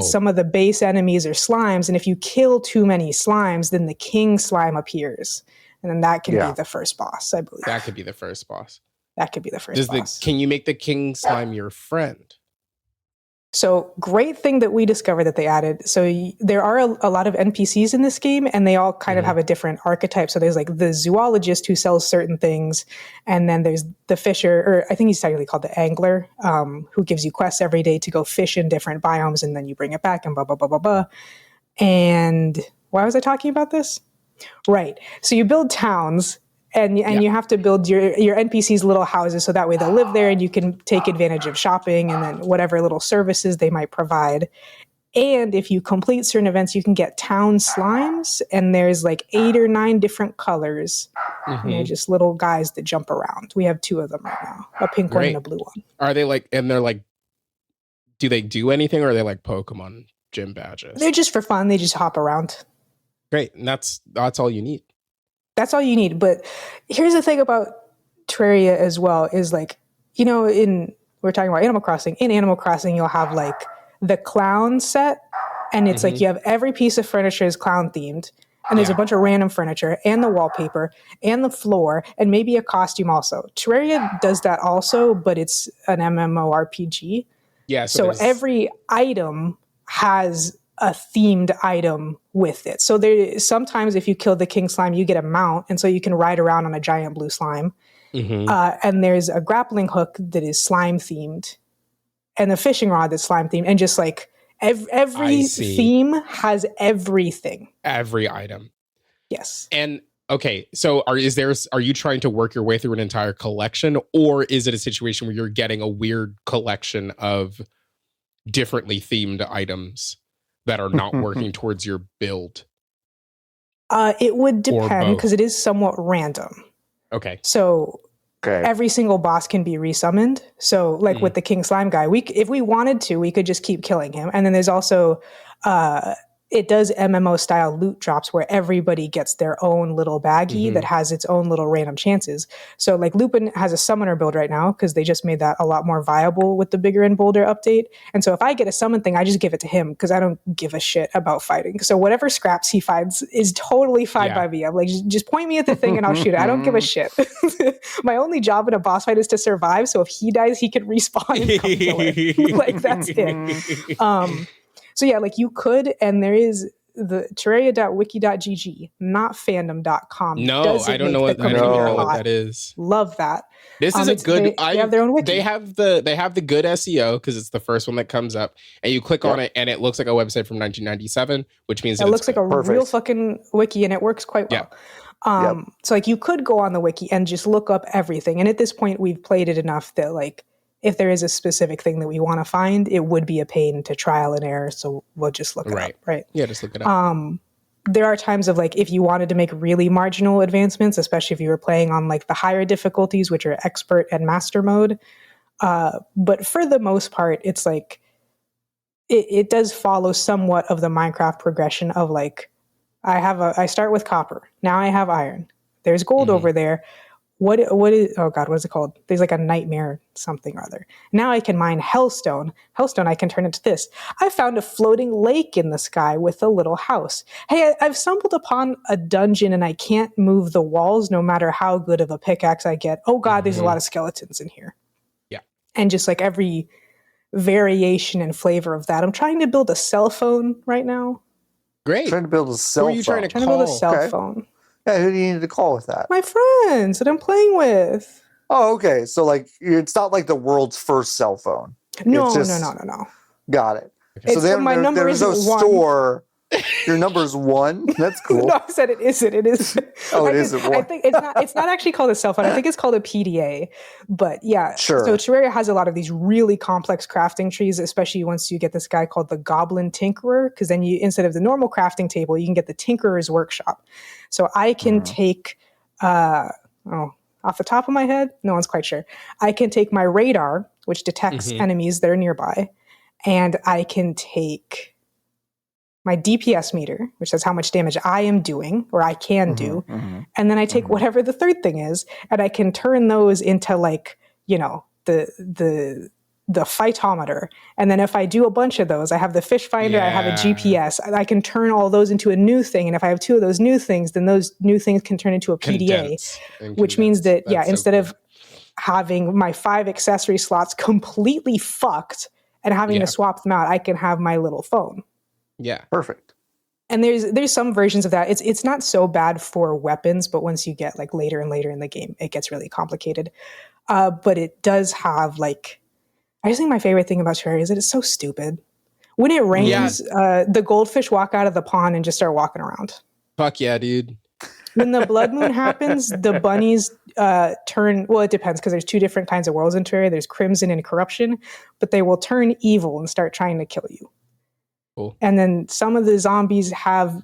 some of the base enemies are slimes. And if you kill too many slimes, then the king slime appears. And then that can be the first boss, I believe. That could be the first boss. That could be the first boss. Can you make the king slime your friend? So, great thing that we discovered that they added. So, there are a lot of NPCs in this game, and they all kind of have a different archetype. So, there's like the zoologist who sells certain things, and then there's the fisher, or I think he's technically called the angler, who gives you quests every day to go fish in different biomes, and then you bring it back, and blah, blah, blah, blah, blah. And why was I talking about this? Right. So you build towns, and you have to build your NPCs little houses so that way they'll live there and you can take advantage of shopping and then whatever little services they might provide. And if you complete certain events, you can get town slimes, and there's like 8 or 9 different colors. And they're just little guys that jump around. We have 2 of them right now, a pink one and a blue one. Are they do they do anything, or are they like Pokemon gym badges? They're just for fun. They just hop around. Great. And that's all you need. That's all you need. But here's the thing about Terraria as well is we're talking about Animal Crossing. In Animal Crossing, you'll have like the clown set, and it's like you have every piece of furniture is clown themed, and there's a bunch of random furniture and the wallpaper and the floor and maybe a costume also. Terraria does that also, but it's an MMORPG. Yeah. So every item has a themed item with it. So sometimes if you kill the king slime, you get a mount, and so you can ride around on a giant blue slime. And there's a grappling hook that is slime themed, and a fishing rod that's slime themed, and just like every theme has everything. Every item. Yes. And okay, so are you trying to work your way through an entire collection, or is it a situation where you're getting a weird collection of differently themed items that are not working towards your build? It would depend, because it is somewhat random. Okay. So every single boss can be resummoned. So like with the King Slime guy, if we wanted to, we could just keep killing him. And then there's also it does MMO style loot drops where everybody gets their own little baggie that has its own little random chances. So like Lupin has a summoner build right now because they just made that a lot more viable with the bigger and bolder update. And so if I get a summon thing, I just give it to him because I don't give a shit about fighting. So whatever scraps he finds is totally fine by me. I'm like, just point me at the thing and I'll shoot it. I don't give a shit. My only job in a boss fight is to survive. So if he dies, he can respawn and come kill it. Like that's it. So yeah, like you could, and there is the Terraria.wiki.gg, not fandom.com. No, I don't know what that is. Love that. This is a good. They have their own wiki. They have the good SEO because it's the first one that comes up, and you click on it, and it looks like a website from 1997, which means it looks like a real fucking wiki, and it works quite well. So like you could go on the wiki and just look up everything, and at this point, we've played it enough that like, if there is a specific thing that we want to find, it would be a pain to trial and error. So we'll just look it up, right? Yeah, just look it up. There are times of like, if you wanted to make really marginal advancements, especially if you were playing on like the higher difficulties, which are expert and master mode. But for the most part, it's like, it does follow somewhat of the Minecraft progression of like, I start with copper. Now I have iron. There's gold over there. What is, oh God, what is it called? There's like a nightmare something or other. Now I can mine hellstone. Hellstone I can turn into this. I found a floating lake in the sky with a little house. Hey, I've stumbled upon a dungeon and I can't move the walls no matter how good of a pickaxe I get. Oh God, there's a lot of skeletons in here. Yeah. And just like every variation and flavor of that. I'm trying to build a cell phone right now. Great. Trying to build a cell phone. Who are you trying to call? Trying to build a cell phone. Yeah, who do you need to call with that? My friends that I'm playing with. Oh, okay. So like, it's not like the world's first cell phone. No. Got it. Okay. So my number there's no store. Your number's 1. That's cool. No, I said it isn't. It is. Oh, it isn't 1. I think it's not actually called a cell phone. I think it's called a PDA. But yeah, sure. So Terraria has a lot of these really complex crafting trees, especially once you get this guy called the Goblin Tinkerer, because then you, instead of the normal crafting table, you can get the Tinkerer's Workshop. So I can take, off the top of my head, no one's quite sure. I can take my radar, which detects enemies that are nearby, and I can take my DPS meter, which says how much damage I am doing or I can do. And then I take whatever the third thing is, and I can turn those into like, you know, the phytometer. And then if I do a bunch of those, I have the fish finder, I have a GPS, I can turn all those into a new thing. And if I have 2 of those new things, then those new things can turn into a PDA, which means that, instead of having my 5 accessory slots completely fucked and having to swap them out, I can have my little phone. Yeah. Perfect. And there's some versions of that. It's not so bad for weapons, but once you get like later and later in the game, it gets really complicated. But it does have like, I just think my favorite thing about Terraria is that it's so stupid. When it rains, the goldfish walk out of the pond and just start walking around. Fuck yeah, dude. When the blood moon happens, the bunnies turn, well, it depends because there's 2 different kinds of worlds in Terraria. There's Crimson and Corruption, but they will turn evil and start trying to kill you. Cool. And then some of the zombies have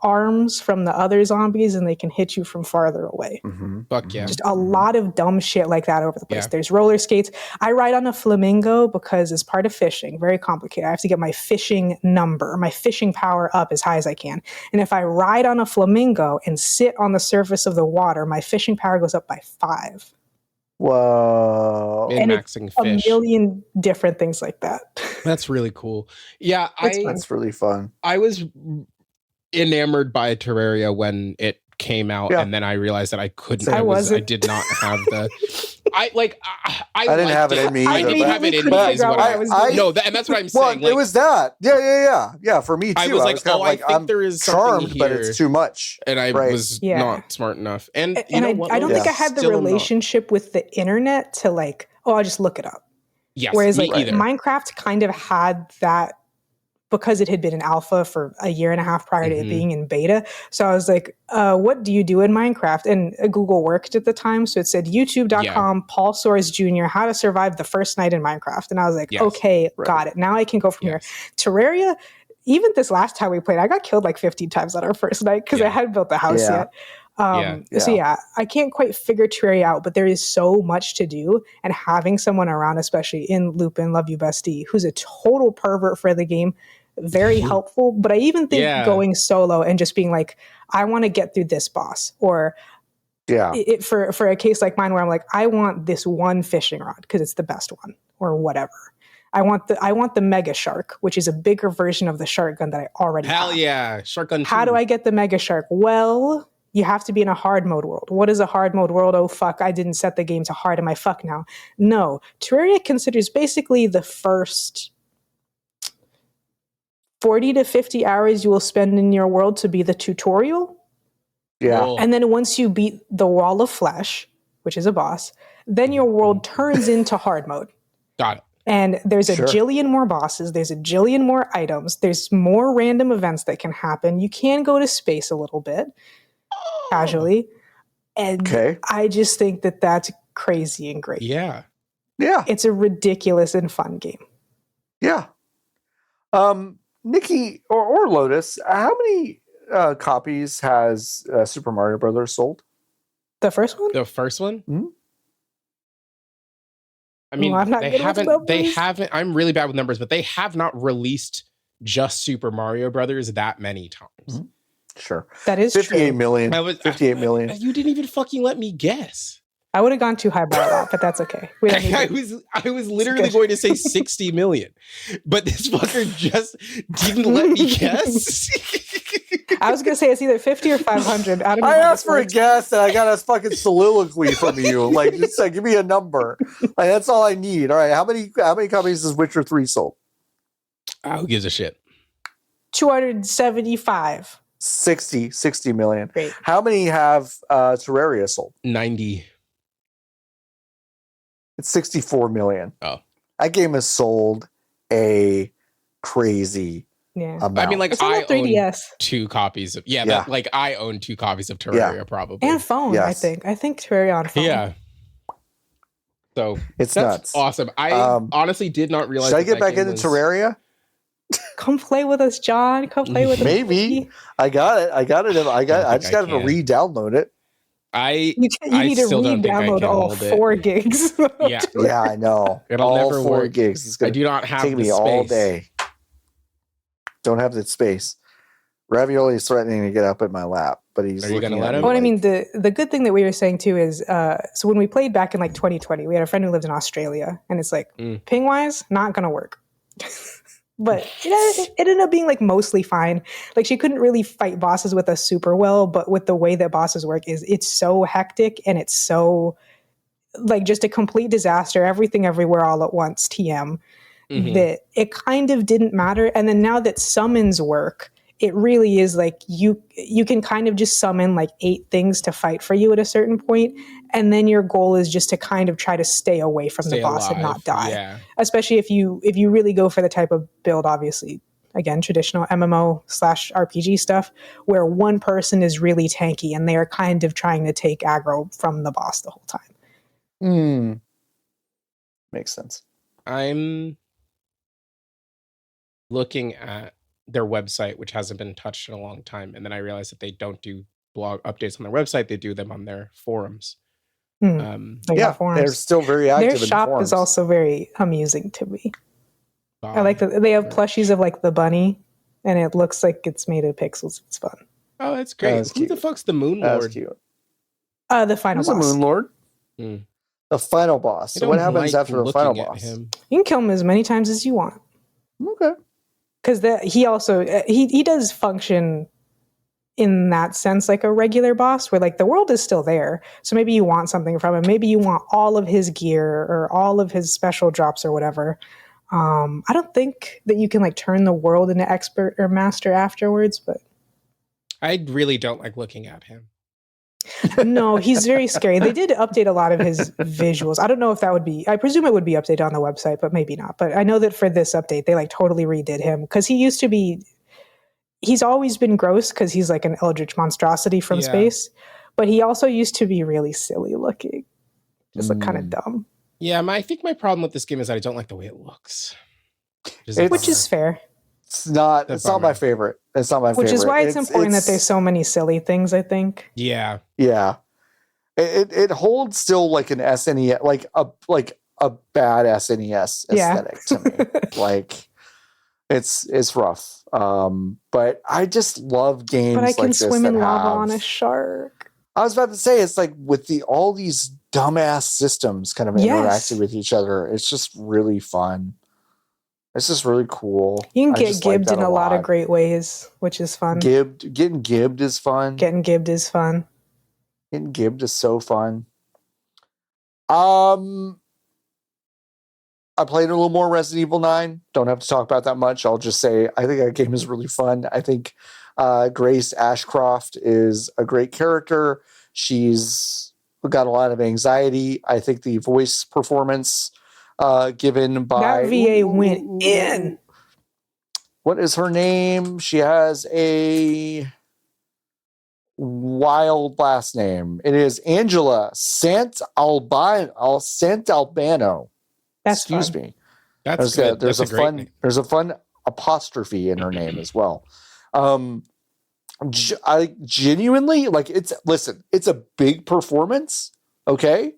arms from the other zombies and they can hit you from farther away. Fuck yeah. Just a lot of dumb shit like that over the place. There's roller skates. I ride on a flamingo because it's part of fishing. Very complicated. I have to get my fishing number, my fishing power up as high as I can. And if I ride on a flamingo and sit on the surface of the water, my fishing power goes up by 5. Whoa. And maxing fish. A million different things like that. That's really cool. Yeah, that's really fun. I was enamored by Terraria when it came out, and then I realized that I couldn't. I did not have the. I didn't have it in me. I didn't have it in me. Is what and that's what I'm saying. Well, it was that. Yeah. For me too. I was like, I think there is charmed, here, but it's too much, and I was not smart enough. And I don't think I had the relationship with the internet to like, I'll just look it up. Yes, whereas like Minecraft kind of had that. Because it had been in alpha for a year and a half prior to it being in beta. So I was like, what do you do in Minecraft? And Google worked at the time. So it said youtube.com, Paul Soares Jr., how to survive the first night in Minecraft. And I was like, okay, got it. Now I can go from here. Terraria, even this last time we played, I got killed like 15 times on our first night because I hadn't built the house yet. So I can't quite figure Terraria out, but there is so much to do, and having someone around, especially in Lupin, love you bestie, who's a total pervert for the game, very helpful. But I even think going solo and just being like, I want to get through this boss, or for a case like mine where I'm like, I want this one fishing rod because it's the best one, or whatever. I want the Mega Shark, which is a bigger version of the shark gun that I already have. Hell yeah, Shark Gun 2. How do I get the Mega Shark? Well, you have to be in a hard mode world. What is a hard mode world? Oh, fuck, I didn't set the game to hard. Am I fucked now? No. Terraria considers basically the first 40 to 50 hours you will spend in your world to be the tutorial. Yeah. Whoa. And then once you beat the Wall of Flesh, which is a boss, then your world turns into hard mode. Got it. And there's a jillion more bosses. There's a jillion more items. There's more random events that can happen. You can go to space a little bit. Casually. And I just think that that's crazy and great. Yeah. It's a ridiculous and fun game. Yeah. Nikki or Lotus, how many copies has Super Mario Brothers sold? The first one? The first one? Mm-hmm. I mean, I'm not they haven't, I'm really bad with numbers, but they have not released just Super Mario Brothers that many times. Mm-hmm. Sure. That is 58 true. million. 58 million. You didn't even fucking let me guess. I would have gone too high by a lot, but that's okay. I was literally going to say 60 million, but this fucker just didn't let me guess. I was going to say it's either 50 or 500. I don't know. I asked for a guess and I got a fucking soliloquy from you. Like, just give me a number. Like, that's all I need. All right. How many copies has Witcher 3 sold? Who gives a shit? 275. 60 million. Great. How many have Terraria sold? 90. It's 64 million. Oh. That game has sold a crazy amount. I mean, like, I own 2 copies of I own 2 copies of Terraria probably. And phone, I think. I think Terraria on phone. Yeah. So that's nuts. Awesome. I honestly did not realize. Should I get back into Terraria? Come play with us, John. Come play with us. Maybe. I got it. I just got to re-download it. You need to re-download all 4 gigs. Yeah, I know. It'll all never 4 work. gigs. It's gonna I do not have take me all day. Don't have the space. Ravioli is threatening to get up in my lap, but he's. Are you going to let him? Well, I mean, the good thing that we were saying too is, so when we played back in like 2020, we had a friend who lived in Australia, and it's like ping wise, not going to work. But it ended up being like mostly fine. Like she couldn't really fight bosses with us super well, but with the way that bosses work is it's so hectic and it's so like just a complete disaster, everything everywhere all at once, TM, that it kind of didn't matter. And then now that summons work, it really is like you can kind of just summon like 8 things to fight for you at a certain point, and then your goal is just to kind of try to stay away from the boss and not die. Yeah. Especially if you really go for the type of build, obviously, again, traditional MMO/RPG stuff, where one person is really tanky and they are kind of trying to take aggro from the boss the whole time. Makes sense. I'm looking at their website, which hasn't been touched in a long time, and then I realized that they don't do blog updates on their website; they do them on their forums. Forums. They're still very active. Their shop is also very amusing to me. I like that they have plushies of like the bunny, and it looks like it's made of pixels. It's fun. Oh, that's great. Who the fuck's the Moon Lord? That's cute. The final boss. Who's the Moon Lord? The final boss. So what happens after the final boss? You can kill him as many times as you want. Okay. Because he also he does function in that sense like a regular boss, where like the world is still there. So maybe you want something from him. Maybe you want all of his gear or all of his special drops or whatever. I don't think that you can like turn the world into expert or master afterwards, but I really don't like looking at him. no, he's very scary. They did update a lot of his visuals. I don't know if that would be, I presume it would be updated on the website, but maybe not. But I know that for this update, they like totally redid him because he used to be, he's always been gross because he's like an eldritch monstrosity from space, but he also used to be really silly looking. Just look kind of dumb. Yeah, I think my problem with this game is that I don't like the way it looks. Which is fair. It's not my favorite. It's not my favorite. Which is why it's important that there's so many silly things, I think. Yeah. Yeah. It holds still like an SNES, like a bad SNES aesthetic to me. Like it's rough. But I just love games but I like can this swim in that lava have, on a shark. I was about to say, it's like with all these dumbass systems kind of interacting with each other. It's just really fun. It's just really cool. You can get gibbed in a lot of great ways, which is fun. Getting gibbed is fun. Getting gibbed is fun. Getting gibbed is so fun. I played a little more Resident Evil 9. Don't have to talk about that much. I'll just say I think that game is really fun. I think Grace Ashcroft is a great character. She's got a lot of anxiety. I think the voice performance given by... That VA went in. What is her name? She has a wild last name. It is Angela Sant'Albano. Excuse me. That's good. There's a fun apostrophe in her name as well. I genuinely like it's a big performance. Okay.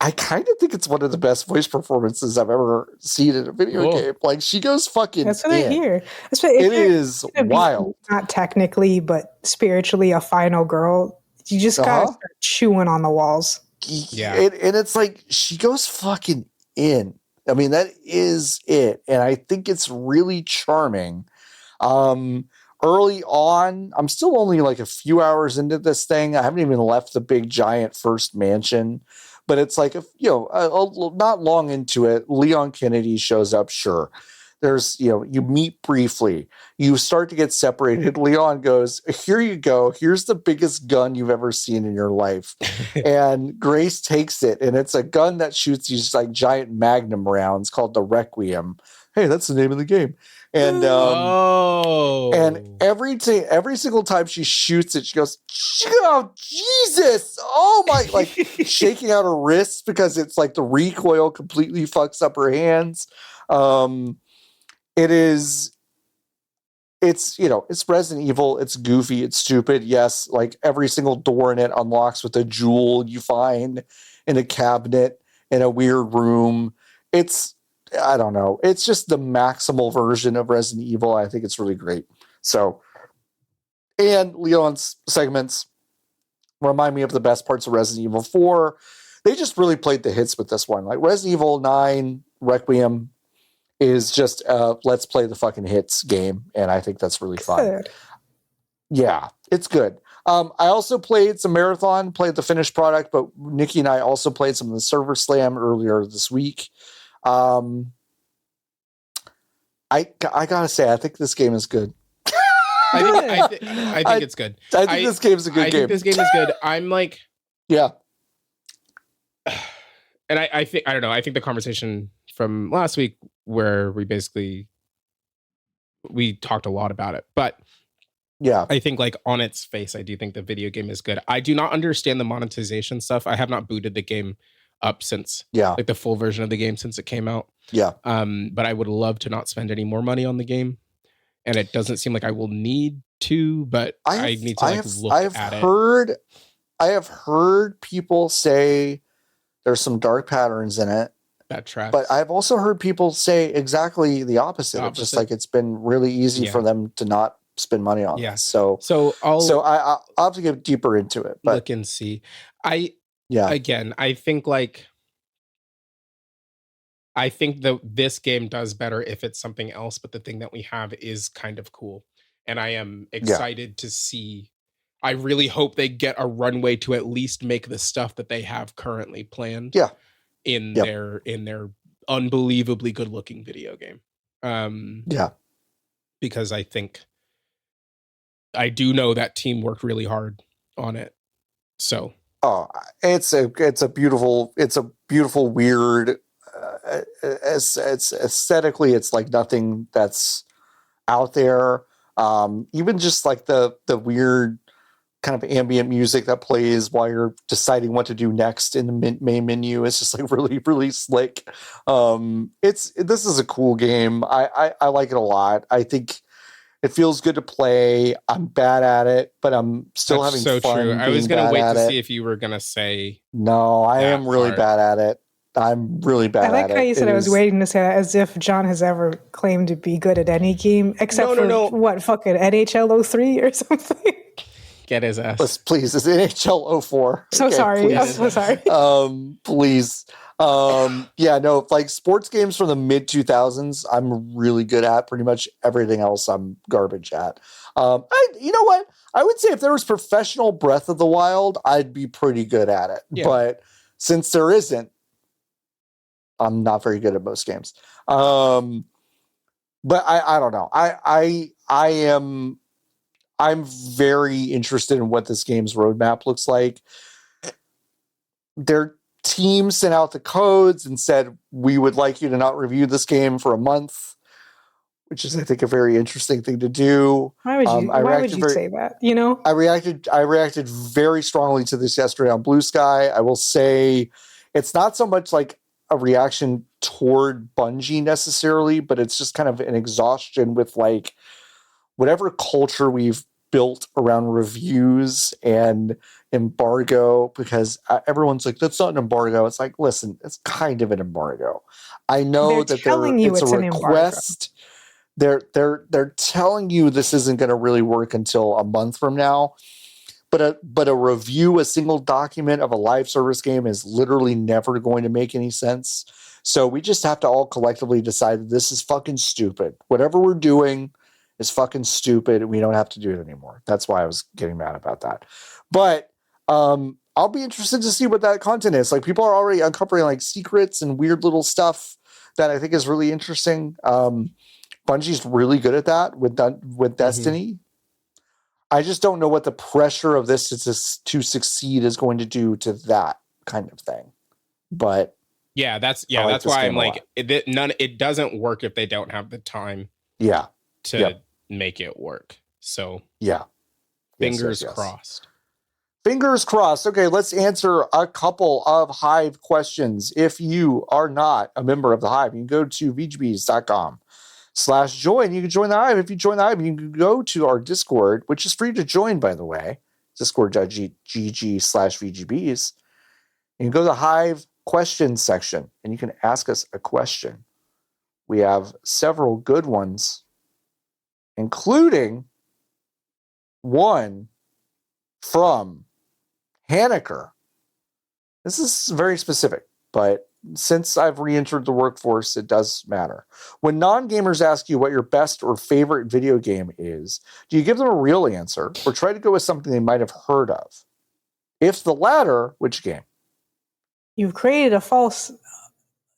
I kind of think it's one of the best voice performances I've ever seen in a video game. Like she goes fucking. That's what I hear. It is wild. Not technically, but spiritually a final girl. You just gotta start chewing on the walls. Yeah. And it's like she goes fucking in. I mean, that is it. And I think it's really charming. Early on, I'm still only like a few hours into this thing. I haven't even left the big giant first mansion. But it's like, not long into it, Leon Kennedy shows up. Sure. There's, you meet briefly. You start to get separated. Leon goes, here you go. Here's the biggest gun you've ever seen in your life. And Grace takes it. And it's a gun that shoots these like giant magnum rounds called the Requiem. Hey, that's the name of the game. And and every single time she shoots it, she goes, "Oh Jesus! Oh my!" Like shaking out her wrists because it's like the recoil completely fucks up her hands. It's Resident Evil. It's goofy. It's stupid. Yes, like every single door in it unlocks with a jewel you find in a cabinet in a weird room. I don't know. It's just the maximal version of Resident Evil. I think it's really great. So, and Leon's segments remind me of the best parts of Resident Evil 4. They just really played the hits with this one. Like Resident Evil 9 Requiem is just let's play the fucking hits game. And I think that's really fun. Good. Yeah, it's good. I also played some Marathon, played the finished product, but Nikki and I also played some of the Server Slam earlier this week. I gotta say, I think this game is good. I think it's good. I think this game's a good game. I think this game is good. I'm like, yeah. And I think the conversation from last week where we talked a lot about it, but yeah, I think like on its face, I do think the video game is good. I do not understand the monetization stuff. I have not booted the game up since like the full version of the game since it came out. Yeah. But I would love to not spend any more money on the game. And it doesn't seem like I will need to, but I need to look at it. I have heard people say there's some dark patterns in it. That tracks. But I've also heard people say exactly the opposite. It's just like it's been really easy for them to not spend money on it. So I'll have to get deeper into it. But look and see. Again, I think this game does better if it's something else, but the thing that we have is kind of cool. and I am excited to see. I really hope they get a runway to at least make the stuff that they have currently planned. In their unbelievably good looking video game. Because I do know that team worked really hard on it. So it's a beautiful weird aesthetically, it's like nothing that's out there. Even just like the weird kind of ambient music that plays while you're deciding what to do next in the main menu. It's just like really, really slick. This is a cool game. I like it a lot. I think it feels good to play. I'm bad at it, but I'm still having fun. True. I was going to wait to see if you were going to say. No, I am really bad at it. I'm really bad at it. I like how you said I was waiting to say that, as if John has ever claimed to be good at any game except for what, fucking NHL 03 or something. Get his ass. Please, it's NHL 04. So sorry. Please. I'm so sorry. Please. Like sports games from the mid 2000s, I'm really good at. Pretty much everything else, I'm garbage at. You know what? I would say if there was professional Breath of the Wild, I'd be pretty good at it. Yeah. But since there isn't, I'm not very good at most games. But I don't know. I'm very interested in what this game's roadmap looks like. Their team sent out the codes and said, we would like you to not review this game for a month, which is, I think, a very interesting thing to do. Why would you say that? You know, I reacted very strongly to this yesterday on Blue Sky. I will say it's not so much like a reaction toward Bungie necessarily, but it's just kind of an exhaustion with like whatever culture we've built around reviews and embargo, because everyone's like, that's not an embargo. It's like, listen, it's kind of an embargo. I know that it's a request. They're telling you this isn't going to really work until a month from now. But a review, a single document of a live service game is literally never going to make any sense. So we just have to all collectively decide that this is fucking stupid. Whatever we're doing is fucking stupid. We don't have to do it anymore. That's why I was getting mad about that. But I'll be interested to see what that content is. Like, people are already uncovering like secrets and weird little stuff that I think is really interesting. Bungie's really good at that with Destiny. I just don't know what the pressure of this to succeed is going to do to that kind of thing. But that's why I'm like, it doesn't work if they don't have the time. To make it work. So fingers crossed. Fingers crossed. Okay, let's answer a couple of Hive questions. If you are not a member of the Hive, you can go to vgbs.com/join. You can join the Hive. If you join the Hive, you can go to our Discord, which is free to join, by the way. Discord.gg/VGBs. You can go to the Hive questions section, and you can ask us a question. We have several good ones, including one from Haneker. This is very specific, but since I've re-entered the workforce, it does matter. When non-gamers ask you what your best or favorite video game is, do you give them a real answer or try to go with something they might have heard of? If the latter, which game? You've created a false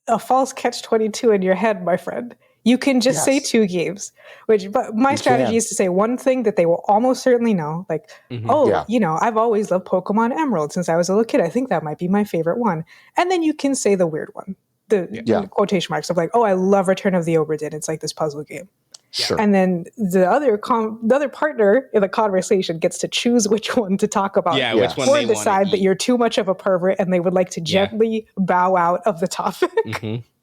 catch-22 in your head, my friend. You can just say two games, but my strategy is to say one thing that they will almost certainly know. Like, I've always loved Pokemon Emerald since I was a little kid. I think that might be my favorite one. And then you can say the weird one, the quotation marks of like, I love Return of the Obra Dinn. It's like this puzzle game. Sure. And then the other partner in the conversation gets to choose which one to talk about. Which one or decide that you're too much of a pervert and they would like to gently bow out of the topic.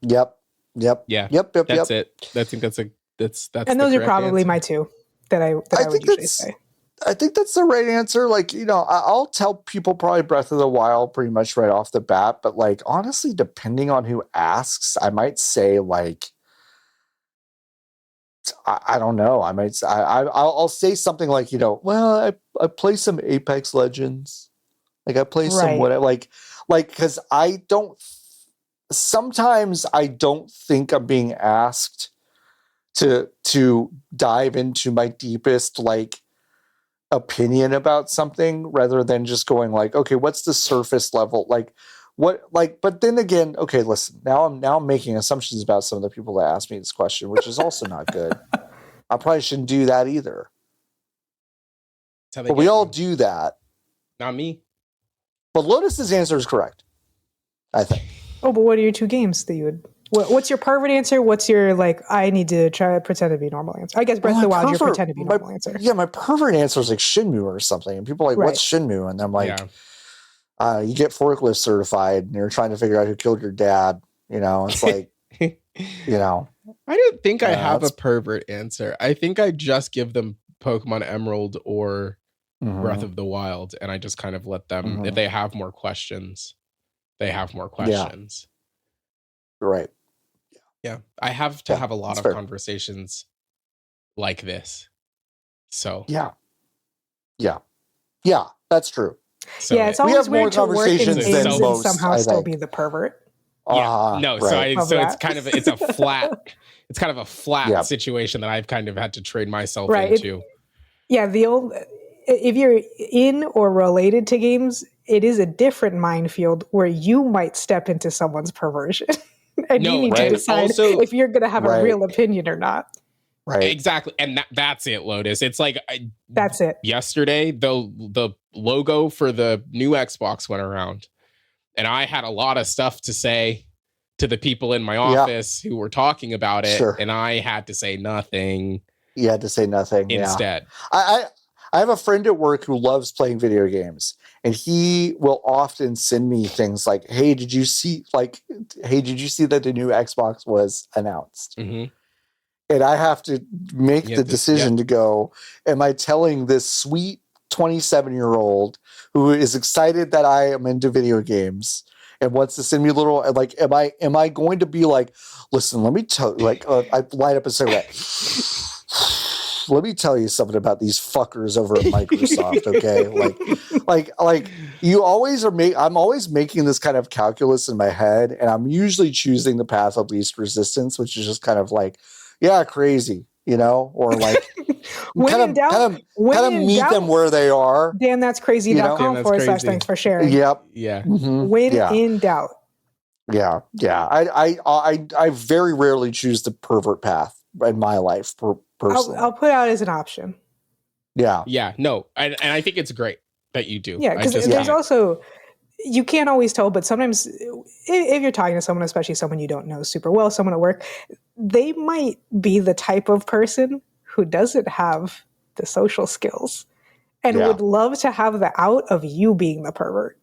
Yep. That's it. I think that's. And those are probably my two that I would usually say. I think that's the right answer. Like, I'll tell people probably Breath of the Wild pretty much right off the bat, but like, honestly, depending on who asks, I might say like, I don't know. I'll say something like, I play some Apex Legends. Like I play some whatever, like, cause sometimes I don't think I'm being asked to dive into my deepest like opinion about something rather than just going like, okay, what's the surface level? Like what, like, but then again, okay, listen, now I'm making assumptions about some of the people that asked me this question, which is also not good. I probably shouldn't do that either. But we all do that. Not me. But Lotus's answer is correct, I think. Oh, but what are your two games that you would... What's your pervert answer? What's your, like, I need to try to pretend to be normal answer? I guess Breath of the Wild, your pretend to be normal answer. Yeah, my pervert answer is like Shenmue or something. And people are like, what's Shenmue? And I'm like, you get forklift certified and you're trying to figure out who killed your dad. You know, it's like, you know. I don't think I have a pervert answer. I think I just give them Pokemon Emerald or Breath of the Wild. And I just kind of let them, if they have more questions, they have more questions. Yeah. Right. Yeah, I have to have a lot of conversations like this. So yeah, that's true. So it's always weird to work in games and somehow still be the pervert. Yeah, no, right. so it's kind of it's kind of a flat situation that I've kind of had to trade myself into. If you're in or related to games, it is a different minefield where you might step into someone's perversion. And you need to decide also, if you're going to have a real opinion or not. Right. Exactly. And that's it, Lotus. It's like... that's it. Yesterday, the logo for the new Xbox went around. And I had a lot of stuff to say to the people in my office who were talking about it. Sure. And I had to say nothing. You had to say nothing. Instead. I have a friend at work who loves playing video games, and he will often send me things like, hey, did you see that the new Xbox was announced? And I have to make the decision to go, am I telling this sweet 27-year-old who is excited that I am into video games and wants to send me a little, like, am I going to be like, listen, let me tell you, like, I light up a cigarette. Let me tell you something about these fuckers over at Microsoft, okay? like you always are I'm always making this kind of calculus in my head, and I'm usually choosing the path of least resistance, which is just kind of like, yeah, crazy, you know, or like kind of meet them where they are. Damn, that's crazy.com/thanks for sharing. Yep. Yeah. When in doubt. Yeah. I very rarely choose the pervert path in my life. I'll put out as an option. Yeah. No, and I think it's great that you do. Yeah, because there's also, you can't always tell, but sometimes if you're talking to someone, especially someone you don't know super well, someone at work, they might be the type of person who doesn't have the social skills and would love to have the out of you being the pervert.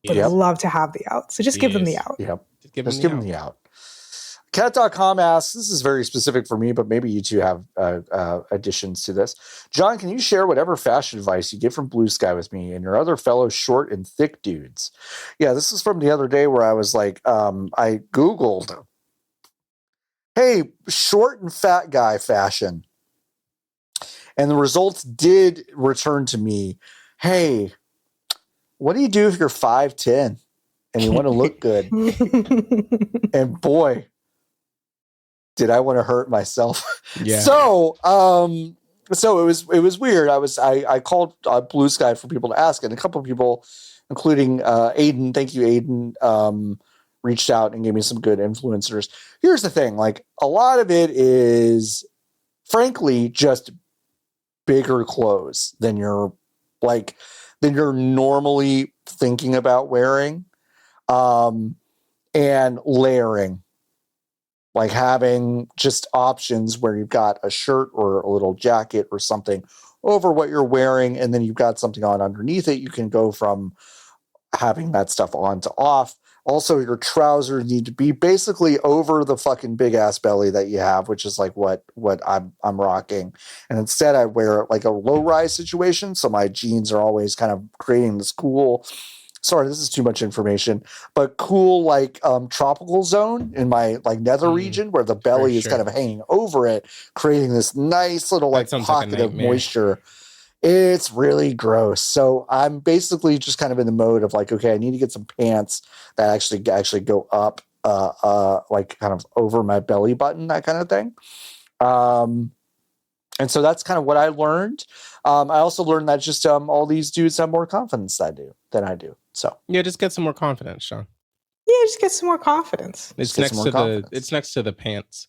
Would love to have the out. So just give them the out. Yep. Just give them the out. Cat.com asks, this is very specific for me, but maybe you two have additions to this. John, can you share whatever fashion advice you get from Blue Sky with me and your other fellow short and thick dudes? Yeah, this is from the other day where I was like, I Googled, hey, short and fat guy fashion. And the results did return to me. Hey, what do you do if you're 5'10" and you want to look good? And boy, did I want to hurt myself? Yeah. So it was weird. I called Blue Sky for people to ask, and a couple of people, including Aiden, thank you, Aiden, reached out and gave me some good influencers. Here's the thing: like a lot of it is, frankly, just bigger clothes than you're normally thinking about wearing, and layering. Like having just options where you've got a shirt or a little jacket or something over what you're wearing, and then you've got something on underneath it. You can go from having that stuff on to off. Also, your trousers need to be basically over the fucking big ass belly that you have, which is like what I'm rocking. And instead, I wear like a low rise situation, so my jeans are always kind of creating this cool. Sorry, this is too much information, but cool, like tropical zone in my like nether region where the belly is kind of hanging over it, creating this nice little like pocket of moisture. It's really gross. So I'm basically just kind of in the mode of like, okay, I need to get some pants that actually go up, like kind of over my belly button, that kind of thing. And so that's kind of what I learned. I also learned that just all these dudes have more confidence than I do. So yeah, just get some more confidence, Sean. Yeah, just get some more confidence. It's next to the pants.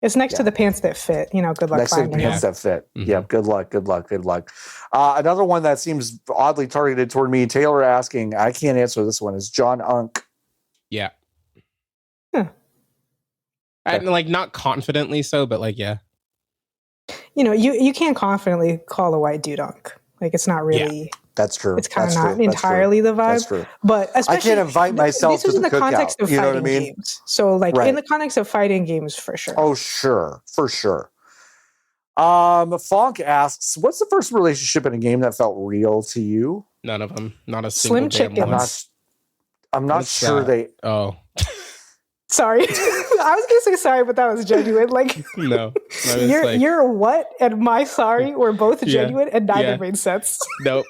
It's next to the pants that fit. You know, good luck next to the finding pants them. that fit. Yeah, good luck. Another one that seems oddly targeted toward me, Taylor asking, I can't answer this one, is John Unk. Yeah. Huh. I like not confidently so, but like, yeah. You know, you can't confidently call a white dude Unk. Like, it's not really. Yeah, that's true. It's kind of not entirely the vibe. That's true. But I can't invite myself to the cookout. This is in the context of fighting games. So, like, in the context of fighting games, for sure. Oh, sure. For sure. Fonk asks, what's the first relationship in a game that felt real to you? None of them. Not a single Slim damn one. I'm not sure they... Oh. Sorry. I was going to say sorry, but that was genuine. Like, no. You're what and my sorry were both genuine and neither made sense. Nope.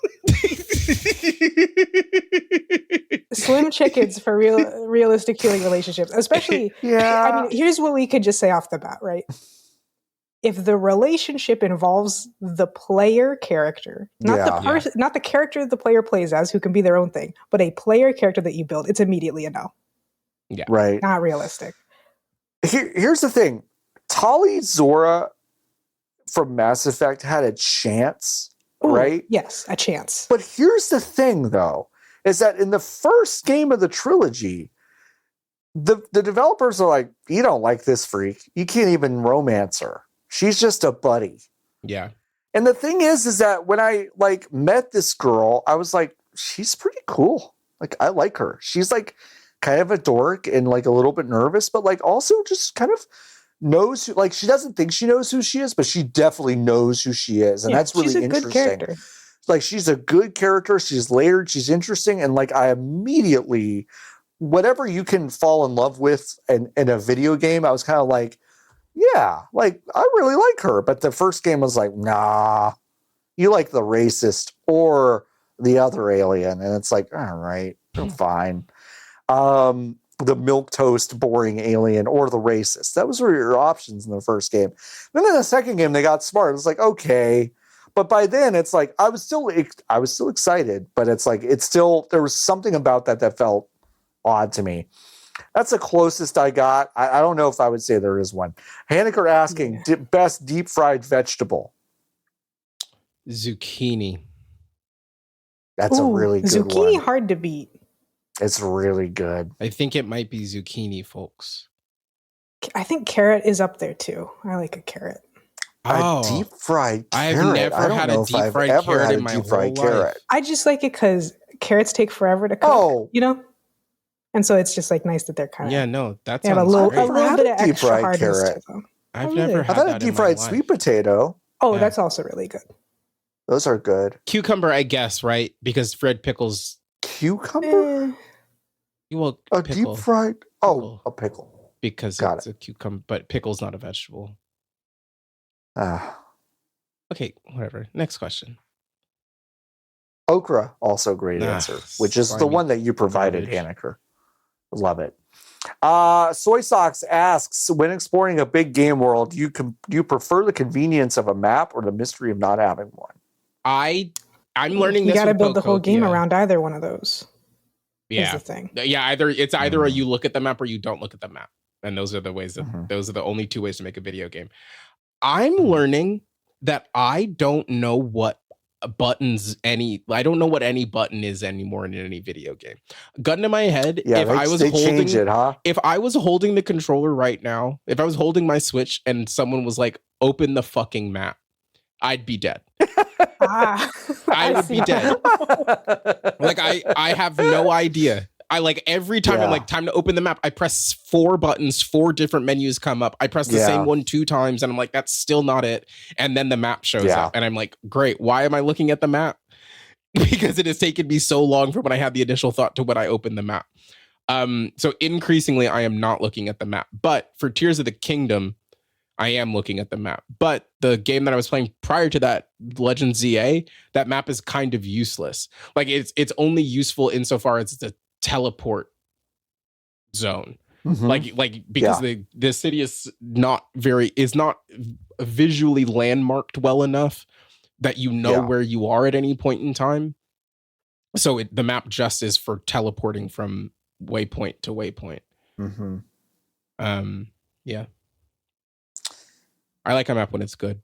Slim chickens for realistic healing relationships. Especially, I mean, here's what we could just say off the bat, right? If the relationship involves the player character, not the character the player plays as, who can be their own thing, but a player character that you build, it's immediately a no. Yeah. Right. Not realistic. Here's the thing. Tali Zora from Mass Effect had a chance, right? Yes, a chance. But here's the thing, though, is that in the first game of the trilogy, the developers are like, you don't like this freak. You can't even romance her. She's just a buddy. Yeah. And the thing is that when I like met this girl, I was like, she's pretty cool. Like, I like her. She's like kind of a dork and like a little bit nervous, but like also just kind of knows who, like, she doesn't think she knows who she is, but she definitely knows who she is. And that's really interesting. Good character. Like, she's a good character. She's layered. She's interesting. And like, I immediately, whatever you can fall in love with in a video game, I was kind of like, yeah, like, I really like her. But the first game was like, nah, you like the racist or the other alien. And it's like, all right, fine. The milquetoast boring alien or the racist. That was your options in the first game. Then in the second game, they got smart. It was like, okay. But by then it's like, I was still excited, but it's like, there was something about that felt odd to me. That's the closest I got. I don't know if I would say there is one. Haneker asking, best deep fried vegetable. Zucchini. That's a really good one. Zucchini hard to beat. It's really good. I think it might be zucchini, folks. I think carrot is up there too. I like a carrot. A deep fried carrot. I've never had a deep fried carrot in my whole life. I just like it because carrots take forever to cook. You know? And so it's just like nice that they're kind of... Yeah, no, that's a little bit of extra hardness to them. I've never had a deep fried sweet potato. Oh, that's also really good. Those are good. Cucumber, I guess, right? Because Fred Pickles... Cucumber? Well, a deep fried... Oh, a pickle. Because it's a cucumber, but pickle's not a vegetable. Okay, whatever. Next question. Okra, also great answer, which is the one that you provided, Haneker. Love it. Soy Socks asks, when exploring a big game world, do you prefer the convenience of a map or the mystery of not having one? I'm learning this. You got to build the whole game around either one of those. Yeah, the thing. Yeah, it's either you look at the map or you don't look at the map, and those are the ways that those are the only two ways to make a video game. I'm learning that I don't know what I don't know what any button is anymore in any video game. Gun to my head, if I was holding the controller right now, if I was holding my Switch and someone was like, open the fucking map, I'd be dead. I would be dead. Like I have no idea. I like every time I'm like, time to open the map, I press 4 buttons, 4 different menus come up. I press the same one 2 times and I'm like, that's still not it. And then the map shows up and I'm like, great. Why am I looking at the map? Because it has taken me so long from when I had the initial thought to when I opened the map. So increasingly I am not looking at the map, but for Tears of the Kingdom, I am looking at the map. But the game that I was playing prior to that, Legend ZA, that map is kind of useless. Like it's only useful insofar as it's a teleport zone. like because the city is not visually landmarked well enough that you know where you are at any point in time. So the map just is for teleporting from waypoint to waypoint. Yeah. I like a map when it's good.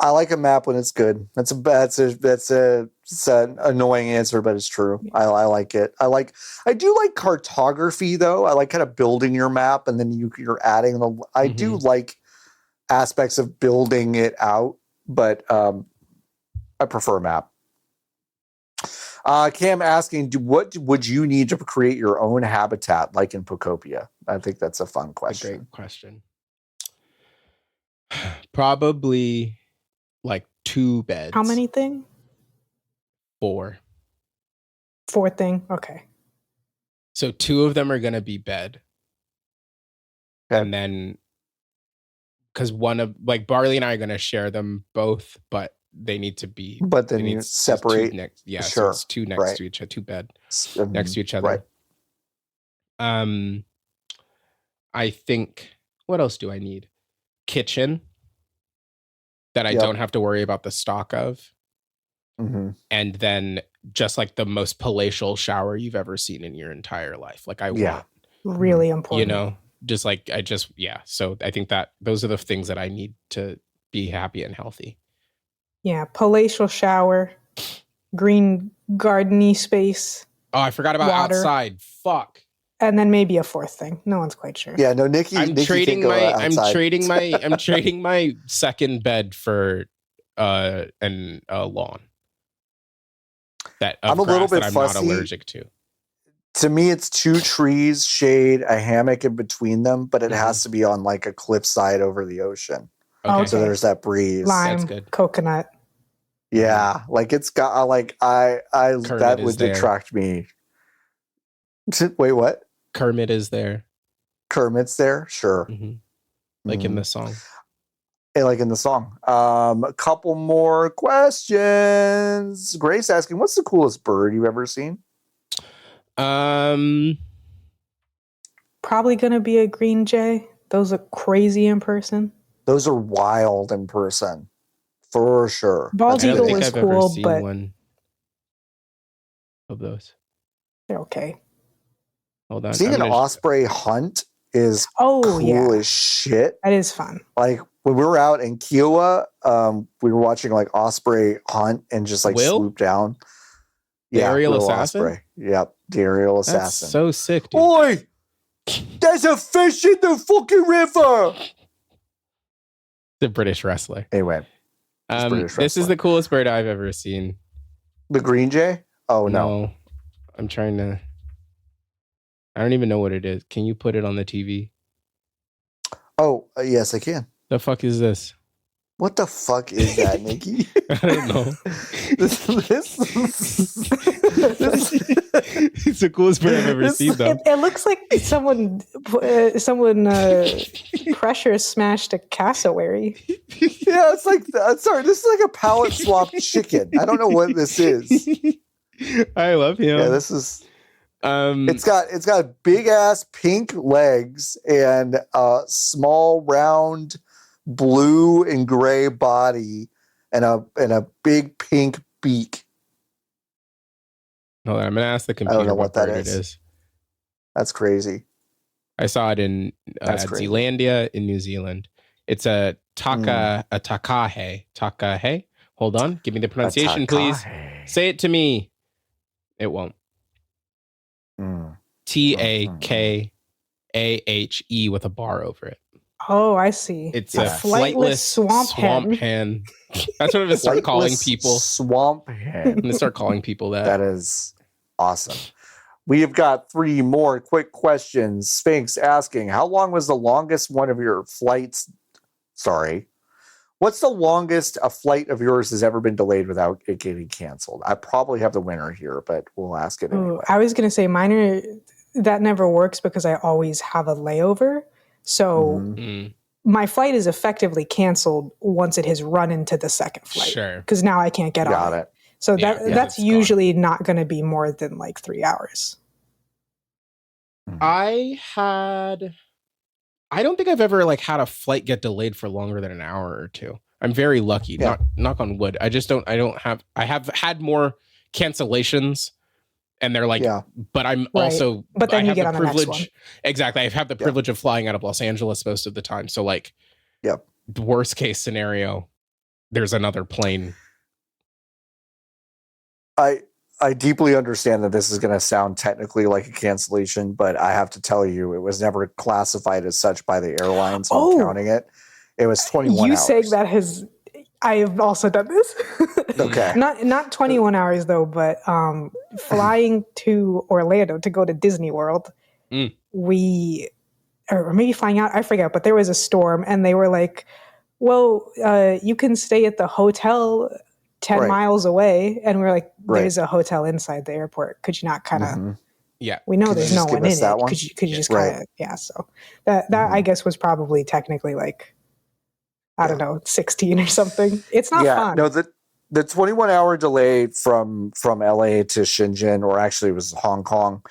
I like a map when it's good. That's an annoying answer, but it's true. I like it. I do like cartography though. I like kind of building your map and then you're adding I do like aspects of building it out, but I prefer a map. Cam asking, what would you need to create your own habitat like in Pokopia? I think that's a fun question. A great question. Probably like 2 beds. How many thing? 4. 4 thing. Okay. So 2 of them are going to be bed. Okay. And then, because one of, like, Barley and I are going to share them both, but they need to be. But then you separate. Next, yeah, sure. So it's 2 next to each other, 2 bed next to each other. Right. I think, what else do I need? Kitchen that I don't have to worry about the stock of. And then just like the most palatial shower you've ever seen in your entire life. Like I want, really important. You know, just like so I think that those are the things that I need to be happy and healthy. Yeah, palatial shower, green gardeny space. Oh, I forgot about water. Outside. Fuck. And then maybe a 4th thing. No one's quite sure. Yeah, no, Nikki. I'm trading my second bed for an lawn. I'm a little bit I'm fussy. Not allergic to. To me, it's 2 trees, shade, a hammock in between them, but it has to be on like a cliffside over the ocean. Okay. So there's that breeze. Lime, that's good. Coconut. Yeah, like it's got like I Kermit that would attract me. Wait, what? Kermit is there. Kermit's there, sure. Like in the song. Like in the song. A couple more questions. Grace asking, what's the coolest bird you've ever seen? Probably gonna be a green jay. Those are crazy in person. Those are wild in person, for sure. Bald eagle is cool, but one of those. They're okay. Hold on. Seeing an osprey hunt is cool as shit. That is fun. Like when we were out in Kiowa, we were watching like osprey hunt and just like swoop down. The aerial assassin? Osprey. Yep, the aerial assassin. That's so sick, dude. Oi! There's a fish in the fucking river! The British wrestler. Anyway. This is the coolest bird I've ever seen. The green jay? Oh, no. I'm trying to... I don't even know what it is. Can you put it on the TV? Oh, yes, I can. The fuck is this? What the fuck is that, Nikki? I don't know. It's the coolest bird I've ever seen, though. It looks like someone pressure smashed a cassowary. Yeah, it's like, sorry, this is like a pallet swap chicken. I don't know what this is. I love him. Yeah, this is... it's got big ass pink legs and a small round blue and gray body and a big pink beak. Hold on, I'm gonna ask the computer. I don't know what that bird it is. That's crazy. I saw it in Zealandia in New Zealand. It's a takahe. Takahe. Hold on, give me the pronunciation, please. Say it to me. It won't. Takahe with a bar over it. Oh, I see. It's a flightless swamp hen. That's what I'm going to start calling people. Swamp hen. I'm going to start calling people that. That is awesome. We have got 3 more quick questions. Sphinx asking, how long was the longest one of your flights? Sorry. What's the longest a flight of yours has ever been delayed without it getting canceled? I probably have the winner here, but we'll ask it anyway. I was going to say that never works because I always have a layover. So my flight is effectively canceled once it has run into the second flight. Sure. Because now I can't get on it. So that's usually not going to be more than like 3 hours. I don't think I've ever like had a flight get delayed for longer than an hour or two. I'm very lucky. Yeah. Knock on wood. I have had more cancellations, and they're like, but I'm also, but then I you have get the on the next one. privilege. Exactly. I've had the privilege of flying out of Los Angeles most of the time. So like, the worst case scenario, there's another plane. I deeply understand that this is going to sound technically like a cancellation, but I have to tell you, it was never classified as such by the airline, so I'm counting it. It was 21 hours. Saying that I have also done this. Okay. Not 21 hours though, but flying to Orlando to go to Disney World, or maybe flying out, I forget, but there was a storm and they were like, well, you can stay at the hotel 10 miles away, and we're like, there's a hotel inside the airport. Could you not kind of we know there's no one in it. Could you just kind of so that I guess was probably technically like, I don't know, 16 or something. It's not fun. No, the 21-hour delay from LA to Shenzhen, or actually it was Hong Kong.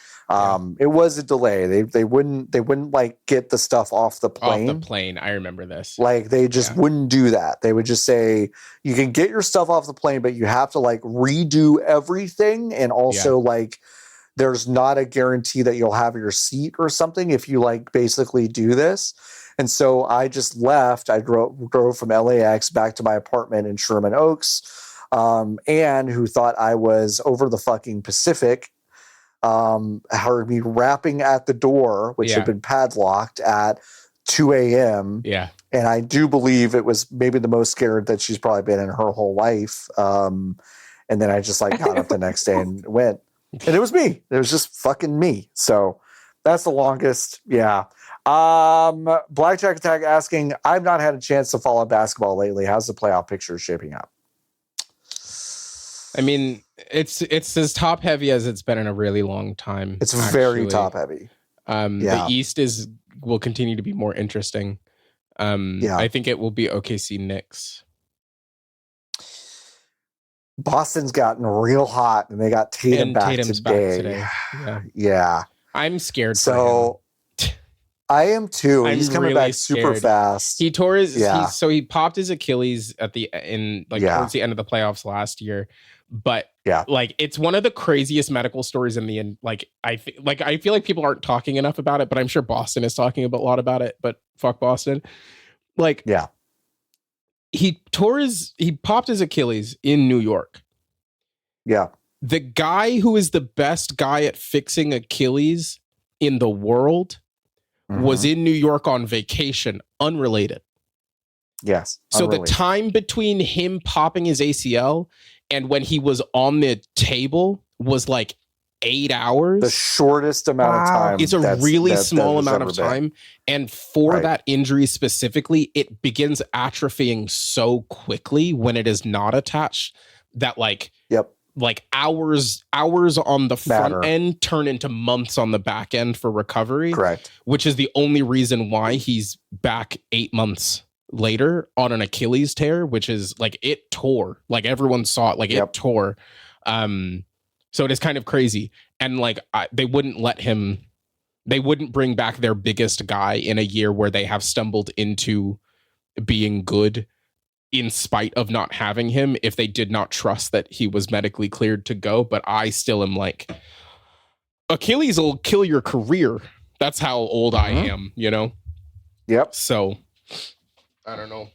It was a delay. They wouldn't like get the stuff off the plane. Off the plane. I remember this. Like they just wouldn't do that. They would just say, you can get your stuff off the plane, but you have to like redo everything. And also like, there's not a guarantee that you'll have your seat or something if you like basically do this. And so I just left. I drove from LAX back to my apartment in Sherman Oaks. Anne, who thought I was over the fucking Pacific, heard me rapping at the door, which had been padlocked at 2 a.m. Yeah. And I do believe it was maybe the most scared that she's probably been in her whole life. And then I just like got up the next day and went. And it was me. It was just fucking me. So that's the longest. Yeah. Blackjack Attack asking, I've not had a chance to follow basketball lately. How's the playoff picture shaping up? I mean, it's as top heavy as it's been in a really long time. It's very top heavy. The East will continue to be more interesting. I think it will be OKC Knicks. Boston's gotten real hot, and they got Tatum back today. Yeah. I'm scared. So I am too. He's coming really back super fast. He tore his. He popped his Achilles towards the end of the playoffs last year. But like it's one of the craziest medical stories in the end. Like I feel like people aren't talking enough about it, but I'm sure Boston is talking a lot about it. But fuck Boston. Like he popped his Achilles in New York. Yeah. The guy who is the best guy at fixing Achilles in the world was in New York on vacation, unrelated. Yes. So the time between him popping his ACL and when he was on the table was like 8 hours. The shortest amount of time. It's a really small amount of time. And for that injury specifically, it begins atrophying so quickly when it is not attached that like hours on the front end turn into months on the back end for recovery. Correct. Which is the only reason why he's back 8 months later on an Achilles tear, which is like it tore. Like everyone saw it, like it tore. So it is kind of crazy. And like they wouldn't bring back their biggest guy in a year where they have stumbled into being good in spite of not having him if they did not trust that he was medically cleared to go. But I still am like, Achilles will kill your career. That's how old I am, you know? Yep. So I don't know.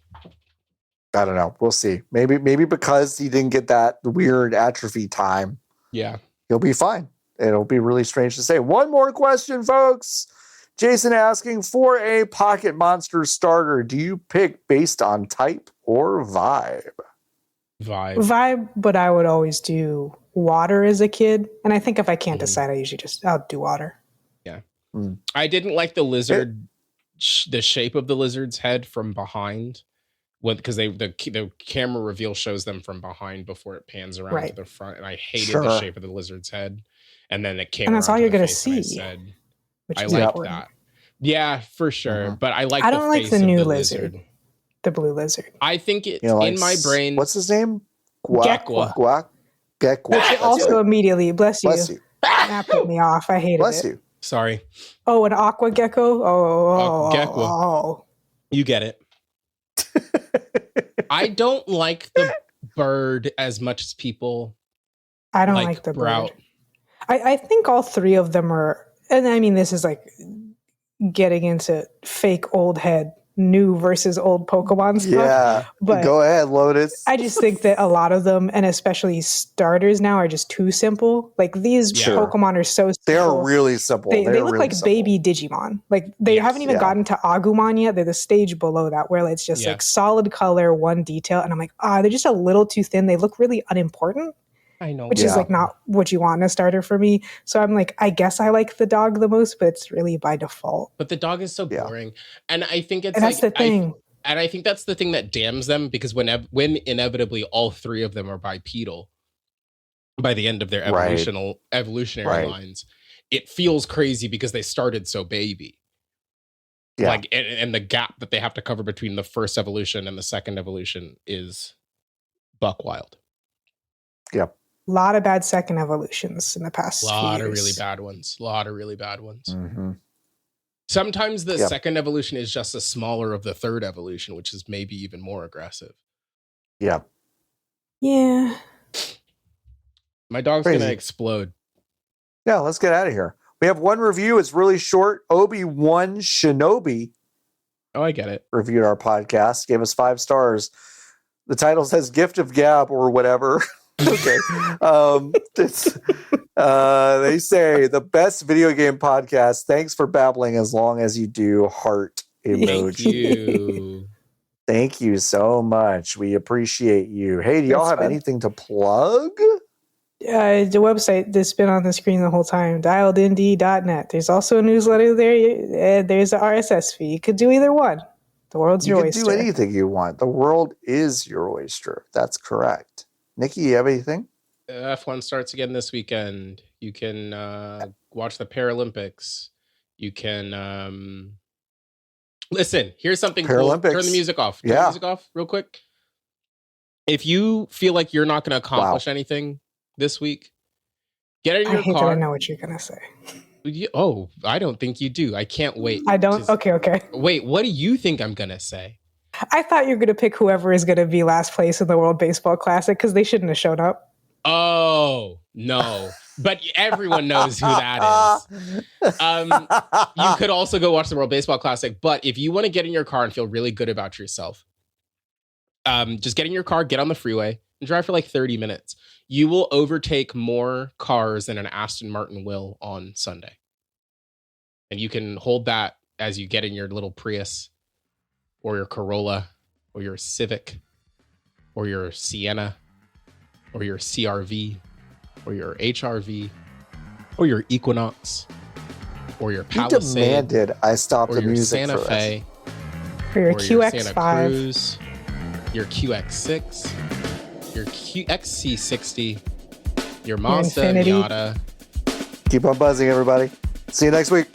We'll see. Maybe because he didn't get that weird atrophy time. Yeah. He'll be fine. It'll be really strange to say. One more question, folks. Jason asking, for a Pocket Monster starter, do you pick based on type or vibe? Vibe, but I would always do water as a kid. And I think if I can't decide, I'll do water. Yeah. I didn't like the lizard, the shape of the lizard's head from behind. Because the camera reveal shows them from behind before it pans around to the front. And I hated the shape of the lizard's head. And then it came and that's all you're going to see. I like that. Yeah, for sure. But I like. I don't like the new lizard, the blue lizard. I think it's in my brain. What's his name? Gekwa. Gekwa. Which also immediately, bless you. That put me off. I hated it. Bless you. Sorry. Oh, an aqua gecko? Gecko. You get it. I don't like the bird as much as people. I don't like the Brout. bird. I think all three of them are, and I mean, this is like getting into fake old head, new versus old Pokemon stuff. Yeah, but go ahead, Lotus. I just think that a lot of them, and especially starters now, are just too simple. Like these Pokemon are so simple. They are really simple. They look really like simple. baby Digimon. Like they haven't even gotten to Agumon yet. They're the stage below that where it's just like solid color, one detail. And I'm like, they're just a little too thin. They look really unimportant. I know. Which is like not what you want in a starter for me. So I'm like, I guess I like the dog the most, but it's really by default. But the dog is so boring. And I think it's that's the thing. And I think that's the thing that damns them, because when inevitably all three of them are bipedal by the end of their evolutionary lines, it feels crazy because they started so baby. Yeah. Like, and the gap that they have to cover between the first evolution and the second evolution is buck wild. Yep. A lot of bad second evolutions in the past. A lot of really bad ones. Mm-hmm. Sometimes the second evolution is just a smaller of the third evolution, which is maybe even more aggressive. Yeah. Yeah. My dog's going to explode. Yeah, let's get out of here. We have one review. It's really short. Obi-Wan Shinobi. Oh, I get it. Reviewed our podcast. Gave us 5 stars. The title says Gift of Gab or whatever. Okay. They say the best video game podcast. Thanks for babbling as long as you do. Heart emoji. Thank you so much. We appreciate you. Hey, do y'all have anything to plug? The website that's been on the screen the whole time, dialednd.net. There's also a newsletter there. There's an RSS feed. You could do either one. The world's your oyster. You can do anything you want. The world is your oyster. That's correct. Nikki, you have anything? F1 starts again this weekend. You can watch the Paralympics. You can listen. Here's something cool. Turn the music off. Turn the music off real quick. If you feel like you're not going to accomplish anything this week, get in your car. I know what you're going to say. I don't think you do. I can't wait. I don't. Okay. Wait, what do you think I'm going to say? I thought you were going to pick whoever is going to be last place in the World Baseball Classic because they shouldn't have shown up. Oh, no. But everyone knows who that is. You could also go watch the World Baseball Classic. But if you want to get in your car and feel really good about yourself, just get in your car, get on the freeway, and drive for like 30 minutes. You will overtake more cars than an Aston Martin will on Sunday. And you can hold that as you get in your little Prius or your Corolla or your Civic or your Sienna or your CRV or your HRV or your Equinox or your Palisade. You demanded I stop the music Santa for Fe. For your QX5. Santa Cruz, your QX6, your XC60, your Mazda Miata. Keep on buzzing, everybody. See you next week.